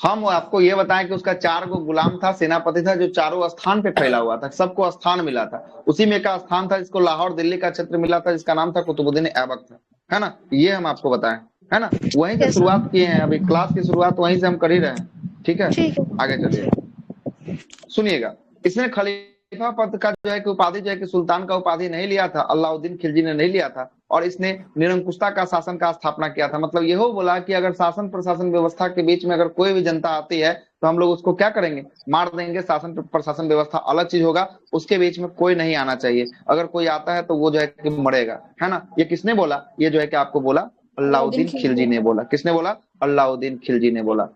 हम आपको ये बताएं कि उसका 4 गो गुलाम था, सेनापति था, जो चारों स्थान पे फैला हुआ था, सबको स्थान मिला था। उसी में का स्थान था जिसको लाहौर दिल्ली का क्षेत्र मिला था, जिसका नाम था कुतुबुद्दीन ऐबक था, है ना। ये हम आपको बताएं, है ना। वहीं से ठीक है शुरुआत सर, किए हैं, अभी क्लास की शुरुआत वहीं से हम कर ही रहे हैं। ठीक है, ठीक है आगे चलिए, सुनिएगा। इसने खलीफा पद का जो है कि उपाधि जो है कि सुल्तान का उपाधि नहीं लिया था, अलाउद्दीन खिलजी ने नहीं लिया था। और इसने निरंकुशता का शासन का स्थापना किया था। मतलब यह बोला कि अगर शासन प्रशासन व्यवस्था के बीच में अगर कोई भी जनता आती है तो हम लोग उसको क्या करेंगे, मार देंगे। शासन प्रशासन व्यवस्था अलग चीज होगा, उसके बीच में कोई नहीं आना चाहिए। अगर कोई आता है तो वो जो है कि मरेगा, है ना। ये किसने बोला? ये जो है कि आपको बोला अलाउद्दीन अलाउद्दीन खिलजी खिलजी। ने बोला। किसने बोला? अलाउद्दीन खिलजी ने बोला।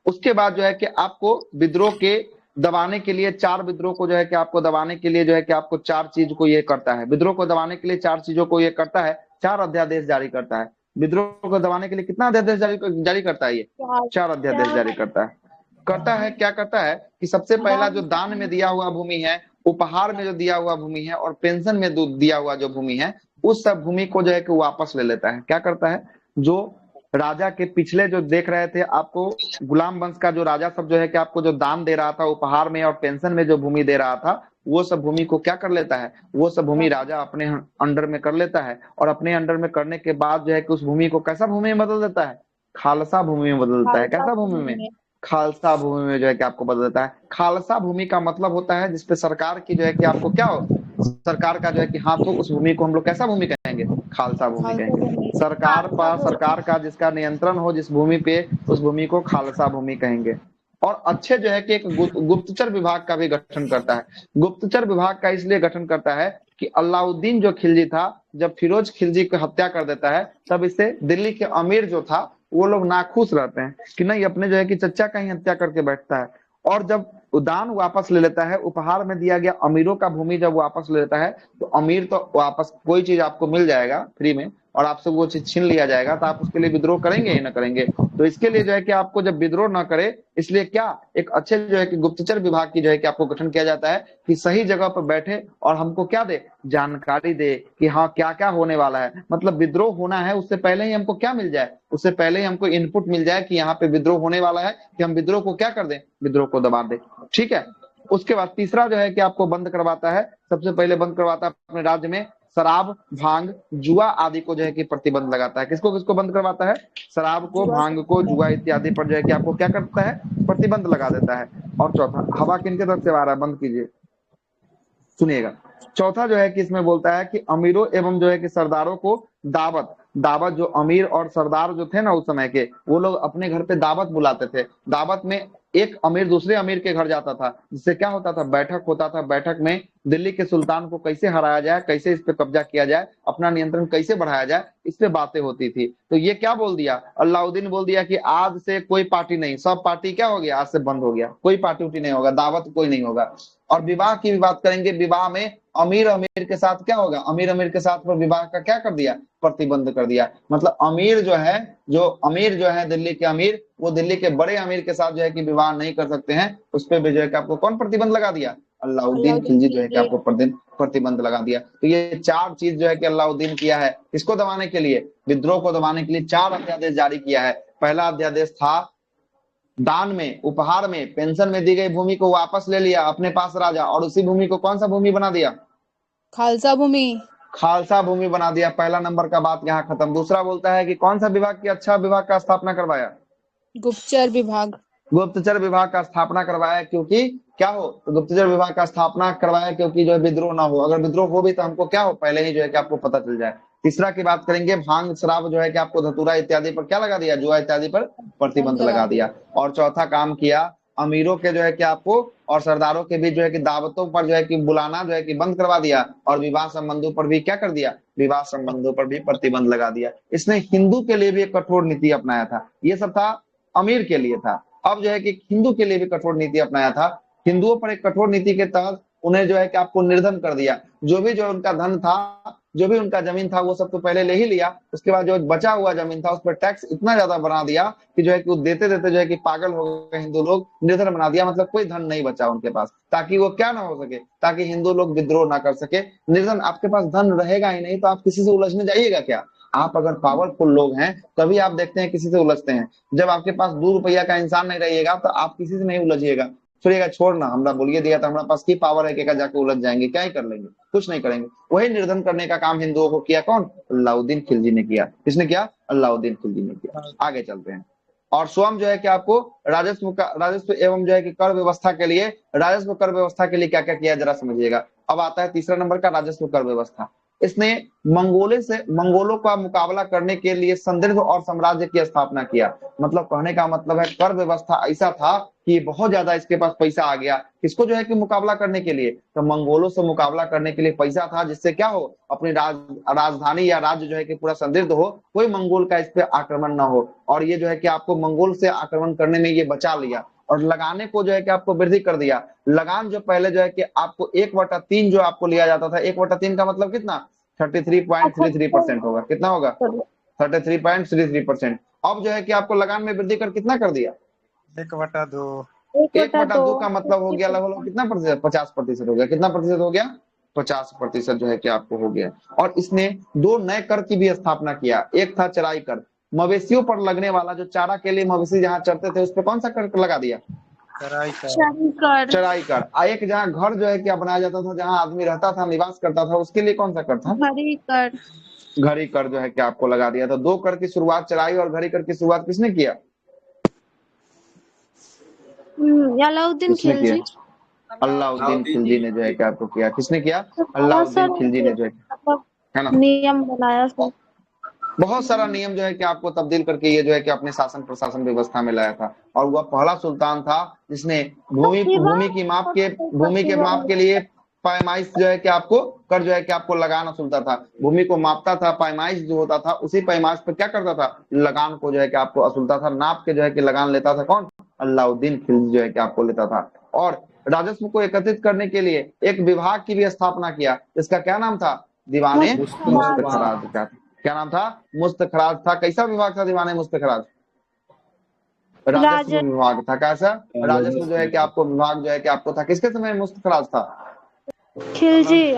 उसके बाद जो है कि आपको विद्रोह के दबाने के लिए, 4 विद्रोह को जो है कि आपको दबाने के लिए जो है कि आपको 4 चीज को ये करता है। विद्रोह को दबाने के लिए 4 चीजों को ये करता है, 4 अध्यादेश जारी करता है। विद्रोह को दबाने के लिए कितना अध्यादेश जारी करता है? ये 4 अध्यादेश जारी करता है। क्या करता है कि सबसे पहला जो दान में दिया हुआ भूमि है, उपहार में जो दिया हुआ भूमि है, और पेंशन में दिया हुआ जो भूमि है, उस सब भूमि को जो है कि वापस ले लेता है। क्या करता है? जो राजा के पिछले जो देख रहे थे आपको, गुलाम वंश का जो राजा सब जो है कि आपको जो दान दे रहा था, उपहार में और पेंशन में जो भूमि दे रहा था, वो सब भूमि को क्या कर लेता है? वो सब भूमि राजा अपने अंडर में कर लेता है। और अपने अंडर में करने के बाद जो है कि उस भूमि को कैसा भूमि में बदल देता है? खालसा भूमि में बदल देता है। कैसा भूमि में? खालसा भूमि में जो है कि आपको बदल देता है। खालसा भूमि का मतलब होता है जिसपे सरकार की जो है कि आपको क्या हो, सरकार का जो है कि हाथ हो, उस भूमि को हम लोग कैसा भूमि कहेंगे? खालसा भूमि कहेंगे। सरकार का जिसका नियंत्रण हो जिस भूमि पे, उस भूमि को खालसा भूमि कहेंगे। और अच्छे जो है कि एक गुप्तचर विभाग का भी गठन करता है। गुप्तचर विभाग का इसलिए गठन करता है कि अलाउद्दीन जो खिलजी था, जब फिरोज खिलजी को हत्या कर देता है, तब इससे दिल्ली के अमीर जो था वो लोग नाखुश रहते हैं कि नहीं, अपने जो है कि चचा का ही हत्या करके बैठता है। और जब दान वापस ले लेता है, उपहार में दिया गया अमीरों का भूमि जब वापस ले लेता है, तो अमीर तो वापस कोई चीज आपको मिल जाएगा फ्री में, और आपसे वो चीज छीन लिया जाएगा, तो आप उसके लिए विद्रोह करेंगे ही ना करेंगे। तो इसके लिए जो है कि आपको जब विद्रोह ना करे, इसलिए क्या एक अच्छे जो है कि गुप्तचर विभाग की जो है कि आपको गठन किया जाता है कि सही जगह पर बैठे और हमको क्या दे, जानकारी दे कि हाँ क्या क्या होने वाला है। मतलब विद्रोह होना है, उससे पहले ही हमको क्या मिल जाए, उससे पहले ही हमको इनपुट मिल जाए कि यहाँ पे विद्रोह होने वाला है, कि हम विद्रोह को क्या कर दें, विद्रोह को दबा दें। ठीक है। उसके बाद तीसरा जो है कि आपको बंद करवाता है, सबसे पहले बंद करवाता है अपने राज्य में शराब, भांग, जुआ आदि को जो है कि प्रतिबंध लगाता है। किसको किसको बंद करवाता है? शराब को, भांग को, जुआ इत्यादि पर जो है कि आपको क्या करता है? प्रतिबंध लगा देता है। और चौथा, हवा किनके तरफ से आ रहा है? बंद कीजिए, सुनिएगा। चौथा जो है कि इसमें बोलता है कि अमीरों एवं जो है कि सरदारों को दावत जो अमीर और सरदार जो थे ना उस समय के, वो लोग अपने घर पे दावत बुलाते थे। दावत में एक अमीर दूसरे अमीर के घर जाता था, जिससे क्या होता था? बैठक होता था। बैठक में दिल्ली के सुल्तान को कैसे हराया जाए, कैसे इस पे कब्जा किया जाए, अपना नियंत्रण कैसे बढ़ाया जाए, इस पे बातें होती थी। तो ये क्या बोल दिया? अलाउद्दीन बोल दिया कि आज से कोई पार्टी नहीं, सब पार्टी क्या हो गया? आज से बंद हो गया, कोई पार्टी उठी नहीं होगा, दावत कोई नहीं होगा। और विवाह की भी बात करेंगे, विवाह में अमीर अमीर के साथ क्या होगा? अमीर अमीर के साथ पर विवाह का क्या कर दिया? प्रतिबंध कर दिया। मतलब अमीर जो है दिल्ली के अमीर, वो दिल्ली के बड़े अमीर के साथ जो है कि विवाह नहीं कर सकते हैं। उस पर भी जो है कि आपको कौन प्रतिबंध लगा दिया? अलाउद्दीन खिलजी जो है कि आपको प्रतिबंध लगा दिया। तो ये 4 चीज जो है कि अलाउद्दीन किया है, इसको दबाने के लिए, विद्रोह को दबाने के लिए 4 अध्यादेश जारी किया है। पहला अध्यादेश था दान में, उपहार में, पेंशन में दी गई भूमि को वापस ले लिया अपने पास राजा, और उसी भूमि को कौन सा भूमि बना दिया? खालसा भूमि। खालसा भूमि बना दिया। पहला नंबर का बात यहाँ खत्म। दूसरा बोलता है कि कौन सा विभाग की, अच्छा विभाग का स्थापना करवाया? गुप्तचर विभाग। गुप्तचर विभाग का स्थापना करवाया, क्योंकि क्या हो? तो गुप्तचर विभाग का स्थापना करवाया क्योंकि जो है विद्रोह ना हो। अगर विद्रोह हो भी तो हमको क्या हो, पहले ही जो है कि आपको पता चल जाए। तीसरा की बात करेंगे, भांग, शराब जो है कि आपको धतूरा इत्यादि पर क्या लगा दिया? जुआ इत्यादि पर प्रतिबंध लगा दिया। और चौथा काम किया अमीरों के जो है कि आपको और सरदारों के बीच जो है कि दावतों पर जो है कि बुलाना जो है कि बंद करवा दिया, और विवाह संबंधों पर भी क्या कर दिया, विवाह संबंधों पर भी प्रतिबंध लगा दिया। इसने हिंदू के लिए भी एक कठोर नीति अपनाया था। ये सब था अमीर के लिए था। अब जो है कि हिंदू के लिए भी कठोर नीति अपनाया था। हिंदुओं पर एक कठोर नीति के तहत उन्हें जो है कि आपको निर्धन कर दिया। जो उनका धन था, जो भी उनका जमीन था, वो सब तो पहले ले ही लिया। उसके बाद जो बचा हुआ जमीन था उस पर टैक्स इतना ज्यादा बढ़ा दिया कि जो है कि वो देते देते जो है कि पागल हो गए हिंदू लोग, निर्धन बना दिया। मतलब कोई धन नहीं बचा उनके पास, ताकि वो क्या ना हो सके, ताकि हिंदू लोग विद्रोह ना कर सके। निर्धन, आपके पास धन रहेगा ही नहीं तो आप किसी से उलझने जाइएगा क्या? आप अगर पावरफुल लोग हैं तभी आप देखते हैं किसी से उलझते हैं। जब आपके पास 2 रुपया का इंसान नहीं रहिएगा तो आप किसी से नहीं उलझिएगा। छोड़िएगा, छोड़ना, हमरा बोलिए दिया था, हमारे पास की पावर है कि जाके उलझ जाएंगे, क्या ही कर लेंगे, कुछ नहीं करेंगे। वही निर्धन करने का काम हिंदुओं को किया कौन? अलाउद्दीन खिलजी ने किया। किसने किया? अलाउद्दीन खिलजी ने किया। आगे चलते हैं। और स्वयं जो है कि आपको राजस्व एवं जो है कि कर व्यवस्था के लिए, राजस्व कर व्यवस्था के लिए क्या क्या किया जरा समझिएगा। अब आता है तीसरा नंबर का राजस्व कर व्यवस्था। इसने मंगोलों का मुकाबला करने के लिए समृद्ध और साम्राज्य की स्थापना किया। मतलब कहने का मतलब है कर व्यवस्था ऐसा था कि बहुत ज्यादा इसके पास पैसा आ गया। किसको जो है कि मुकाबला करने के लिए? तो मंगोलों से मुकाबला करने के लिए पैसा था, जिससे क्या हो, अपनी राजधानी या राज्य जो है कि पूरा समृद्ध हो, कोई मंगोल का इस पे आक्रमण ना हो। और ये जो है कि आपको मंगोल से आक्रमण करने में ये बचा लिया। और लगाने को जो है कि आपको वृद्धि कर दिया। लगान जो पहले जो है कि आपको 1/3 जो आपको लिया जाता था, 1/3 का मतलब कितना? 33.33% होगा। कितना होगा? 33.33%। अब जो है कि आपको लगान में वृद्धि कर कितना कर दिया? 1/2। 1/2 का मतलब हो गया लगभग कितना प्रतिशत? 50% हो गया। कितना प्रतिशत हो गया? 50% जो है कि आपको हो गया। और इसने 2 नए कर की भी स्थापना किया। एक था चराई कर, मवेशियों पर लगने वाला, जो चारा के लिए मवेशी जहाँ चरते थे उस पर कौन सा कर लगा दिया? चराई कर। एक जहाँ घर जो है कि बनाया जाता था, जहाँ आदमी रहता था, निवास करता था, उसके लिए कौन सा कर था? घड़ी कर जो है कि आपको लगा दिया था। 2 कर की शुरुआत, चराई और घड़ी कर की शुरुआत किसने किया? अलाउद्दीन खिलजी। अलाउद्दीन खिलजी ने जो है कि आपको किया। किसने किया? अलाउद्दीन खिलजी ने जो है ना नियम बनाया। बहुत सारा नियम जो है कि आपको तब्दील करके ये जो है कि अपने शासन प्रशासन व्यवस्था में लाया था। और वह पहला सुल्तान था जिसने भूमि के माप के लिए पैमाइश जो है कि आपको कर जो है कि आपको लगान वसूलता था। भूमि को मापता था, पैमाइश जो होता था, उसी पैमाइश पे क्या करता था? लगान को जो है कि आपको वसूलता था। नाप के जो है कि लगान लेता था कौन? अलाउद्दीन खिलजी जो है कि आपको लेता था। और राजस्व को एकत्रित करने के लिए एक विभाग की भी स्थापना किया। इसका क्या नाम था? दीवाने मुस्तखराज का। क्या नाम था? मुस्तखराज था। कैसा विभाग था दीवाने मुस्तखराज? राजस्व विभाग था। कैसा? राजस्व जो है कि आपको विभाग जो है कि आपको था। किसके समय मुस्तखराज था? खिलजी,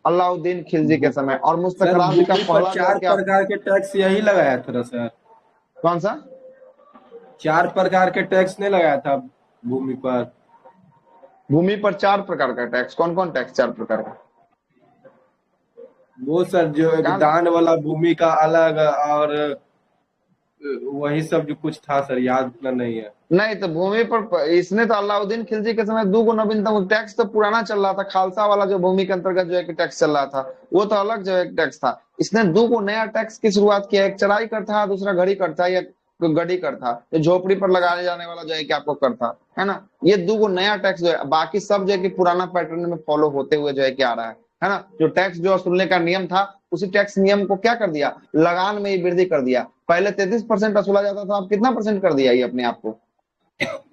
अलाउद्दीन खिलजी के समय। और मुस्तखराज का पहला 4 प्रकार के टैक्स यही लगाया था सर। कौन सा? 4 प्रकार के टैक्स नहीं लगाया था भूमि पर? भूमि पर 4 प्रकार का टैक्स। कौन कौन टैक्स 4 प्रकार का? वो सर जो दान वाला भूमि का अलग, और वही सब जो कुछ था सर, याद इतना नहीं है। नहीं तो भूमि पर इसने तो अलाउद्दीन खिलजी के समय 2 नवीनतम टैक्स तो पुराना चल रहा था। खालसा वाला जो भूमि के अंतर्गत जो है कि टैक्स चल रहा था, वो तो अलग जो है टैक्स था। इसने 2 नया टैक्स की शुरुआत किया। एक चराई कर था, दूसरा घड़ी कर था, या गड़ी कर था, जो झोपड़ी पर लगाने जाने वाला जो है कि आपको कर था, है ना। ये 2 नया टैक्स जो है, बाकी सब जो है कि पुराना पैटर्न में फॉलो होते हुए जो है कि आ रहा है ना। जो टैक्स जो वसूलने का नियम था, उसी टैक्स नियम को क्या कर दिया? लगान में ही वृद्धि कर दिया। पहले 33% वसूला जाता था, अब कितना परसेंट कर दिया ये अपने आप को?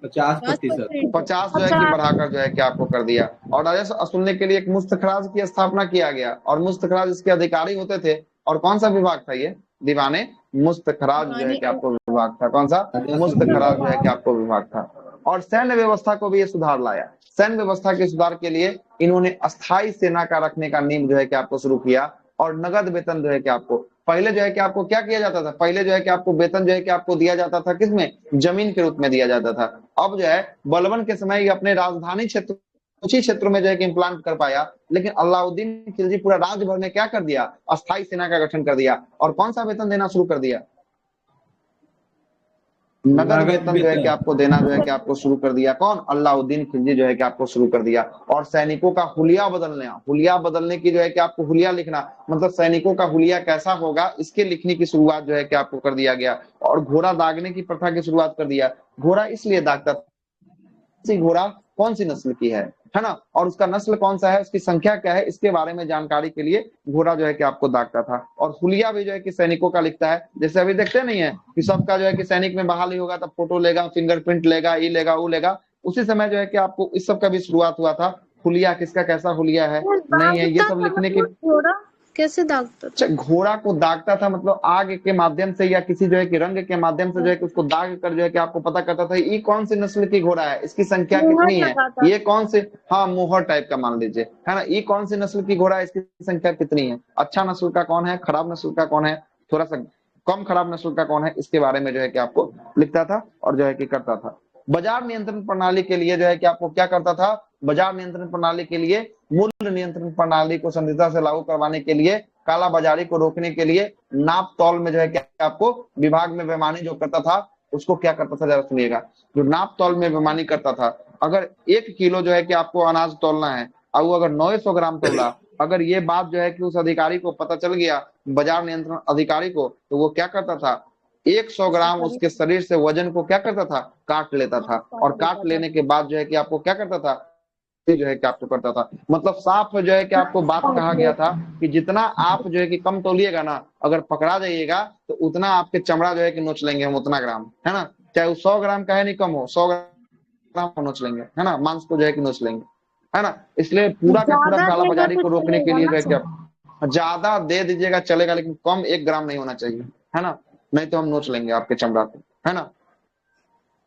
50%। 50 जो है कि बढ़ाकर जो है कि आपको कर दिया। और राजस्व वसूलने के लिए एक मुस्तखराज की स्थापना किया गया। और मुस्तखराज इसके अधिकारी होते थे। और कौन सा विभाग था ये? दीवाने मुस्तखराज जो है कि आपको विभाग था। कौन सा? मुस्तखराज जो है कि आपको विभाग था। और सैन्य व्यवस्था को भी ये सुधार लाया। सैन्य व्यवस्था के सुधार के लिए इन्होंने अस्थायी सेना का रखने का नियम जो है कि आपको शुरू किया। और नगद वेतन जो है कि आपको, पहले जो है कि आपको क्या किया जाता था? पहले जो है कि आपको वेतन जो है कि आपको दिया जाता था किसमें? जमीन के रूप में दिया जाता था। अब जो है बलबन के समय ये अपने राजधानी क्षेत्र, कुछ ही क्षेत्रों में जो है कि इम्प्लांट कर पाया। लेकिन अलाउद्दीन खिलजी पूरा राज्य भर में क्या कर दिया? अस्थायी सेना का गठन कर दिया। और कौन सा वेतन देना शुरू कर दिया? नगद वेतन जो है कि आपको देना जो है कि आपको शुरू कर दिया। कौन? अलाउद्दीन खिलजी जो है कि आपको शुरू कर दिया। और सैनिकों का हुलिया बदलने की जो है कि आपको हुलिया लिखना, मतलब सैनिकों का हुलिया कैसा होगा, इसके लिखने की शुरुआत जो है कि आपको कर दिया गया। और घोड़ा दागने की प्रथा की शुरुआत कर दिया। घोड़ा इसलिए दागता सी घोड़ा कौन सी नस्ल की है ना, और उसका नस्ल कौन सा है, उसकी संख्या क्या है, इसके बारे में जानकारी के लिए घोड़ा जो है कि आपको दागता था। और हुलिया भी जो है कि सैनिकों का लिखता है, जैसे अभी देखते नहीं है कि सबका जो है कि सैनिक में बहाली होगा तब फोटो लेगा, फिंगरप्रिंट लेगा, ये लेगा वो लेगा, उसी समय जो है कि आपको इस सब का भी शुरुआत हुआ था। हुलिया किसका कैसा हुलिया है नहीं है, ये सब लिखने की। घोड़ा कैसे दागता था? घोड़ा को दागता था मतलब आग के माध्यम से या किसी जो है कि रंग के माध्यम से जो है कि उसको दाग कर जो है कि आपको पता करता था ये कौन सी नस्ल की घोड़ा है, इसकी संख्या कितनी है, ये कौन से, हाँ मोहर टाइप का मान लीजिए, है ना, ये कौन सी नस्ल की घोड़ा है, इसकी संख्या कितनी है, अच्छा नस्ल का कौन है, खराब नस्ल का कौन है, थोड़ा सा कम खराब नस्ल का कौन है, इसके बारे में जो है कि आपको लिखता था और जो है कि करता था। बाजार नियंत्रण प्रणाली के लिए जो है कि आपको क्या करता था, बाजार नियंत्रण प्रणाली के लिए, मूल्य नियंत्रण प्रणाली को संदिग्धता से लागू करवाने के लिए, काला बाजारी को रोकने के लिए, नाप तौल में जो है कि आपको विभाग में बेईमानी जो करता था उसको क्या करता था, जरा सुनिएगा। जो नाप तौल में बेईमानी करता था, अगर 1 किलो जो है कि आपको अनाज तोलना है और वो अगर 900 ग्राम तोला, अगर ये बात जो है कि उस अधिकारी को पता चल गया, बाजार नियंत्रण अधिकारी को, तो वो क्या करता था, 100 ग्राम उसके शरीर से वजन को क्या करता था, काट लेता था, और काट लेने के बाद जो है कि आपको क्या करता था, जो है कि आपको करता था। मतलब साफ जो है कि आपको बात कहा गया था कि जितना आप जो है कि कम तोलिएगा ना, अगर पकड़ा जाइएगा तो उतना आपके चमड़ा जो है कि नोच लेंगे हम, उतना ग्राम, है ना, चाहे वो 100 ग्राम का है नहीं कम हो, 100 ग्राम को नोच लेंगे, है ना, मांस को जो है कि नोच लेंगे, है ना। इसलिए पूरा का पूरा कालाबाजारी को रोकने के लिए जो है कि आप ज्यादा दे दीजिएगा चलेगा, लेकिन कम 1 ग्राम नहीं होना चाहिए, है ना, नहीं तो हम नोच लेंगे आपके चमड़ा को, है ना।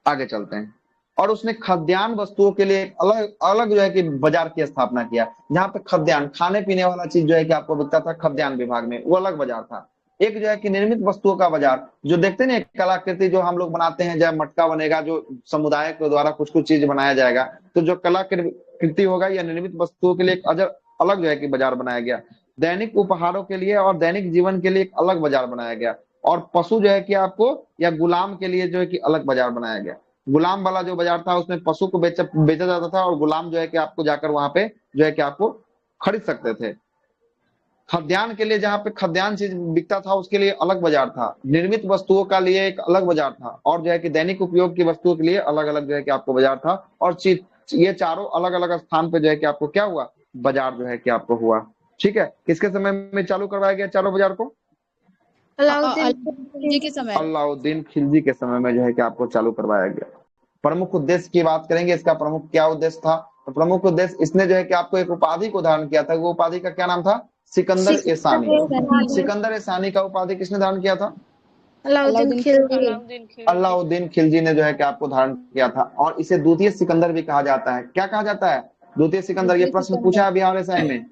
आगे चलते हैं। और उसने खाद्यान्न वस्तुओं के लिए अलग अलग जो है कि बाजार की स्थापना किया, जहाँ पे खाद्यान्न खाने पीने वाला चीज जो है कि आपको बिकता था खाद्यान्न विभाग में, वो अलग बाजार था। एक जो है कि निर्मित वस्तुओं का बाजार, जो देखते नहीं कलाकृति जो हम लोग बनाते हैं, जब मटका बनेगा जो समुदाय के द्वारा कुछ कुछ चीज बनाया जाएगा, तो जो कलाकृति होगा या निर्मित वस्तुओं के लिए एक अलग जो है कि बाजार बनाया गया। दैनिक उपहारों के लिए और दैनिक जीवन के लिए एक अलग बाजार बनाया गया। और पशु जो है कि आपको या गुलाम के लिए जो है कि अलग बाजार बनाया गया। गुलाम वाला जो बाजार था उसमें पशु को बेचा जाता था, और गुलाम जो है कि आपको जाकर वहां पे जो है कि आपको खरीद सकते थे। खाद्यान्न के लिए जहाँ पे खाद्यान्न चीज बिकता था उसके लिए अलग बाजार था। निर्मित वस्तुओं का लिए एक अलग बाजार था, और जो है कि दैनिक उपयोग की वस्तुओं के लिए अलग अलग जो है कि आपको बाजार था। और ये चारों अलग अलग स्थान पे जो है कि आपको क्या हुआ, बाजार जो है कि आपको हुआ। ठीक है, किसके समय में चालू करवाया गया चारों बाजार को? अलाउद्दीन के समय, अलाउद्दीन खिलजी के समय में जो है कि आपको चालू करवाया गया। प्रमुख उद्देश्य की बात करेंगे, इसका प्रमुख क्या उद्देश्य था? तो प्रमुख उद्देश्य, इसने जो है कि आपको एक उपाधि को धारण किया था। वो उपाधि का क्या नाम था? सिकंदर ए सानी। सिकंदर ए सानी का उपाधि किसने धारण किया था? अलाउद्दीन खिलजी ने जो है कि आपको धारण किया था। और इसे द्वितीय सिकंदर भी कहा जाता है। क्या कहा जाता है? द्वितीय सिकंदर। ये प्रश्न पूछा है बिहार एसआई में।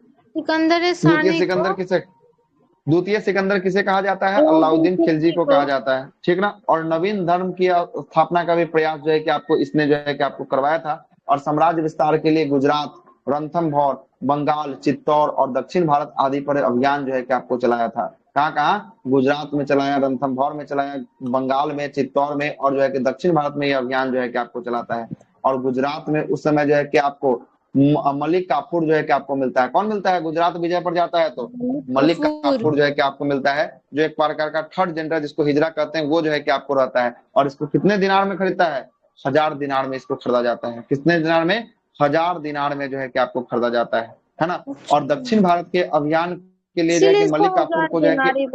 द्वितीय सिकंदर किसे कहा जाता है? अलाउद्दीन खिलजी को कहा जाता है, ठीक ना। और नवीन धर्म की स्थापना का भी प्रयास जो है कि आपको इसने जो है कि आपको करवाया था। और साम्राज्य विस्तार के लिए गुजरात, रणथंभौर, बंगाल, चित्तौड़ और दक्षिण भारत आदि पर अभियान जो है कि आपको चलाया था। कहाँ? गुजरात में चलाया, रणथंभौर में चलाया, बंगाल में, चित्तौड़ में, और जो है कि दक्षिण भारत में ये अभियान जो है कि आपको चलाता है। और गुजरात में उस समय जो है कि आपको मलिक काफूर जो है कि आपको मिलता है। कौन मिलता है? गुजरात विजय पर जाता है तो मलिक काफूर जो है कि आपको मिलता है, जो एक प्रकार का थर्ड जनरल जिसको हिजरा कहते हैं, वो जो है कि आपको रहता है। और इसको कितने दिनार में खरीदता है? 1000 दिनार में इसको खरीदा जाता है। कितने दिनार में? 1000 दिनार में जो है कि आपको खरीदा जाता है ना। और दक्षिण भारत के अभियान के लिए जो है कि मलिक काफूर को जो है कि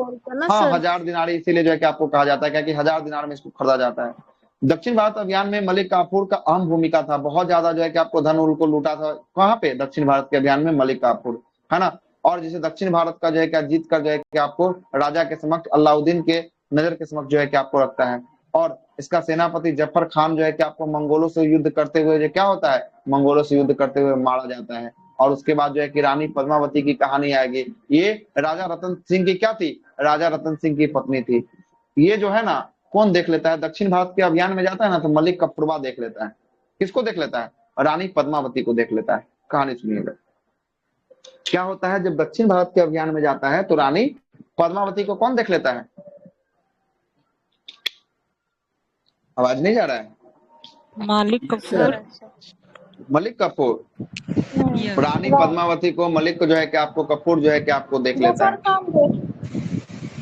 1000 दिनारी इसीलिए जो है कि आपको कहा जाता है, क्योंकि 1000 दिनार में इसको खरीदा जाता है। दक्षिण भारत अभियान में मलिक काफूर का अहम भूमिका था। बहुत ज्यादा जो है कि आपको धन उनको लूटा था। कहाँ पे? दक्षिण भारत के अभियान में मलिक काफूर, है ना। और जिसे दक्षिण भारत का जो है कि जीत कर जो है कि आपको राजा के समक्ष, अलाउद्दीन के नजर के समक्ष जो है कि आपको रखता है। और इसका सेनापति जफर खान जो है कि आपको मंगोलों से युद्ध करते हुए जो क्या होता है, मंगोलों से युद्ध करते हुए मारा जाता है। और उसके बाद जो है कि रानी पद्मावती की कहानी आएगी। ये राजा रतन सिंह की क्या थी? राजा रतन सिंह की पत्नी थी। ये जो है ना, कौन देख लेता है? दक्षिण भारत के अभियान में जाता है ना तो मलिक कफूरवा देख लेता है। किसको देख लेता है? रानी पद्मावती को देख लेता है। कहानी सुनिएगा। क्या होता है जब दक्षिण भारत के अभियान में जाता है तो रानी पद्मावती को कौन देख लेता है? आवाज नहीं जा रहा है? मालिक कपूर। मलिक कपूर रानी पद्मावती को, मलिक को जो है कि आपको कपूर जो है कि आपको देख लेता है।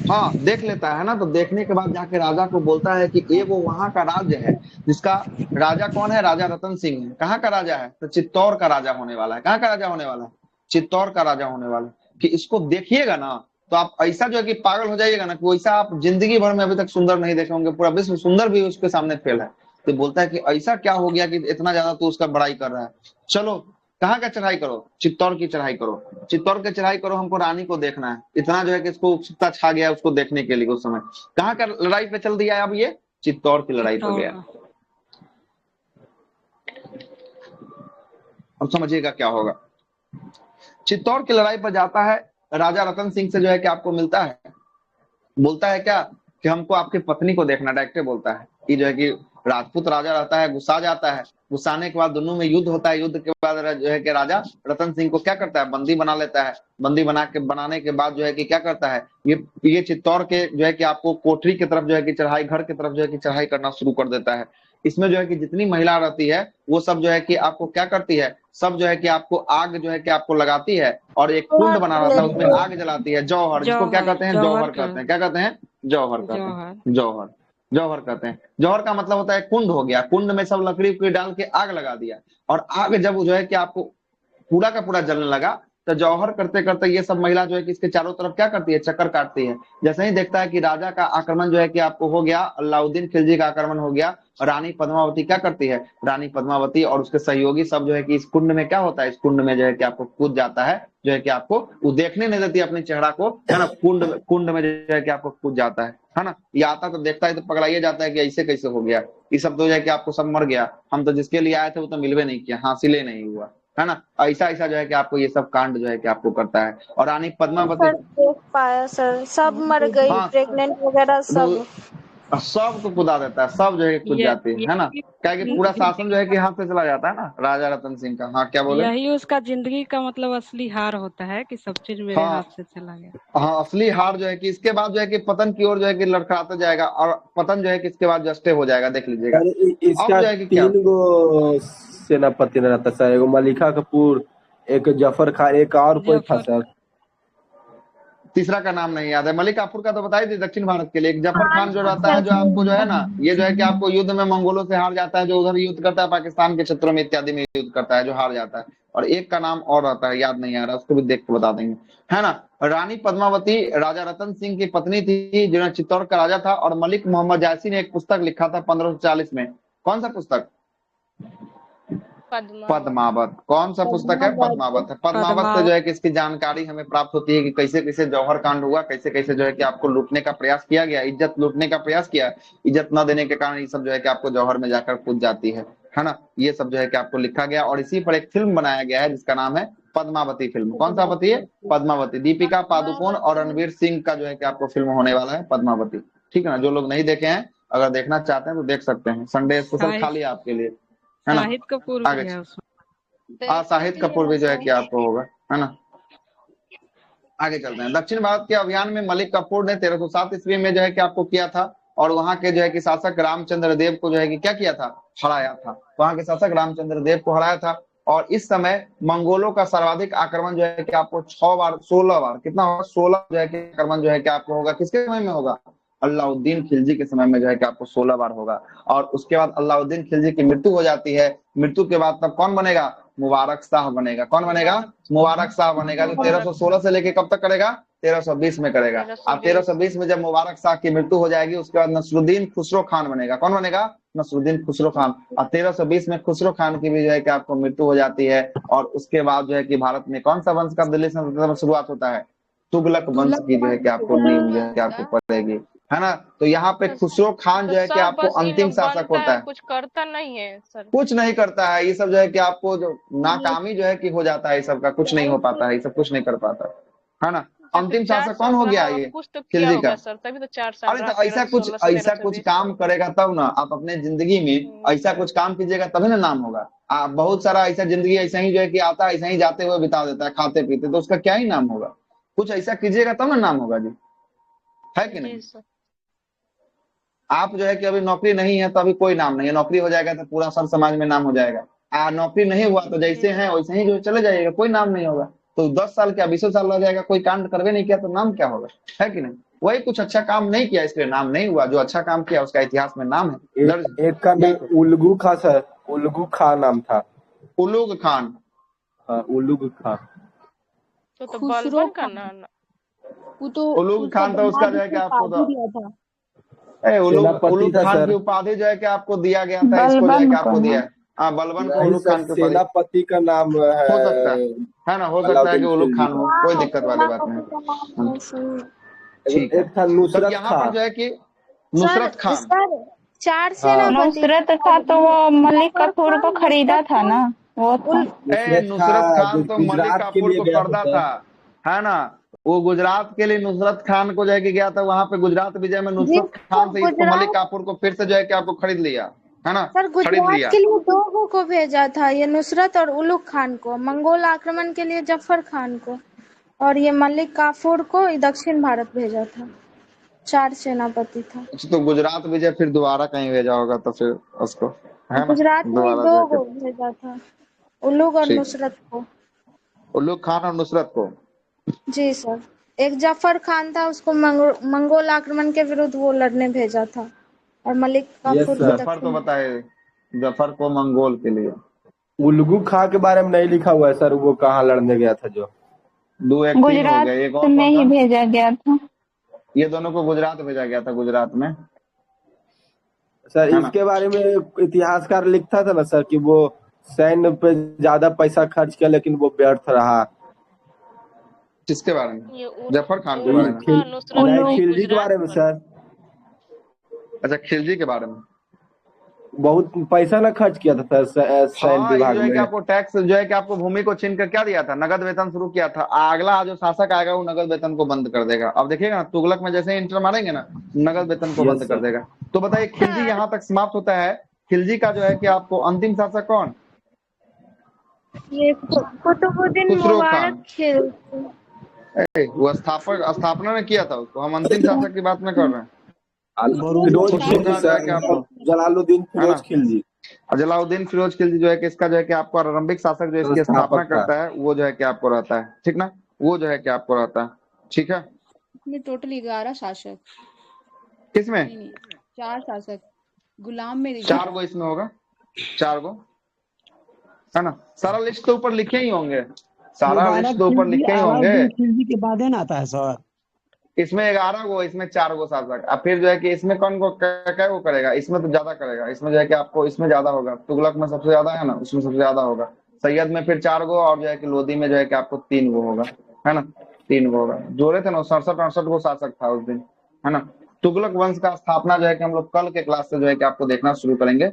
हाँ देख लेता है ना, तो देखने के बाद जाके राजा को बोलता है कि ये वो वहां का राज्य है जिसका राजा कौन है, राजा रतन सिंह है। कहाँ का राजा है, तो चित्तौड़ का राजा होने वाला है। कहाँ का राजा होने वाला है, चित्तौड़ का राजा होने वाला है। कि इसको देखिएगा ना तो आप ऐसा जो है कि पागल हो जाइएगा ना, कि वैसा आप जिंदगी भर में अभी तक सुंदर नहीं देखे होंगे, पूरा विश्व सुंदर भी उसके सामने फेल है। तो बोलता है कि ऐसा क्या हो गया कि इतना ज्यादा तू उसका बड़ाई कर रहा है। चलो कहाँ का चढ़ाई करो, चित्तौड़ की चढ़ाई करो, चित्तौड़ की चढ़ाई करो, हमको रानी को देखना है। इतना जो है कि इसको उत्सुकता छा गया उसको देखने के लिए। उस समय कहाँ का लड़ाई पे चल दिया है, अब ये चित्तौड़ की लड़ाई पे गया। अब समझिएगा क्या होगा। चित्तौड़ की लड़ाई पर जाता है, राजा रतन सिंह से जो है कि आपको मिलता है, बोलता है क्या कि हमको आपकी पत्नी को देखना, डायरेक्ट बोलता है। कि जो है कि राजपूत राजा रहता है, गुस्सा जाता है, गुस्साने के बाद दोनों में युद्ध होता है। युद्ध के बाद जो है कि राजा रतन सिंह को क्या करता है, बंदी बना लेता है। बंदी बनाने के बाद जो है कि क्या करता है, ये चित्तौड़ के जो है कि आपको कोठरी की तरफ जो है कि चढ़ाई, घर की तरफ जो है कि चढ़ाई करना शुरू कर देता है। इसमें जो है कि जितनी महिला रहती है वो सब जो है कि आपको क्या करती है, सब जो है कि आपको आग जो है कि आपको लगाती है, और एक कुंड बना रहता है उसमें आग जलाती है। जौहर, जिसको क्या कहते हैं, जौहर कहते हैं। क्या कहते हैं, जौहर कहते हैं। जौहर, जौहर कहते हैं। जौहर का मतलब होता है कुंड हो गया। कुंड में सब लकड़ी उकड़ी डाल के आग लगा दिया, और आग जब जो है कि आपको पूरा का पूरा जलने लगा, तो जौहर करते करते ये सब महिला जो है कि इसके चारों तरफ क्या करती है, चक्कर काटती है। जैसे ही देखता है कि राजा का आक्रमण जो है कि आपको हो गया, अलाउद्दीन खिलजी का आक्रमण हो गया, रानी पद्मावती क्या करती है, रानी पद्मावती और उसके सहयोगी सब जो है कि इस कुंड में क्या होता है, इस कुंड में जो है कि आपको कूद जाता है। जो है कि आपको वो देखने नहीं देती अपने चेहरा को, है ना, कुंड में जो है कि आपको कूद जाता है ना। ये आता तो देखता है तो पगड़ाइए जाता है कि ऐसे कैसे हो गया, ये सब तो जो है कि आपको सब मर गया, हम तो जिसके लिए आए थे वो तो मिलवे नहीं किया, हासिल नहीं हुआ, है ना। ऐसा ऐसा जो है कि आपको ये सब कांड जो है कि आपको करता है। और रानी पद्मावती सर देख पाया सर, सब मर गई, हाँ प्रेग्नेंट वगैरह सब। सब को कुदा देता है, सब जो है कूद जाती है ना। क्या कि पूरा शासन जो है कि हाथ से चला जाता है ना राजा रतन सिंह का। हाँ क्या बोले, यही उसका जिंदगी का मतलब असली हार होता है कि सब चीज मेरे हाँ हाथ से चला गया। हाँ असली हार जो है कि इसके बाद जो है कि पतन की ओर जो है कि लड़खड़ाता जाएगा, और पतन जो है कि इसके बाद जस्टे हो जाएगा, देख लीजिएगा। इसका अब जो है कि क्या 3 गो सेनापति न रहता सर, एगो मलिका कपूर, एक जफर खान, एक और कोई था सर, तीसरा का नाम नहीं याद है। मलिक काफूर का तो बताई थी दक्षिण भारत के लिए। एक जफर खान जो रहता है, जो आपको जो है ना, ये जो है कि आपको युद्ध में मंगोलों से हार जाता है, जो उधर युद्ध करता है पाकिस्तान के क्षेत्रों में इत्यादि में युद्ध करता है, जो हार जाता है। और एक का नाम और रहता है, याद नहीं आ रहा, उसको भी देख के बता देंगे, है ना। रानी पद्मावती राजा रतन सिंह की पत्नी थी, जो चित्तौड़ का राजा था। और मलिक मोहम्मद जायसी ने एक पुस्तक लिखा था 1540 में। कौन सा पुस्तक, पद्मावत। कौन सा पुस्तक है, पद्मावत है। पद्मावत से जो है कि इसकी जानकारी हमें प्राप्त होती है कि कैसे कैसे जौहर कांड हुआ, कैसे कैसे जो है कि आपको लूटने का प्रयास किया गया, इज्जत लूटने का प्रयास किया, इज्जत न देने के कारण ये सब जो है कि आपको जौहर में जाकर कूद जाती है ना। ये सब जो है कि आपको लिखा गया, और इसी पर एक फिल्म बनाया गया है जिसका नाम है पद्मावती फिल्म। कौन सा पति है, पद्मावती। दीपिका पादुकोण और रणवीर सिंह का जो है कि आपको फिल्म होने वाला है पद्मावती, ठीक है ना। जो लोग नहीं देखे हैं, अगर देखना चाहते हैं तो देख सकते हैं, संडे स्पेशल खाली है आपके लिए, है ना। शाहिद कपूर भी है उसमें। शाहिद कपूर भी जो है कि आपको होगा, है ना। आगे चलते हैं। दक्षिण भारत के अभियान में मलिक कपूर ने 1307 ईस्वी में जो है कि आपको किया था, और वहां के जो है कि शासक रामचंद्र देव को जो है कि क्या किया था, हराया था। वहां के शासक रामचंद्र देव को हराया था। और इस समय मंगोलों का सर्वाधिक आक्रमण जो है कि आपको 16 बार, कितना होगा, 16 जो है कि आक्रमण जो है कि आपको होगा, किसके समय में होगा, अलाउद्दीन खिलजी के समय में जो है कि आपको 16 बार होगा। और उसके बाद अलाउद्दीन खिलजी की मृत्यु हो जाती है। मृत्यु के बाद तब कौन बनेगा, मुबारक शाह बनेगा। कौन बनेगा, मुबारक शाह बनेगा, जो 1316 से लेके कब तक करेगा, 1320 में करेगा। अब 1320 में जब मुबारक शाह की मृत्यु हो जाएगी, उसके बाद नसरुद्दीन खुसरो खान बनेगा। कौन बनेगा, नसरुद्दीन खुसरो खान। और 1320 में खुसरो खान की भी जो है कि आपको मृत्यु हो जाती है। और उसके बाद जो है कि भारत में कौन सा वंश का दिल्ली से शुरुआत होता है, तुगलक वंश की जो है कि आपको नींव जो है कि आपको पड़ेगी, है ना। तो यहाँ पे खुसरो खान जो है कि आपको अंतिम शासक होता है, कुछ करता नहीं है सर, कुछ नहीं करता है। ये सब जो है कि आपको जो नाकामी जो है कि हो जाता है, ये सब का कुछ नहीं हो पाता है, ये सब कुछ नहीं कर पाता है ना। अंतिम शासक कौन हो गया, ये कुछ तो खिलजी का। सर, तभी तो 4 साल। अरे तो ऐसा कुछ काम करेगा तब ना, आप अपने जिंदगी में ऐसा कुछ काम कीजिएगा तभी ना नाम होगा। आप बहुत सारा ऐसा जिंदगी ऐसा ही जो है कि आता है, ऐसा ही जाते हुए बिता देता है, खाते पीते, तो उसका क्या ही नाम होगा। कुछ ऐसा कीजिएगा तब ना नाम होगा जी, है कि नहीं। आप जो है कि अभी नौकरी नहीं है तो अभी कोई नाम नहीं है, नौकरी हो जाएगा तो पूरा सर समाज में नाम हो जाएगा। नौकरी नहीं हुआ तो जैसे हैं वैसे ही जो चले जाइएगा, कोई नाम नहीं होगा। तो 10 साल क्या 20 साल रह जाएगा, कोई कांड करवे नहीं किया तो नाम क्या होगा, है कि नहीं। वही कुछ अच्छा काम नहीं किया इसलिए नाम नहीं हुआ, जो अच्छा काम किया उसका इतिहास में नाम है दर्ज। एक का नाम उल्लू खां सर, उल्लू खां नाम था। उलुग खान, हाँ उल्लू खां। तो खुसरो बलबन का खान, नाम वो तो उलुग उसका खान तो उसका जो है कि दामाद आपको उपाधि दिया था। सेनापति उलुग था खान सर। की उपाधि जो है कि आपको दिया गया था, इसको जो है बलबन कि को आपको दिया है। है। हाँ, बलबन को नहीं उलुग सर, खान की उपाधि सेनापति का नाम हो सकता है ना, हो सकता है कि अलाउद्दीन उलुग खिलजी खान हो, का। कोई हाँ दिक्कत वाली बात सेनापति नहीं। का नाम है सही। ठीक है, एक था तब नुसरत यहाँ पर खां। जो है कि सर नुसरत खान, सर 4 हाँ सेनापति नुसरत थे था और तो वो मलिक जफर कपूर को खान, खरीदा नुसरत था खान, ना, वो था। नुसरत नुसरत खां खान तो मलिक गुजरात के काफूर लिए को गया खरीदा सर। था, है ना। वो गुजरात के लिए नुसरत खान को जो है कि गया था, वहां पे गुजरात विजय में नुसरत जिसको खान से इसको मलिक गुजरात काफूर को फिर से जो है कि आपको खरीद लिया, है ना, सर खरीद गुजरात लिया। के लिए 2 को भेजा था, ये नुसरत और उलुग खान को, मंगोल आक्रमण के लिए जफर खान को, और ये मलिक काफूर को दक्षिण भारत भेजा था। 4 सेनापति था। अच्छा, तो गुजरात विजय फिर दोबारा कहीं भेजा होगा तो फिर उसको, है ना, गुजरात में दोबारा 2 जाके। को भेजा था, उलुग और ठीक, नुसरत को। उल्लू खान और नुसरत को। जी सर, एक जफर खान था, उसको मंगोल आक्रमण के विरुद्ध वो लड़ने भेजा था, और मलिक यस काफूर को सर। जफर तो दक्षिण। बताए, जफर को मंगोल के लिए। उल्लू खां के बारे में नहीं लिखा हुआ है सर, वो कहाँ लड़ने गया था जो। 2 1 3 हो गुजरात गए, एक और में कौन ही था? भेजा गया था। ये दोनों को गुजरात भेजा गया था, गुजरात में, सर है ना। इसके बारे में इतिहासकार लिखता था ना सर कि वो सैन्य पे ज्यादा पैसा खर्च किया लेकिन वो व्यर्थ रहा। किसके बारे में? ये जफर खान के बारे में? नुसरत नहीं, खिलजी के गुजरात बारे में सर। अच्छा, खिलजी के बारे में। बहुत पैसा ना खर्च किया था सर सैन्य हाँ, ये विभाग जो है कि में। आपको टैक्स जो है कि आपको भूमि को छीन कर क्या दिया था, नगद वेतन शुरू किया था। अगला जो शासक आएगा वो नगद वेतन को बंद कर देगा। अब देखिएगा ना, तुगलक में जैसे इंटर मारेंगे ना, नगद वेतन को बंद यस कर सर। देगा। तो बताइए, खिलजी यहाँ तक समाप्त होता है। खिलजी का जो है कि आपको अंतिम शासक कौन? ये कुतुबुद्दीन खुसरो मुबारक खान। खिलजी। वो स्थापना ने किया था उसको, हम अंतिम शासक की बात में कर रहे हैं। फिरोज खुसरो खिलजी का जो है कि सर, आपको, जलालुद्दीन है ना, फिरोज खिलजी जलालुद्दीन फिरोज खिलजी जो है कि इसका जो है कि आपको आरंभिक शासक जो इसकी स्थापना संस्थापक था। करता है, वो जो है कि आपको रहता है, ठीक ना, वो जो है कि आपको रहता है, ठीक है। इसमें टोटल 11 शासक, किसमें? नहीं 4 शासक, गुलाम में 4 गो इसमें होगा, 4 गो, है ना। सारा लिस्ट तो ऊपर लिखे ही होंगे, सारा लिस्ट तो ऊपर लिखे ही होंगे। खिलजी के बाद है ना आता है सर। इसमें 11 गो, इसमें 4 गो शासक। अब फिर जो है कि इसमें कौन को क्या वो करेगा, इसमें तो ज्यादा करेगा, इसमें जो है कि आपको इसमें ज्यादा होगा। तुगलक में सबसे ज्यादा है ना, उसमें सबसे ज्यादा होगा। सैयद में फिर 4 गो, और जो है कि लोधी में जो है कि आपको 3 गो होगा, है ना, 3 गो होगा। जोड़े थे ना, 67-68 गो शासक था उस दिन, है ना। तुगलक वंश का स्थापना जो है कि हम लोग कल के क्लास से जो है कि आपको देखना शुरू करेंगे।